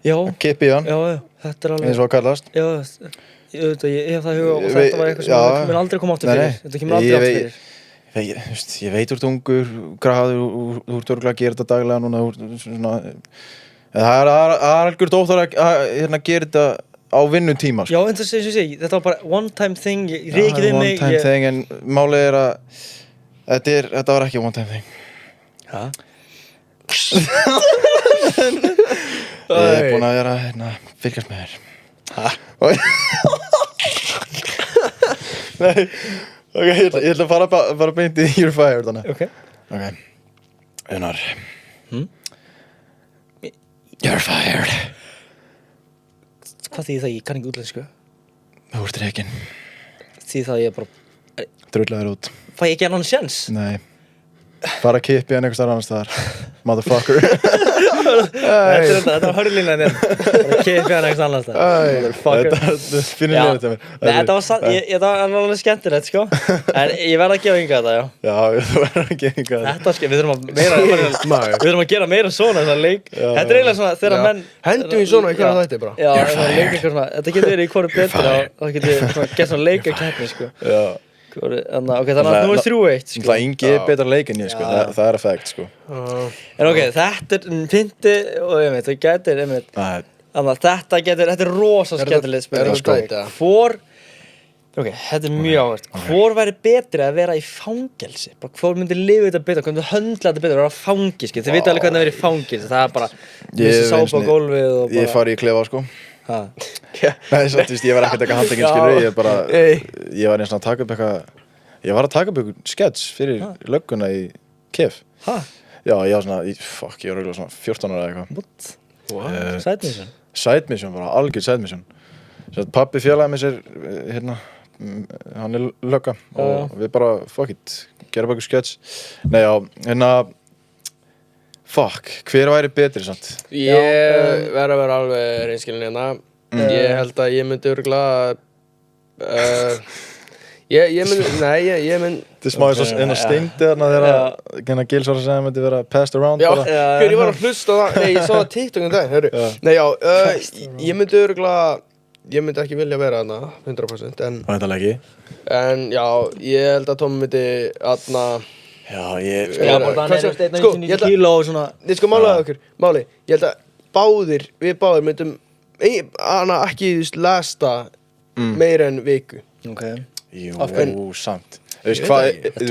Já, Kippi í hann, já, þetta er alveg... eins og að kallast. Já, ég hef það í huga og þetta var eitthvað sem mun aldrei koma aftur fyrir. Þetta kemur aldrei aftur fyrir. Ég veit úr ungur, gráður, þú ert örgulega að gera þetta daglega núna, svona... Það er algjör dóttar að gera þetta á vinnutíma, sko. Já, en það sé, þetta var bara one time thing, ég reykið við mig. One time thing, en málið er að þetta var ekki one time thing. Hæ? Ég er búinn að vera fylgjast með þér. Hæ? Nei, ok, ég ætla að fara beint í You're Fired þannig. Ok. Unnar. You're fired. Hvað þýðir það? Ég kann ekki útlensku. Þú ert rekinn. Þýðir það að ég bara... Drullaður út. Fæ ég ekki annan sjens? Nei. Bara kippi hann einhvers staðar annars staðar. Motherfucker. Þetta var hörlínan bara kippi hann einhvers annars staðar. Þetta finnir liðið til mér. Nei, þetta var alveg skemmtilegt, sko. En ég verð að gefa ynga þetta, já. Já, þú verður að gefa ynga þetta. Þetta, við þurfum að gera meira svona þessar leik. Þetta er eiginlega svona þegar menn... Hendum í svona í hverja þætti bara. Já, þetta getur verið í hvoru betra og það getur gert svona leikakeppni, sko. Já. Ok, þannig að nú er 3-1, sko. Það Ingi er betra leik en ég, sko. Það er að fact, sko. En ok, þetta er fyndi og ég veit, það getur, þannig að þetta er rosa skemmtilegt spurning. Ok, þetta er mjög áhvert. Hvor væri betri að vera í fangelsi? Hvor myndi lifa þetta betra? Hvor myndi höndla þetta betra að vera á fangelsi? Þið vita alveg hvernig að vera í fangelsi. Það er bara missi sápa á gólfið og bara... Ég fari í klefa, sko. Hæ? Nei, svo, þú veist, ég var ekkert eitthvað handtekinn, skilur. Ég var eins og að taka upp eitthvað... Ég var að taka upp eitthvað skets fyrir lögguna í Kef. Hæ? Já, ég var svona, fuck, ég var eiginlega svona 14 ára eða eitthvað. What? Side mission? Side mission, bara algjör side mission. Svo pappi félagði með sér, hann er lögga og við bara, fuck it, gera bara eitthvað skets. Nei, já, fuck, hver væri betri samt? Ég verð að vera alveg reynskilin hérna. Ég held að ég myndi örugglega ég myndi Þetta er smá eins og steindi þarna þegar Gils var að segja að myndi vera passed around. Já, hver ég var að hlusta það. Nei, ég sá það TikTok um dag, hörru. Nei, já, ég myndi örugglega ég myndi ekki vilja vera þarna 100% Væntanlega ekki. En já, ég held að Tom myndi aðna Já, ég kíló og svona. Þið sko málaði okkur, ég held að við báðir myndum ekki lasta meira en viku. Ok. Jú, samt. Þú veist hvað,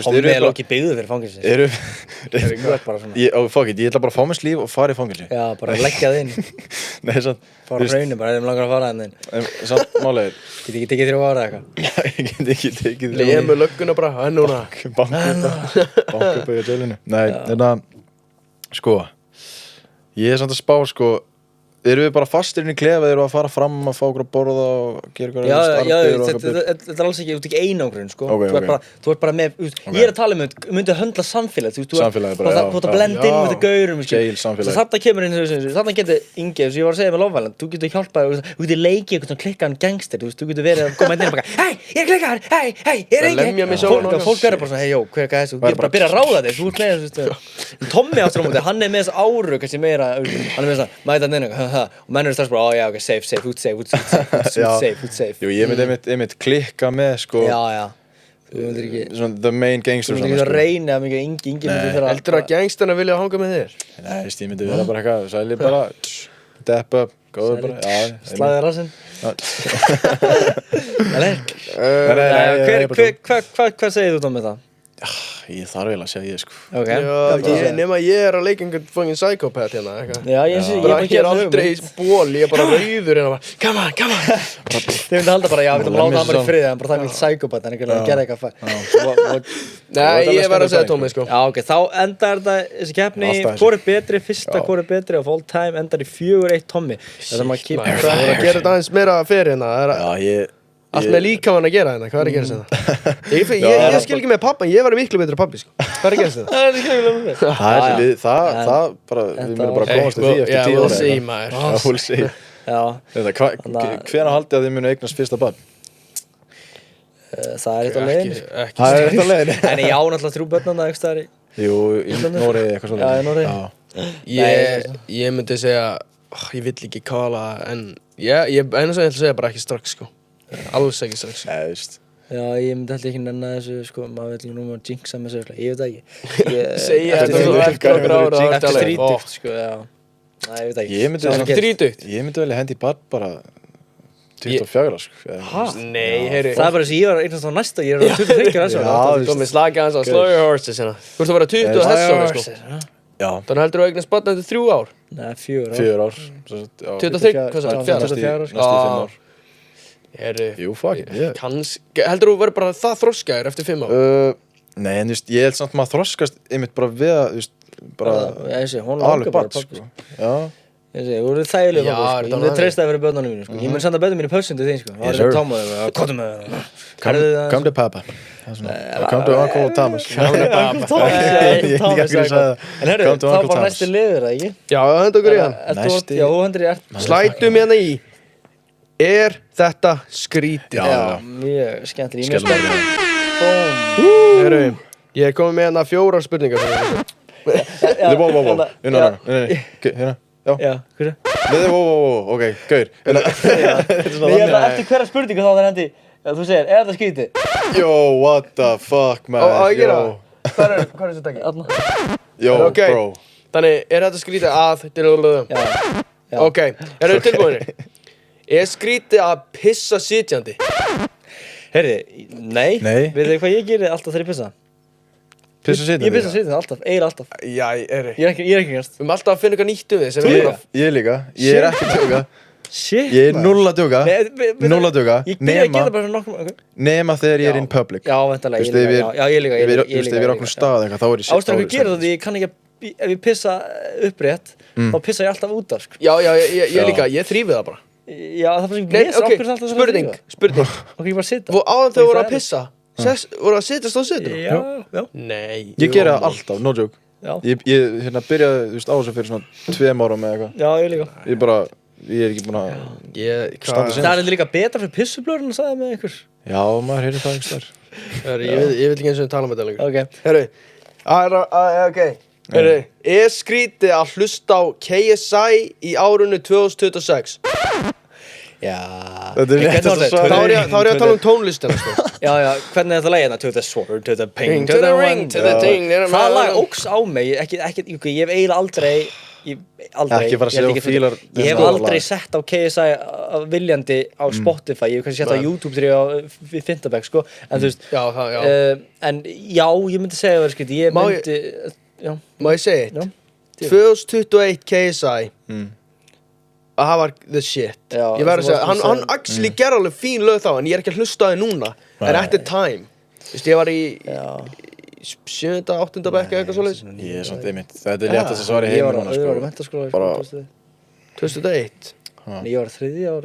Tommi er ekki byggður fyrir fangelsi. Fuck it, ég ætla bara að fá mér slíf og fara í fangelsi. Já, bara leggja það inn. Nei, sant. Fara á hraunum, bara ef þeim langar að fara hann inn. Samt, málega. Get ekki tekið 3 ára eitthvað. Ég get ekki tekið 3 ára. Ég er með lögguna bara, hann núna. Banka upp á jailinu. Nei, þetta, sko, ég er samt að spá, sko, erum við bara fastir inn í klefa, erum við að fara fram að fá okkur að borða og gera okkur starfið og okkur þetta er alls ekki, þú ert ekki einangrun, sko. Þú ert bara með, ég er að tala myndi að höndla samfélag, þú ert að blenda inn með þetta gaurum, þarna kemur inn, þarna getur Ingi, eins og ég var að segja með Lofvæland, þú getur hjálpað, þú getur leikið eitthvað svona klikkaðan gangster, þú getur verið að koma inn og bara, hei, ég er klikkaðar, hei, ég er Ingi, fólk verður bara svona, hei, jó, hver er þessu, þú getur bara að byrja að ráða þig, þú ert með þessu, Tommi áttur á móti, hann er með þess áru, kannski meira, hann er með þess að mæta hann inn og menn eru strax bara, já, ok, safe, food safe. Jú, ég myndi einmitt klikka með, sko. Já. Þú myndir ekki... Svona, the main gangster. Þú myndir ekki að reyna að mikið Ingi myndir þeirra... Heldur að gangsterna vilja hanga með þér? Nei, ég myndi vera bara eitthvað, sæli bara, dap up, góður bara, já. Slæði rassinn. Hvað segir þú þá með það? Ég þarf eiginlega að segja ég, sko. Já, nema ég er að leika einhvern fucking psychopath hérna, eitthvað. Já, ég er aldrei í ból, ég er bara rauður hérna, come on. Þið myndi halda bara, já, við myndum láta hann bara í friði, hann bara það er mjög psychopath, en ekki að gera eitthvað. Nei, ég var að segja Tommi, sko. Já, ok, þá endar þetta, þessi keppni, hvor er betri, fyrsta hvor er betri of all time, endar í 4-1 Tommi. Það sem að gera þetta aðeins meira fyrir hérna, allt með líkamann að gera hérna, hvað er að gera þetta? Ég skil ekki með pappa, ég var miklu betur pappi, sko. Hvað er að gera þetta? Það er ekki með það bara, við myndum bara komast til því eftir 10 ára. We'll see, maður. We'll see. Hvenær haldið að þið munu eignast fyrsta barn? Það er eitthvað leiðin. Það er eitthvað leiðin. En ég á náttúrulega 3 börn þarna eitthvað staðar í. Jú, í Noregi eitthvað svolítið. Já, í Noregi. Ég myndi segja, ég vill ekki kala, en einu sem ég ætla að segja bara ekki strax, sko. Alls ekki strax. Nei, veist. Já, ég myndi alltaf ekki nenna þessu, sko, maður veit ekki núna að jinxa með þessu, ég veit ekki. Segja þetta svo eftir okkur ára. Eftir 30, sko, já. Nei, ég veit ekki. Ég myndi velja hendi í barn bara 24, sko. Hæ? Nei, heyri. Það er bara þess að ég var einnast á næsta, ég er á 23 þessu. Já, þú með slaka hans á slow your horses, hérna. Þú ert að vera 20 og þessu, sko. Já. Þannig heldur þú eignast barn eftir 3 ár? Nei, 4 ár. 4 ár. 23, hvað sagði? 24 ár. Næstu 5 ár. Heyri. Jú, fuck it. Heldur þú verður bara það þroskaður eftir 5 ár? Nei, en ég held samt maður þroskast einmitt bara við að, bara alveg barn, sko. Já. Ég segi, þú eru þægilega pappa, sko. Ég myndi treysta það fyrir börnunum mínu, sko. Ég myndi senda börnum mínu pössun til þín, sko. Yes, sir. Kottum með það. Come to papa. Come to Uncle Thomas. Come to papa. En herru, þá bara næsti liður, það ekki? Já, henda okkur í hann. Næsti. Já, þú hendur í ert. Slætum hérna í. Er þetta skrítið? Já, mjög skemmtileg. Ég er mjög spenntur. Herru, ég er komið með hérna 4 spurningar. Hérna. Já, hverju? Ok, gaur. Eftir hverja spurningu þá það hendi, þú segir, er þetta skrítið? Yo, what the fuck, man. Á að gera það? Hvað er þessu takki? Yo, bro. Þannig, er þetta skrítið að... Já. Ok, eru þið tilbúinir? Er skrítið að pissa sitjandi? Heyrði, nei. Veit þið hvað ég gerir alltaf þegar ég pissa? Pissa sitjandi? Ég pissa sitjandi alltaf, eiginlega alltaf. Já, Ég er ekki gæst. Við erum alltaf að finna eitthvað nýtt um þið. Ég líka. Ég er ekki að djóka. Shit. Ég er 0 að djóka. 0 að djóka. Ég byrja að geta bara nokkuð. Nema þegar ég er in public. Já, veintalega. Já, ég líka. Ef ég er okkur stað eitthvað, þá er ég Ástæðan hvað gerir það því ég kann ekki ef ég pissa upprétt, þá pissa ég alltaf út af, sko. Já, ég líka. Ég þrífi það bara. Já, það fyrir sem ég lesa spurning. Ok, ég bara sita. Áðan þegar voru að pissa, voru að sitast á situna? Já. Nei. Ég gera það alltaf, no joke. Ég byrjaði á þessu fyrir svona 2 árum eða eitthvað. Já, ég líka. Ég er ekki búinn að standa sinni. Það er líka betra fyrir pissublörun að sagði með ykkur. Já, maður heyrði það einhvers þar. Ég vil ekki eins og tala um þetta lengur. Ok. Herru, er skrítið að hlusta á KSI í árunni 2026? Já. Þetta er rétt að svara. Þá er ég að tala um tónlistina, sko. Já, hvernig er þetta lagið hérna? To the sword, to the ping, to the ring, to the ting. Það lag óks á mig, ég hef eiginlega aldrei Ekki fara að segja á fílar. Ég hef aldrei sett á KSI viljandi á Spotify, ég hef kannski sett á YouTube þegar ég var við Fintabæk, sko. En þú veist, en já, ég myndi segja það, sko, ég myndi, já. Má ég segja eitt? 2021 KSI. Að það var the shit. Ég verður að segja, hann actually gerði alveg fín lög þá, en ég er ekki að hlusta á það núna. En at the time. Þú veist, ég var í 7. 8. bekk eitthvað svoleiðis. Ég er samt einmitt. Þetta er léttast að svara í heiminn núna, sko. Ég var í menntaskóla, bara 2001. Ég var 3. ár,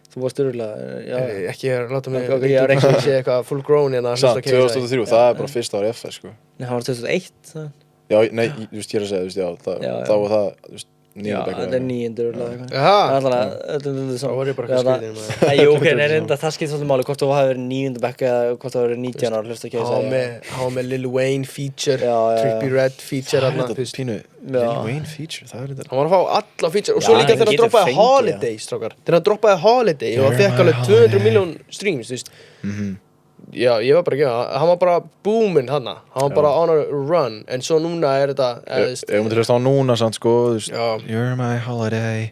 þú varst örugglega, já. Ekki að láta mig sé eitthvað full grown hérna. Samt, 2003, það er bara fyrsta ári FS, sko. Nei, það var 2001, það. Já, nei, þú veist, ég er að segja, þú veist, þá var það, þú veist, 9. bekk. Já, þetta er 9. örugglega eitthvað. Jaha. Þetta er þá var ég bara eitthvað skriðin. Jú, ok, það skiptir svolítið máli hvort þú hafi verið 9. bekk eða hvort þú hafi verið 19 ára hlusta KSI. Há með Lil Wayne feature, Trippie Redd feature þarna. Pínu, Lil Wayne feature, það er þetta. Hann var að fá alla feature og svo líka þegar hann droppaði Holiday, strákar. Þegar hann droppaði Holiday og hann fekk alveg 200 million streams, þú veist. Já, ég var bara ekki hann var bara boominn hann var bara on a run, en svo núna er þetta Ég myndi hlusta á núna samt, sko, þú veist, You're my holiday.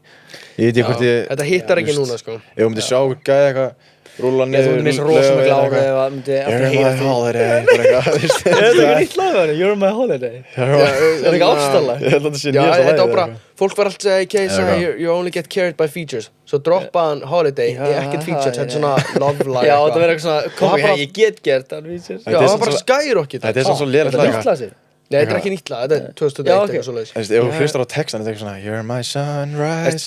Ég veit ekki hvort ég Þetta hittar ekki núna, sko. Ég myndi sjá gæði eitthvað rúlla niður. Þú myndi missa rosamikla ári eða myndi You're my holiday, bara eitthvað. Er þetta ekki nýtt lag með henni? You're my holiday. Er þetta ekki ástarlag? Ég held að þetta sé nýjasta lagið. Já, þetta var bara, fólk var alltaf að segja í KSI, you only get carried by features. Svo droppaði hann Holiday, ekkert features, þetta er svona love lag. Já, þetta verður eitthvað svona, kom ég get gert hann features. Já, það var bara skyrocket. Þetta er svona svo lélegt lag. Nei, þetta er ekki nýtt lag, þetta er 2001 eitthvað svoleiðis. Ef þú hlustar á textan, þetta er eitthvað svona You're my sunrise.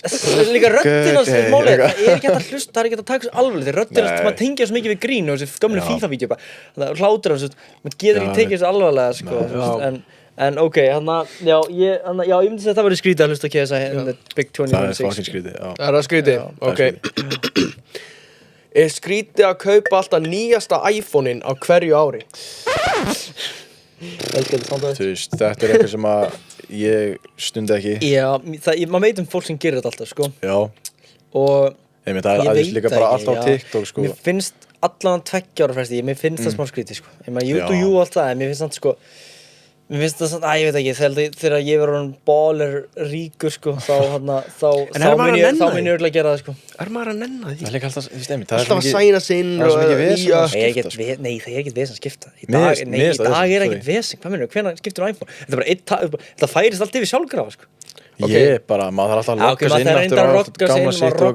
Líka röddinn hans er málið, það er ekki hægt að hlusta, það er ekki hægt að taka þessu alveg. Þegar röddinn hans, maður tengir svo mikið við grín og þessi gömlu FIFA-vídeó bara. Það hlátur hans, maður getur ekki tekið þessu alvarlega, sko. En ok, já, ég myndi segja að það verður skrítið að hlusta KSI in the Big 2026. Það er fucking skrítið, já. Það er skrítið, ok. skrítið að kaupa alltaf nýjasta iPhone-in á hverju ári? Þú veist, þetta eitthvað sem að ég stundi ekki. Já, maður veit fólk sem gerir þetta alltaf, sko. Já. Og það aðeins líka bara alltaf á TikTok, sko. Mér finnst allan 2 ára fresti, mér finnst það smá skrítið, sko. Ég maður, you og allt það, en mér finnst það, sko, mér finnst það svona, ég veit ekki, þegar ég verður baller ríkur, sko, þá mun ég örugglega gera það, sko. Maður að nenna því? Það líka alltaf, þú veist, einmitt, alltaf að sæna sig inn og nýja skipta. Nei, það ekkert vesen að skipta. Í dag ekkert vesen, hvað meinarðu, hvenær skiptir þú iPhone? Þetta færist allt yfir sjálfkrafa, sko. Ég bara, maður þarf alltaf að lokka sig inn eftir að gamla sitt og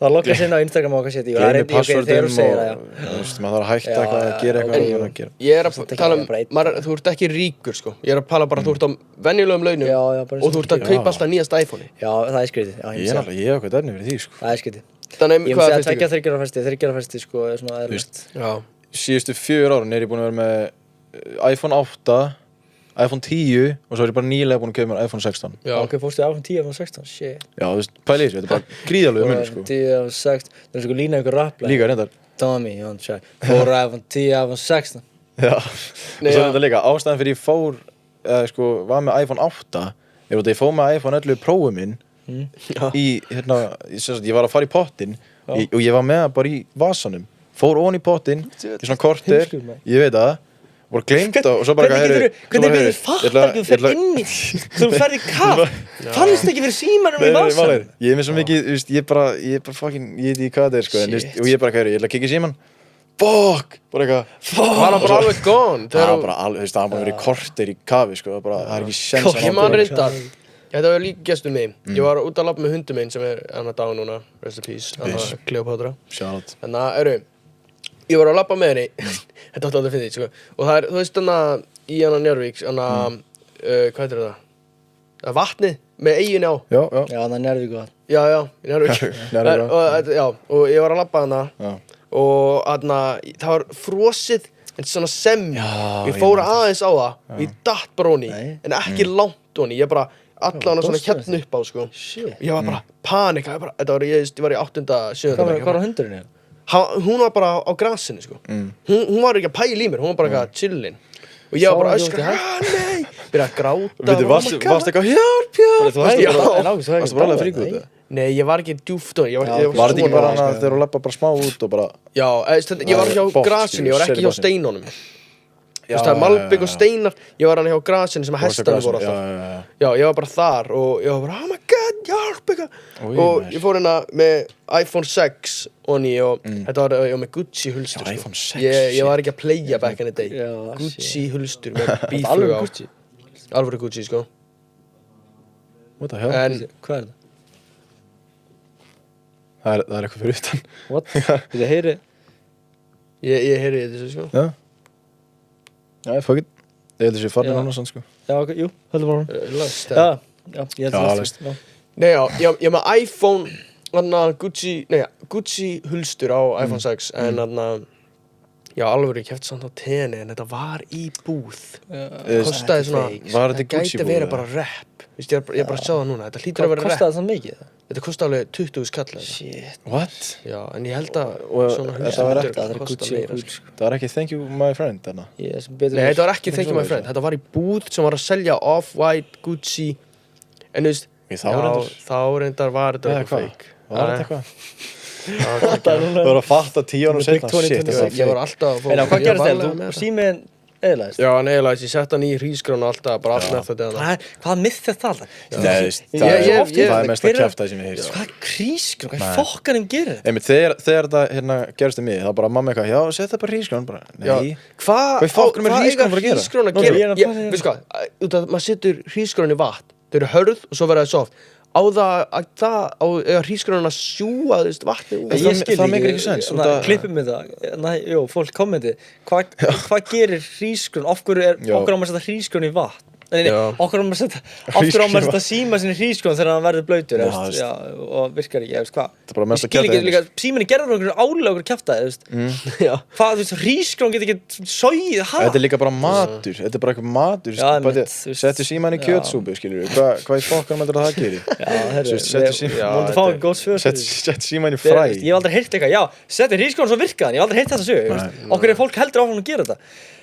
maður lokka sig inn á Instagram og okkar sitt. Gleymi passwordum og maður þarf að hætta eitthvað að gera eitthvað. Ég að tala þú ert ekki ríkur, sko. Ég að tala bara, þú ert á venjulegum launum og þú ert að kaupa alltaf nýjasta iPhone-i. Já, það skrítið. Ég hef eitthvað dæfni fyrir því, sko. Það skrítið. Þannig, hvað finnst ykkur? Ég myndi að 3 ára fresti, sko, er svona eðlilegt. Síðustu 4 árin er ég búinn að vera með iPhone 8, iPhone 10 og svo er ég bara nýlega búinn að kaupa mér iPhone 16. Já, ok, fórstu iPhone 10, iPhone 16, shit. Já, þú veist, pæli þessu, þetta er bara gríðarlega munur, sko. 10, iPhone 16, það er sko lína ykkur rapplega. Líka, reyndar. Tommy, you want to try. Fór iPhone 10, iPhone 16. Já, og svo er þetta líka, ástæðan fyrir ég var með iPhone 8, er að ég fór með iPhone 11 Pro-ið minn ég var að fara í pottinn og ég var með það bara í vasanum. Fór ofan í pottinn, í svona korter, ég veit það. Bara gleymt og svo bara hvernig við fattar ekki þú fer inn í þú fer í kaff fannst ekki fyrir símanum í vasanum ég er með svo mikið ég er bara fucking ég veit ekki hvað þetta er sko og ég bara ég ætla að kikka í síman fuck bara eitthvað var hann bara alveg gone það var bara alveg það var bara verið korter í kafi sko það er ekki sens ég man reyndar þetta var líka gestur mig ég var út að labba með hundum minn sem er hann að dag núna rest in peace Kleopatra þannig að ég var að labba með henni þetta átti að finna því, sko. Og það þú veist í hana Njarðvík, hvað heitir það? Það er vatnið með eyjunni á. Já, það er Njarðvík vatn. Já, í Njarðvík. Og ég var að labba hana og það var frosið, en svona ég fór aðeins á það, ég datt bara honi, en ekki langt honi, ég bara allan svona hérna upp á, sko. Ég var bara panika, ég var í 8. 7. Hvað var hundurinn? Hún var bara á grasinu, sko. Hún var ekki að pæla í mér, hún var bara eitthvað chillin. Og ég var bara að öskra, nei, byrja að gráta. Varstu eitthvað, hjálp. Þú varstu bara alveg fríkuð þetta? Nei, ég var ekki djúpt og var þetta ekki bara hana þegar þú lappa bara smá út og bara... Já, ég var hjá grasinu, ég var ekki hjá steinunum. Þú veist, það er malbygg og steinar, ég var hann hjá grasinu sem hestarnir voru alltaf. Já, ég var bara þar og ég var bara, oh my god, hjálp eitthvað. Og ég fór hérna með iPhone 6 honni og þetta var með Gucci hulstur, sko. iPhone 6? Ég var ekki að playa back in the day. Gucci hulstur með bíflug á. Alvöru Gucci, sko. What the hell? Hvað er það? Það er eitthvað fyrir utan. What? Þið heyri? Ég heyri þessu, sko. Já. Já, fuck it. Ég heldur sér farnir hann og sann, sko. Já, ok, jú, heldur bara hann. Já, ég heldur það, sko. Nei, ég með iPhone, Gucci hulstur á iPhone 6, en alveg ég kefti samt á tenni, en þetta var í búð. Kostaði svona, það gæti verið bara rap. Ég er bara að sjá það núna, þetta hlýtur að vera rap. Hvað kostaði það mikið? Þetta kostaði alveg 20 skall. Shit. What? Já, en ég held að svona það er Gucci hulstur. Það var ekki thank you my friend, þarna? Nei, þetta var ekki thank you my friend. Þetta var í búð sem var að selja Off-White, Gucci, en þú veist, þá reyndar var þetta eitthvað fake. Var þetta eitthvað? Þú voru að fatta 10 árum seinna, shit. Ég var alltaf að hvað gerist þegar þú símiðin eðlaðist? Já, hann eðlaðist, ég sett hann í hrísgránu alltaf, bara allt með þetta. Hvað myth þetta alltaf? Nei, það er mest að kjafta sem ég heyri. Hvað hrísgrán? Hvað fokkanum gerir þetta? Einmitt, þegar þetta gerist mig, þá bara mamma eitthvað, já, setja bara hrísgrán, bara, nei. Hvað fokkanum er hrísgrán bara að gera? Hrísgrán að gera? Veistu hvað, út af maður setur hrísgrán í vatn, þau eru hörð og svo verða þau soft. Á hrísgránuna sjúga vatni úr. Það meikir ekki sens. Klippum við það. Jú, fólk kommenti. Hvað gerir hrísgrán? Af hverju á maður að setja hrísgrán í vatn? Nei, okkur á maður að setja síma sinni hrísgrón þegar hann verður blautur, já, og virkar ekki, hvað? Það er bara mest að kjafta líka, síminni gerður okkur álega okkur kjaftaði, hvað, þú veist, hrísgrón getur ekki sogið, Þetta er líka bara matur, þetta er bara eitthvað matur, settu síman í kjötsúpu, skilur hvað í fokkanum heldur það gerir? Settu síman í fræ. Ég hef aldrei heyrt eitthvað, já, settu hrísgrón svo virkaðan, ég hef aldrei heyrt þessa sögu, okkur fólk heldur áfram að gera þetta.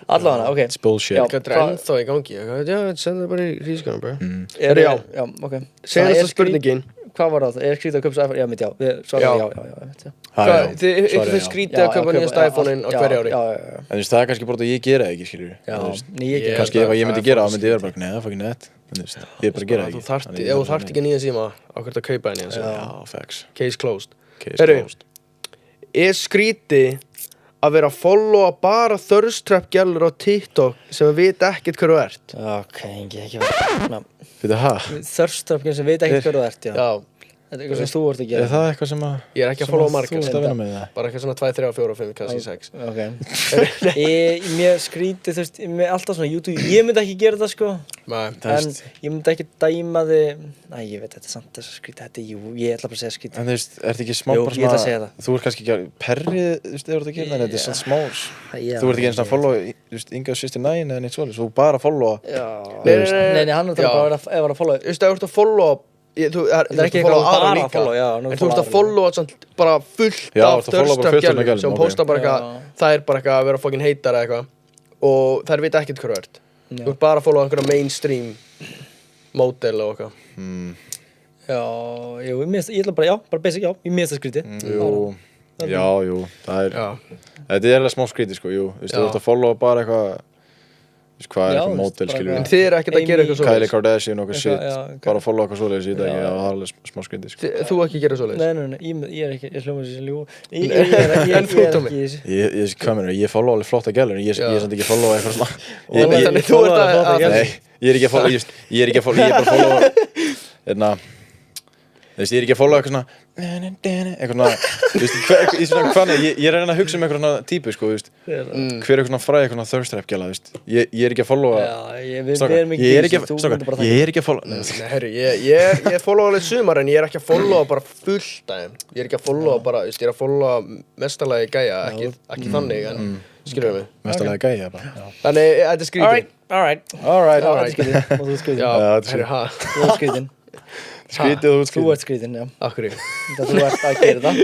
Allavega, ok. It's bullshit. Hvað er ennþá í gangi? Já, senda það bara í hrísgrón, bara. Já, ok. Senasta spurningin. Hvað var það? Skrítið að köpa iPhone? Já, mitt já. Þið skrítið að köpa nýjast iPhone-in á hverju ári? Já. En þú veist, það er kannski bara að ég gera það ekki, skilur Já, kannski ef ég myndi gera það, myndi ég vera bara, nei, það er fucking nett. Ég bara gera það ekki. Ef þú þarft ekki nýja síma, ákveðt að kaupa nýja síma. Já, facts. Case closed. Er skrítið að vera að followa bara thirst trap gælur á TikTok sem veit ekkert hver þú ert? Ok, ekki verið. Fyrir það? Thirst trap gælur sem veit ekkert hver þú ert, já. Þetta er eitthvað sem þú ert að gera. Er það eitthvað sem að... Ég er ekki að followa marga. Þú ert að vinna með það? Bara eitthvað svona 2, 3, 4, 5, kannski 6. Ok. Mér skrítið, þú veist, mér alltaf svona YouTube. Ég myndi ekki gera það, sko. Nei. En ég myndi ekki dæma þig... Næ, ég veit, þetta er samt þess að skrítið. Þetta er, jú, ég ætla bara að segja skrítið. En þú veist, ertu ekki smá bara svona... Jú, ég ætla að segja það. Þú ert kannski ekki perrið, þú veist, ef þú ert að gera það, þetta er svona smá... Þú ert ekki eins og að followa, þú veist, Inga og Systir 9 eða neitt svoleiðis, þú bara followa... Nei, hann er bara að followa... Þú veist, ef þú ert að followa... Það er ekki eitthvað bara að followa, já. En þú ert að followa bara fullt af thirst trap gælum sem posta bara eitthvað, það er bara eitthvað að vera fucking heitar eða eitthvað og þær veit ekkert hver þú ert. Þú ert bara að followa einhverja mainstream model og eitthvað. Já, jú, ég ætla bara, já, bara basic, já, ég minnst það skrítið. Jú, það er... Þetta er alveg smá skrítið, sko, jú. Þú ert að followa bara eitthvað... Hvað er eitthvað mótel, skilur við? En þið ekkert að gera eitthvað svoleiðis? Kylie Kardashian og eitthvað shit, bara að followa eitthvað svoleiðis í dag, það er alveg smá skrítið, sko. Þú ekki gera svoleiðis? Nei, ég er ekki, ég hljóma þessi sem ljú. En þú, Tómi? Hvað meina, ég followa alveg flotta gælur, en ég er samt ekki að followa eitthvað svona. Þannig þú ert að... Nei, ég er ekki að followa, ég er ekki að followa eitthvað svona eitthvað svona, þú veist, ég er að reyna að hugsa eitthvað svona típu, sko, þú veist, hver er eitthvað svona fræði, eitthvað svona thirst trap gæla, þú veist, ég er ekki að followa ég er ekki að followa Nei, herru, ég followa alveg sumar en ég er ekki að followa bara fullt af þeim, ég er ekki að followa bara, þú veist, ég er að followa mestalagi gæja, ekki þannig, en skilur við mig mestalagi gæja, bara Þannig, þetta er skrítið Alright, og þú skrítið Herru, skrítið Skrítið og Þú ert skrítinn, já. Akkurri. Þú ert að gera það.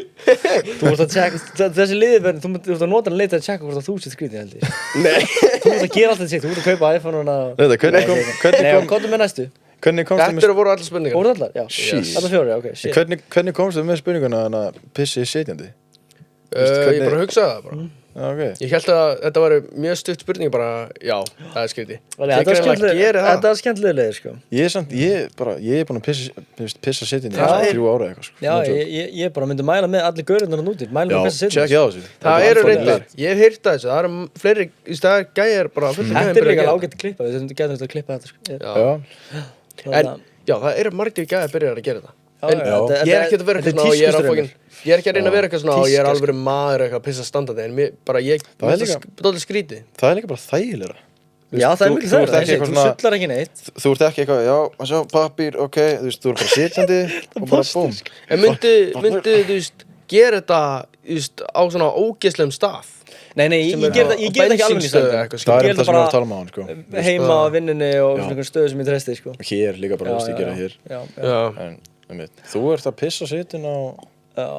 Þú ert að tjekka, þessi liðverðin, þú ert að nota hann leið til að tjekka hvort að þú sett skrítinn, held ég. Nei. Þú ert að gera alltaf sitt, þú ert að kaupa iPhone-una og... Hvernig kom... Komdu með næstu. Hvernig komstu með... Þetta voru allar spurningar. Voru allar? Já. Allar 4, ok, shit. Hvernig komstu með spurninguna að pissi sitjandi? Ég bara hugsaði það bara. Okay. Ég held að þetta var mjög stutt spurning bara, já, það er skrítið. Þetta er skemmtilega leið, sko. Ég er búinn að pissa sitjandi í 3 ára eitthvað, sko. Já, ég bara myndi mæla með allir gaurarnar að núti. Mæla með pissa sitjandi. Já, check á þessu. Það eru reyndar, ég hef heyrt þessu, það eru fleiri, það er gæjar bara fullt af gæjar. Þetta er líka ágætt að klippa, við getum að klippa þetta, sko. Já, það eru margir gæjar að byrja að gera þetta. Ég er ekki að vera eitthvað svona ég er ekki að reyna að vera eitthvað svona og ég er alveg maður eitthvað að pissa standandi en ég dálítið skrítið. Það er líka bara þægilegra. Já, það er mikil þægilegra, þú sullar ekki neitt. Þú ert ekki eitthvað, já, að sjá, pappír, ok, þú veist, þú ert bara sitjandi og bara búm. En myndi, þú veist, gera þetta, þú veist, á svona ógeðslegum stað? Nei, ég ger það ekki alveg í stað. Það er þetta sem við erum að tala um á hann, sko. Heima á vinnunni og svona stöðu sem ég treysti, sko. Hér líka bara, þú veist, ég gera hér. Þú ert að pissa sitin á... Já,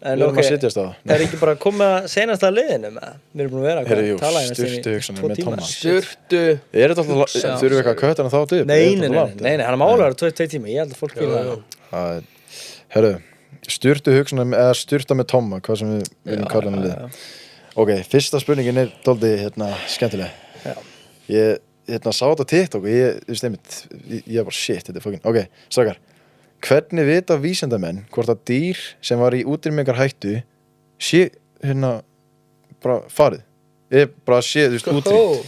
en ok, það er ekki bara að koma senast að liðinu með? Við erum búin að vera að tala í sturtu hugsanir með Tómas. Sturtu... Er þetta alltaf, þurfum við eitthvað að kötta hann þá upp? Nei, hann er málaður 2 tíma, ég held að fólk vilja það. Herru, sturtu hugsanir eða sturta með Tóma, hvað sem við viljum kalla hann að liða. Ok, fyrsta spurningin er dálítið, skemmtileg. Ég sá þetta TikTok og ég bara shit, þetta er fucking... Ok, strákar. Hvernig vita vísindamenn hvort að dýr sem var í útrýmingarhættu sé bara farið? Bara sé, þú veist, útrýmt?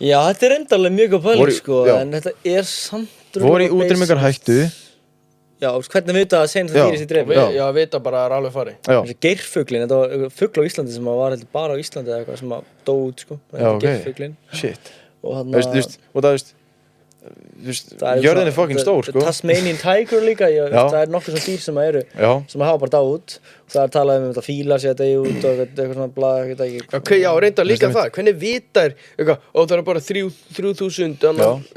Já, þetta er endalega mjög góð pæling, sko, en þetta er samt... Voru í útrýmingarhættu? Já, hvernig vita að senast að dýri sér drefi? Já, vita bara að það er alveg farið. Þessi geirfuglin, þetta var fugl á Íslandi sem var bara á Íslandi eða eitthvað sem dó út, sko. Já, ok. Geirfuglin. Shit. Og það, veist, þú veist, jörðin fucking stór, sko. Tasmanian Tiger líka, það nokkuð svona dýr sem eru, sem hafa bara dáið út. Það talað þetta fílar sér þetta út og eitthvað svona blað, eitthvað ekki. Ok, já, reynda líka það. Hvernig vitar, eitthvað, og það bara 3.000,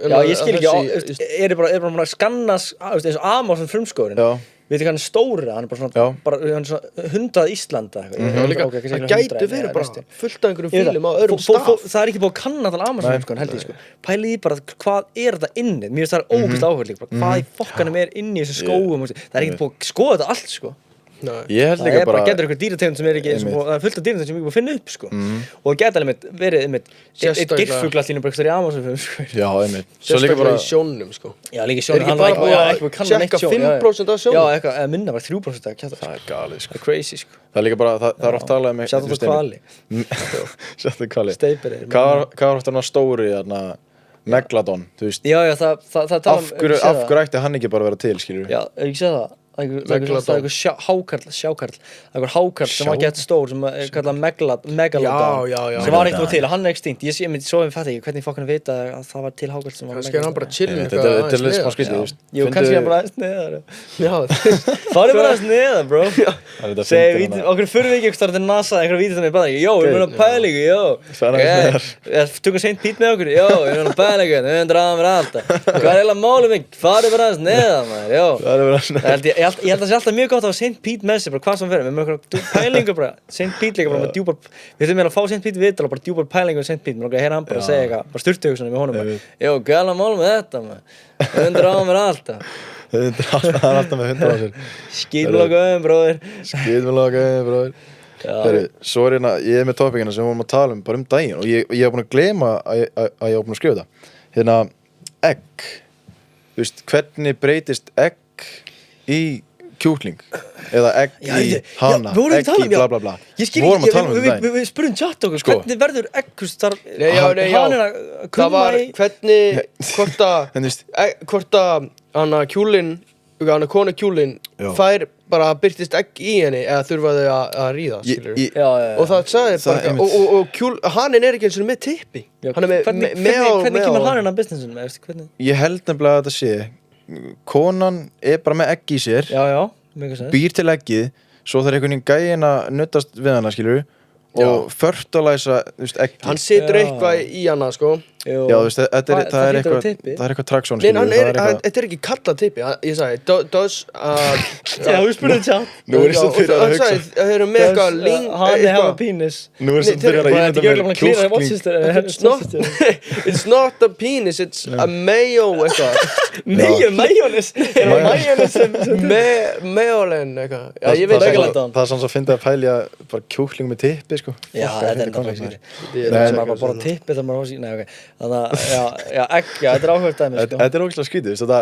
já, ég skil ekki, er bara að skanna, eins og Amazon frumskóðurinn. Veitir hvað hann er stóri, hann er bara svona 100 Íslanda eitthvað. Það gætu verið bara fullt af einhverjum fílum á öðrum stað. Það er ekki búið að kanna það Amazon frumskóðurinn, held ég, sko. Pælið í bara, hvað er þetta inni? Mér finnst það ógeðslega áhugavert líka, hvað í fokkanum er inni í þessum skógum, það er ekki búið að skoða þetta allt, sko. Ég held líka bara getur eitthvað dýrategund sem ekki það er fullt af dýrategund sem ekki búið að finna upp sko. Og það geta alveg verið eitt geirfugl allir bara eitthvað í Amazon sko. Já, einmitt sérstaklega í sjónum sko. Já, líka í sjónum hann var ekki búið að kanna neitt sjón 5% af sjónum Já, eitthvað, eða minna var 3% það er galið sko. Það er crazy sko. Það er líka bara, það er oft talað með Sjáðu þetta hvali Sjáðu hvali Steipir Hvað var ofta stóri Megalodon, þú veist Já, það Af hverju ætti hann ekki bara að vera til, skilur Já, ég sé það Það er eitthvað hákarl einhver hákarl sem var gett stór sem er kallað Megalodon sem var eitthvað til, hann er extinct ég svo ég fatt ekki hvernig fólk hann vita að það var til hákarl sem var kannski er hann bara chill þetta er litt smá skrítið jú, kannski er hann bara aðeins neðar farið bara aðeins neðar, bro segi, okkur fyrir við ekki eitthvað til NASA einhverja vítið þannig bara jó, við erum að pælingu, jó tökum St. Pete með okkur, jó, við erum að pælingu við erum draðan fyrir alltaf hvað er eiginlega málum mig, farið bara aðeins neðar jó ég held að það sé alltaf mjög gott að hafa St. Pete með sig bara hvað sem verður, við erum með pælingu bara St. Pete líka bara með djúpar við þurfum að fá St. Pete viðtal og bara djúpar pælingu með St. Pete, mér heyra hann bara að segja eitthvað bara styrtuhugsunum með honum jó, gæla mál með þetta við undir á mér alltaf það er alltaf með 100 á sér skýtmjöla gauðin, bróðir svo er ég með topikina sem við vorum að tala um bara daginn og ég hef búin að gleyma að ég hef búin að skrifa það egg þú veist, hvernig breytist egg í kjúkling eða egg í hana egg í bla bla bla við spurðum chat okkur hvernig verður egg hanina það var hvernig hvort að hana kjúlin hana konu kjúlin fær bara byrtist egg í henni eða þurfa þau að ríða og það sagði bara og hanin er ekki eins og með tippi hann er hvernig kemur hanin að businessunum ég held nefnilega að þetta sé konan er bara með egg í sér býr til eggið svo þarf einhvern veginn gæinn að nuddast við hana skilur og fertilize eggið hann setur eitthvað í hana sko já þú veist það er eitthvað traksón þetta er ekki kallað tippi ég sagði does já við spurðum tjátt nú er það fyrir að hugsa það eru með eitthvað ling hann er hafa penis nú er það fyrir að ímynda mér it's not a penis it's a mayo eitthvað mayonis mayolen eitthvað það er svona að finna að pælja bara kjúkling með tippi sko já þetta er náttúrulega bara tippi það maður nei ok þannig að, egg, þetta er áhugavert dæmi sko. Þetta er ógeðslega skrítið, þetta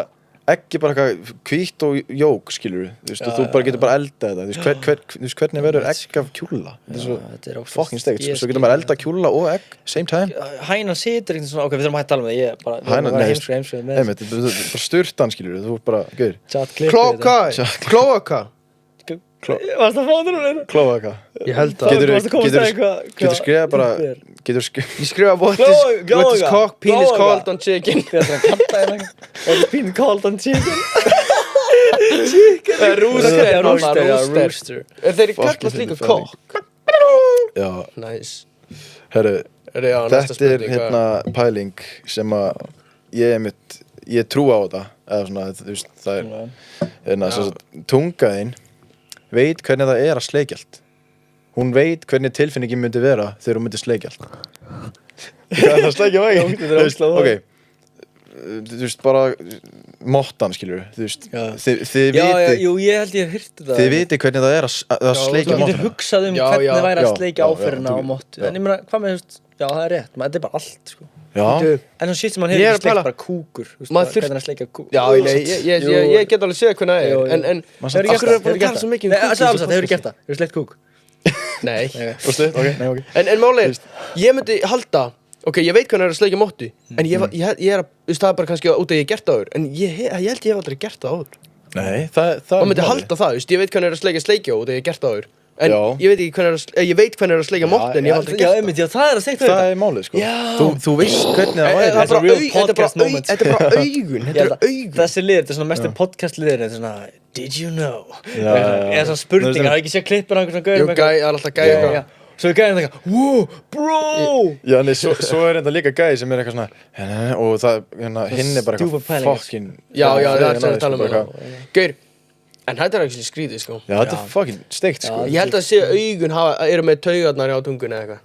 egg er bara eitthvað hvítt og jók, skilur þú bara getur bara eldað þetta hvernig verður egg af kjúlla þetta er svo fucking steikt, svo getur maður eldað kjúlla og egg, same time hænan situr eitthvað svona, ok, við þurfum að tala um það ég bara bara styrtan, skilur þú bara, gauður klóaka varst það fóður hún einu? Klóaka ég held að getur skrifa bara ég skrifa what is cock penis called on chicken what is penis called on chicken rooster þeir kallast líka cock já nice herru þetta er pæling sem að ég trú á þetta eða svona þú veist það er tungaðinn veit hvernig það er að sleikjalt hún veit hvernig tilfinningin myndi vera þegar hún myndi sleikjalt það sleikja mig ok þú veist bara mottan skilur þú veist þið viti hvernig það er að sleikja mottan þú getur hugsað hvernig það væri að sleikja áferðina á mottu en ég meina hvað með já það er rétt þetta er bara allt sko en svo shit sem hann hefur ekki sleikt bara kúkur hvernig hann sleikja kúkur ég get alveg séð hvernig það er en það er bara að tala svo mikið það hefur gert það, hefur sleikt kúk nei en málið ég myndi halda ok, ég veit hvernig það er að sleikja mottu en ég er það er bara kannski út að ég hef gert það áður en ég held ég hef aldrei gert það áður nei, það myndi halda það, ég veit hvernig það er að sleikja út að ég hef gert það áður En Já. ég veit ekki ég veit hvernig að sleikja mottinn, ég hef aldrei Já, gert það. einmitt, já, það að steikta Það er málið, sko. Þú veist hvernig það væri. Það er bara real podcast moment. Þetta er bara augun, þetta er augun. Þessi liður, þetta er svona mestur podcast liður, þetta er svona, did you know? Já. Eða svona spurningar, það er ekki séð klippur á einhvern svona Jú, gaurum það er alltaf gæði eitthvað. Svo er gæðin eitthvað, wow, bro! Já, nei, svo er þetta líka gæði sem er eitthvað svona, og það, hinn er bara Stupid eitthvað pælingar. fucking... Já, það er að tala um bara það. Gaur, en þetta er ekki skrítið, sko. Já, þetta er fucking steikt, sko. Ég held að sé að augun eru með taugarnar á tungunni eða eitthvað.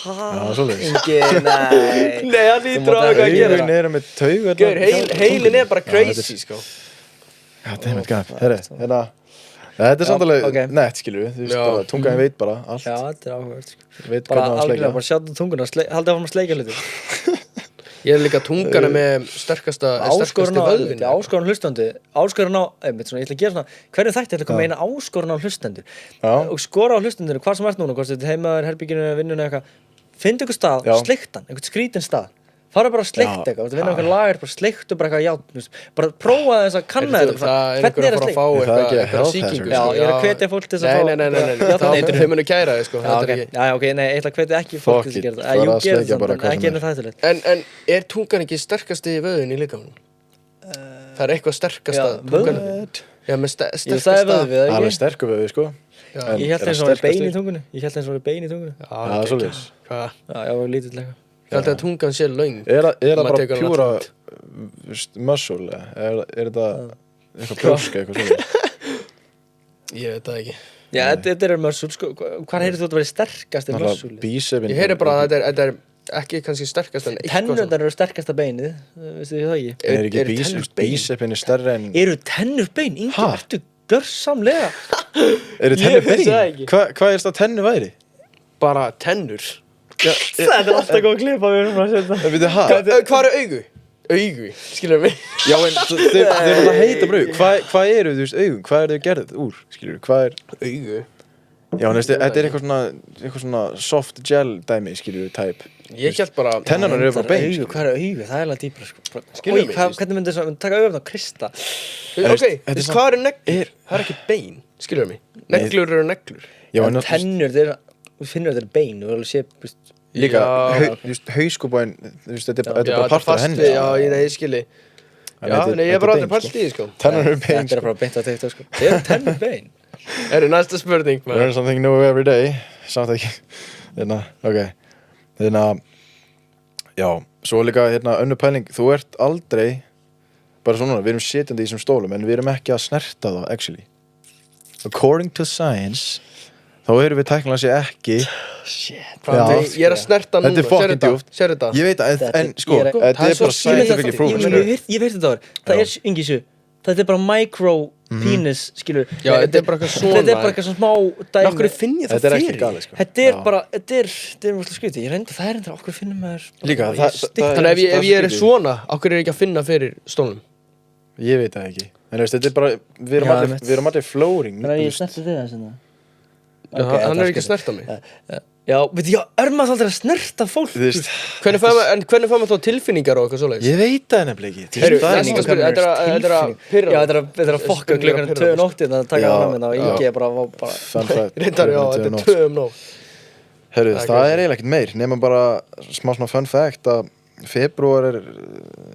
Já, svoleiðis. Ingi, nei. Nei, það lítur á eitthvað að gera. Augun eru með taugarnar. Gaur, heilin er bara crazy, sko. Já, það er mitt gaf. Herri, þetta er samt alveg ok. nett, skilur við. Þú veist bara, tungan veit bara allt. Já, þetta er áhugavert, sko. Veit Bara hvernig hann algjörlega, sleikja. bara sjáðu tunguna, haldið áfram að sleikja hluti. Ég er líka tungana með sterkasti vöðvin. Áskorun hlustandi, áskorun á, einmitt svona, ég ætla að gera svona, hverju þætti ætla að koma eina áskorun á hlustendur Já. og skora á hlustendur, hvað sem ert núna, hvort þetta heimaður, herbygginu, vinnunni eitthvað, finndu ykkur stað, Já. sleiktan, einhvern skrítinn stað, fara bara að sleikta Já. eitthvað, vinna einhver lager, bara sleiktu bara eitthvað játn, bara prófa þess að kanna þetta, Það er einhver að fara að fá Er það ekki eitthvað health sýkingu. hazard? Já, ég er að hvetja fólk til þess að fá Nei, þau munu kæra þig, sko. Já, ok, nei, ég ætla að hvetja ekki fólk til þess að gera það. Jú, gera það samt, en ekki einu þættilegt. En er tungan ekki sterkasti vöðvin í líkamanum? Það er eitthvað sterkasta Já, tungan. vöðvi? Já, með Jú, það er sterkasta. vöðvið, eða Alveg ekki? sterkur við, sko. En Ég held er eins og það það var bein í sterkasti? tungunni. Ég held eins og það var bein í tungunni. Já, það er svoleiðis. Hvað? Já, ég var lítill eitthvað. Ég held að tungan sé löng. Er það Maður bara tekur hana pjúra allt muscle? Er þetta eitthvað brjóska, eitthvað svona? Ég veit það ekki. Já, þetta er muscle, sko. Hvað heyrðu þú að vera sterkast í muscle? Bísefin. Ég heyri bara að þetta er ekki kannski sterkast en eitthvað Tennurnar eru sterkasta beinið, veistu þið það ekki? Er ekki Eru tennur bein? bísefin stærri en... Eru tennur bein? Ingi, Ha? ertu gjörsamlega? Eru tennur Ég vissi það bein? ekki. Hvað er það tennu væri? bara tennur. Þetta er alltaf góð klippa við erum að setja. En veitu, hæ? Hvað eru augu? Augu, skilur mig. Já, en þeir eru alltaf að heita bara augu. Hvað eru, þú veist, augun? Hvað eru þau gerðið úr? Skilur, hvað er... Augu? Já, en þetta er eitthvað svona soft gel dæmi, skilur, type. Ég held bara... Tennurnar eru bara bein, Augu, skilur. hvað er augu? Það er alveg dýpra, sko. Skilur Oj, mig, hvernig myndir það taka augun á Krista? Ok, þetta er hvað eru neglur? Það er ekki bein, skilur mig. Neglur eru neglur. Já, en Tennur, þú finnur þetta er bein, þú verður að sé, líka, Já. þú veist, hauskúpaðin, þú veist, þetta er Já, bara partur af henni. Já, ég skilji. Já, nei, ég er bara aldrei pælt í því, sko. Tennur eru bein, þetta er bara beint að tekta, sko. Það er tennur bein. Næsta spurning, maður. Learn something new every day. Samt ekki. Ok. Já, svo líka, önnur pæling. Þú ert aldrei, bara svona, við erum sitjandi í þessum stólum, en við erum ekki að snerta það, actually. According to science, þá erum við tæknilega sé ekki. Shit. Já. Ég er að snerta núna. Þetta er fucking djúpt. Sér þetta? Ég veit að, en sko, Ég er- þetta það er er svo bara scientifically proven. skilurðu. Ég veit þetta var. Það er, Ingisu, þetta er bara micro penis, skilur. Já, þetta er bara eitthvað svona. Þetta er bara eitthvað svona smá dæmi. Okkur finn ég það Þetta er fyrir? ekki galið, sko. Þetta er Já. bara, þetta er mjög skrítið. Ég reyndi, það er enda, okkur finnum maður. Líka, Ég það- stikk- það- Þannig ef ég er skrítið. svona, okkur er ekki að finna fyrir stólnum? Ég veit það ekki. En þú veist, þetta er bara, við Já, erum einmitt. allir flooring. Þannig að þú ég veist. snerti þig þess vegna. Já, hann er ekki að snerta mig. Já, veit ég, er maður aldrei að snerta fólk? Þú veist, Hvernig fær maður þá tilfinningar og eitthvað svoleiðis? ég veit það nefnilega ekki. Þú Heyrðu, veist, það er næsta líka- spurning, þetta er að pirra Já, þetta er að fokka klukkan 2 nóttið að taka Já, það með það og já. Ingi er bara Fun fact. Reyndar, já, þetta er 2 nótt. Herru, Það er það crazy. er eiginlega ekkert meir, nema bara smá svona fun fact að febrúar er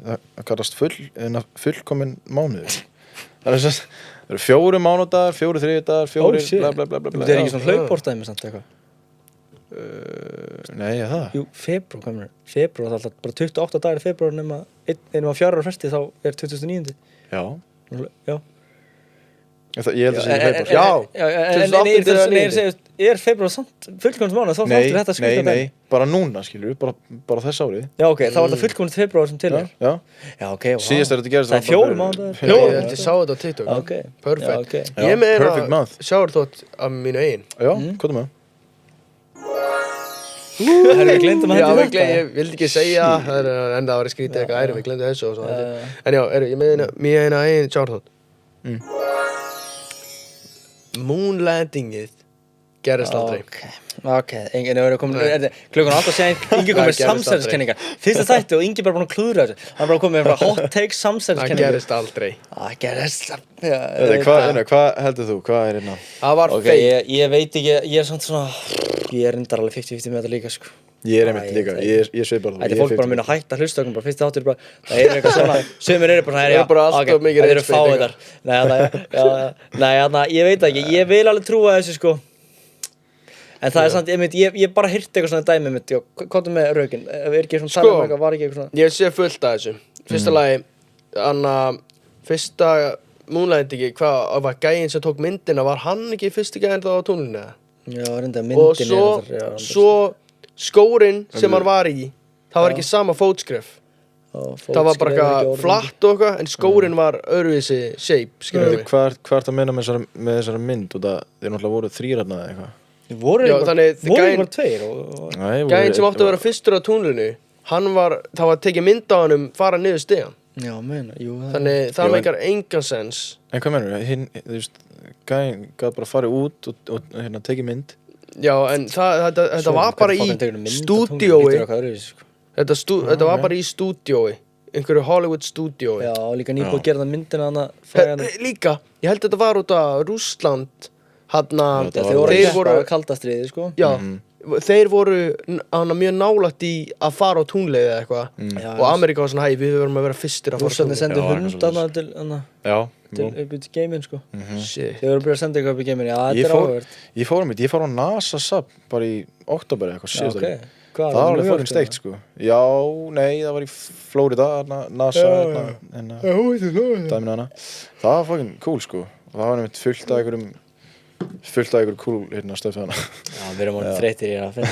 að kallast fullkomin mánuður. Það er sem sagt, það eru 4 mánudagar, 4 þriðjudagar, 4 shit. bla bla bla bla bla. Þetta er ekki Já. svona hlaupbórstæmi samt eitthvað. Nei, já það. Jú, febrúar, hvað mér? Febrúar, það er alltaf bara 28 dagar í febrúar nema einum á 4 ára fresti þá er 2009. Já. Já. Ég held að það sé febrúar. Já. Er febrúar samt fullkomnast mánuð þá Nei, þáttur þetta nei, skrifa nei, bara núna skilur við, bara þess árið. Já, ok, þá er þetta fullkomnast febrúar sem til Já, er. já. Já, ok, wow. Síðast er þetta gerist. Það er 4 mánuðir. Ég sá þetta á TikTok. Ok. Perfect. Já, ok. Já, Ég er með perfect month. sjávarþótt af mínu eigin. Já, hvað er með? Herru, við glemdum að Já, hætti ég þetta. vildi ekki segja, það er enda að vera skrítið eitthvað æri, við glemdi þessu og svo. En já, ég með eina eigin sjávarþótt. Moon landingið Gerist aldrei. Ok, enginn hefur komin klukkan 8 sen, Ingi kom með samsæriskenningar fyrsta þætti og Ingi bara búin að klúðra þessu hann bara komið með hot take samsæriskenningar Það gerist aldrei. Það gerist Hvað heldur þú? Hvað hérna? Það var Ok, ég veit ekki, ég er samt svona ég er reyndar alveg 50-50 með þetta líka sko Ég er einmitt líka, ég svipar þú. Þetta er fólk bara að minna að hætta að hlusta okkur bara fyrst þáttur bara það er eitthvað svona sumir eru bara Það er bara alltaf mikið það eru fáiðar Nei, ég veit ekki ég vil alveg trúa þessu sko en það er samt, ég bara hirti eitthvað svona dæmi mitt, hvað með rökin? Er ekki svona tala eitthvað, var ekki eitthvað svona? Ég sé fullt af þessu. Fyrsta lagi, fyrsta Moonlight hvað var gæinn sem tók myndina, var hann ekki fyrsti gæinn þá á tunglinu eða? Já, reyndar myndin Og svo skórinn sem hann var í, það var ekki sama fótskref. Það var bara eitthvað flatt og eitthvað, en skórinn var öðruvísi shape, skilur við. Hvað ertu að meina með þessari mynd? Og það er náttúrulega voru 3 þarna eða eitthvað. Voru bara 2 Gæinn sem átti að vera fyrstur á tunglinu það var tekið mynd á honum fara niður stigann. Já, meina, jú Þannig það meikar engan sens. En hvað meinarðu? Þú veist, gæinn gat bara farið út og hérna tekið mynd. Já, en þetta var bara í stúdíói. Þetta var bara í stúdíói. Einhverju Hollywood stúdíói. Já, líka nýbúið að gera það myndina Líka, ég held þetta var út af Rússland. Þeir voru kaldastriði sko. Já, þeir voru mjög nálægt í að fara á tunglið eða eitthvað og Ameríka var svona við verðum að vera fyrstir að fara á tunglið. Rússarnir sendu hund til upp í geiminn sko. Þeir voru að byrja að senda eitthvað upp í geiminn. Já, þetta er áhugavert. Ég fór á NASA-safn bara í október eitthvað síðast ári. Það var alveg fucking steikt sko. Já, nei, það var í Florida, NASA dæmina hana. Það var fucking cool sko. Og það var nefnt fullt af einhverjum cool stöf hana. Já, við erum alveg þreyttir í að finna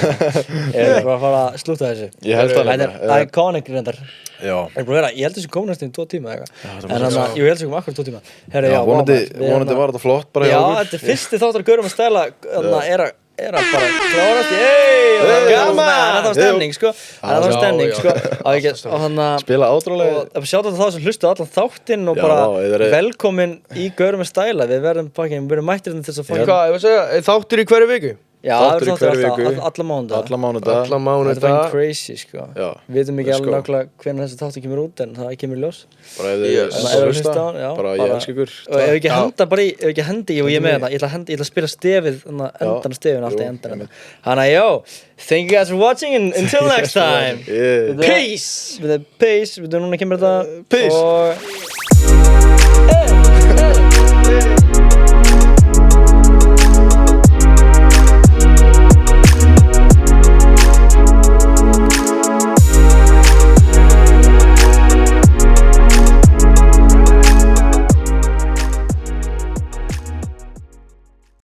Erum við bara að fara að slúta þessu? Ég held það Þetta er iconic reyndar. Já. Ég held þessu kom næstum í 2 tíma eitthvað. En ég held þessu kom akkur 2 tíma. Vonandi var þetta flott bara hjá okkur. Já, þetta er fyrsti þáttur að Gaurum að stæla er að bara klárast gaman! Það var stemning sko. Spila átrúlega. Og sjátt á það sem hlustu allan þáttinn og bara velkomin í Gaurum að stæla. Við verðum mættir til þess að fá Hvað, ég var að segja, þáttur í hverju viku? Já, það er þáttur alla mánudag. Það er bara crazy sko. Við veitum ekki alveg nákvæmlega hvernig þessi þáttur kemur út en það kemur í ljós. Bara ef þið hlusta, bara ég elska ykkur. Og ef ekki hendi og ég með það, ég ætla að spila stefið, endan stefið alltaf í endan. Þannig að thank you guys for watching and until next time. Peace! Peace, núna kemur þetta. Peace!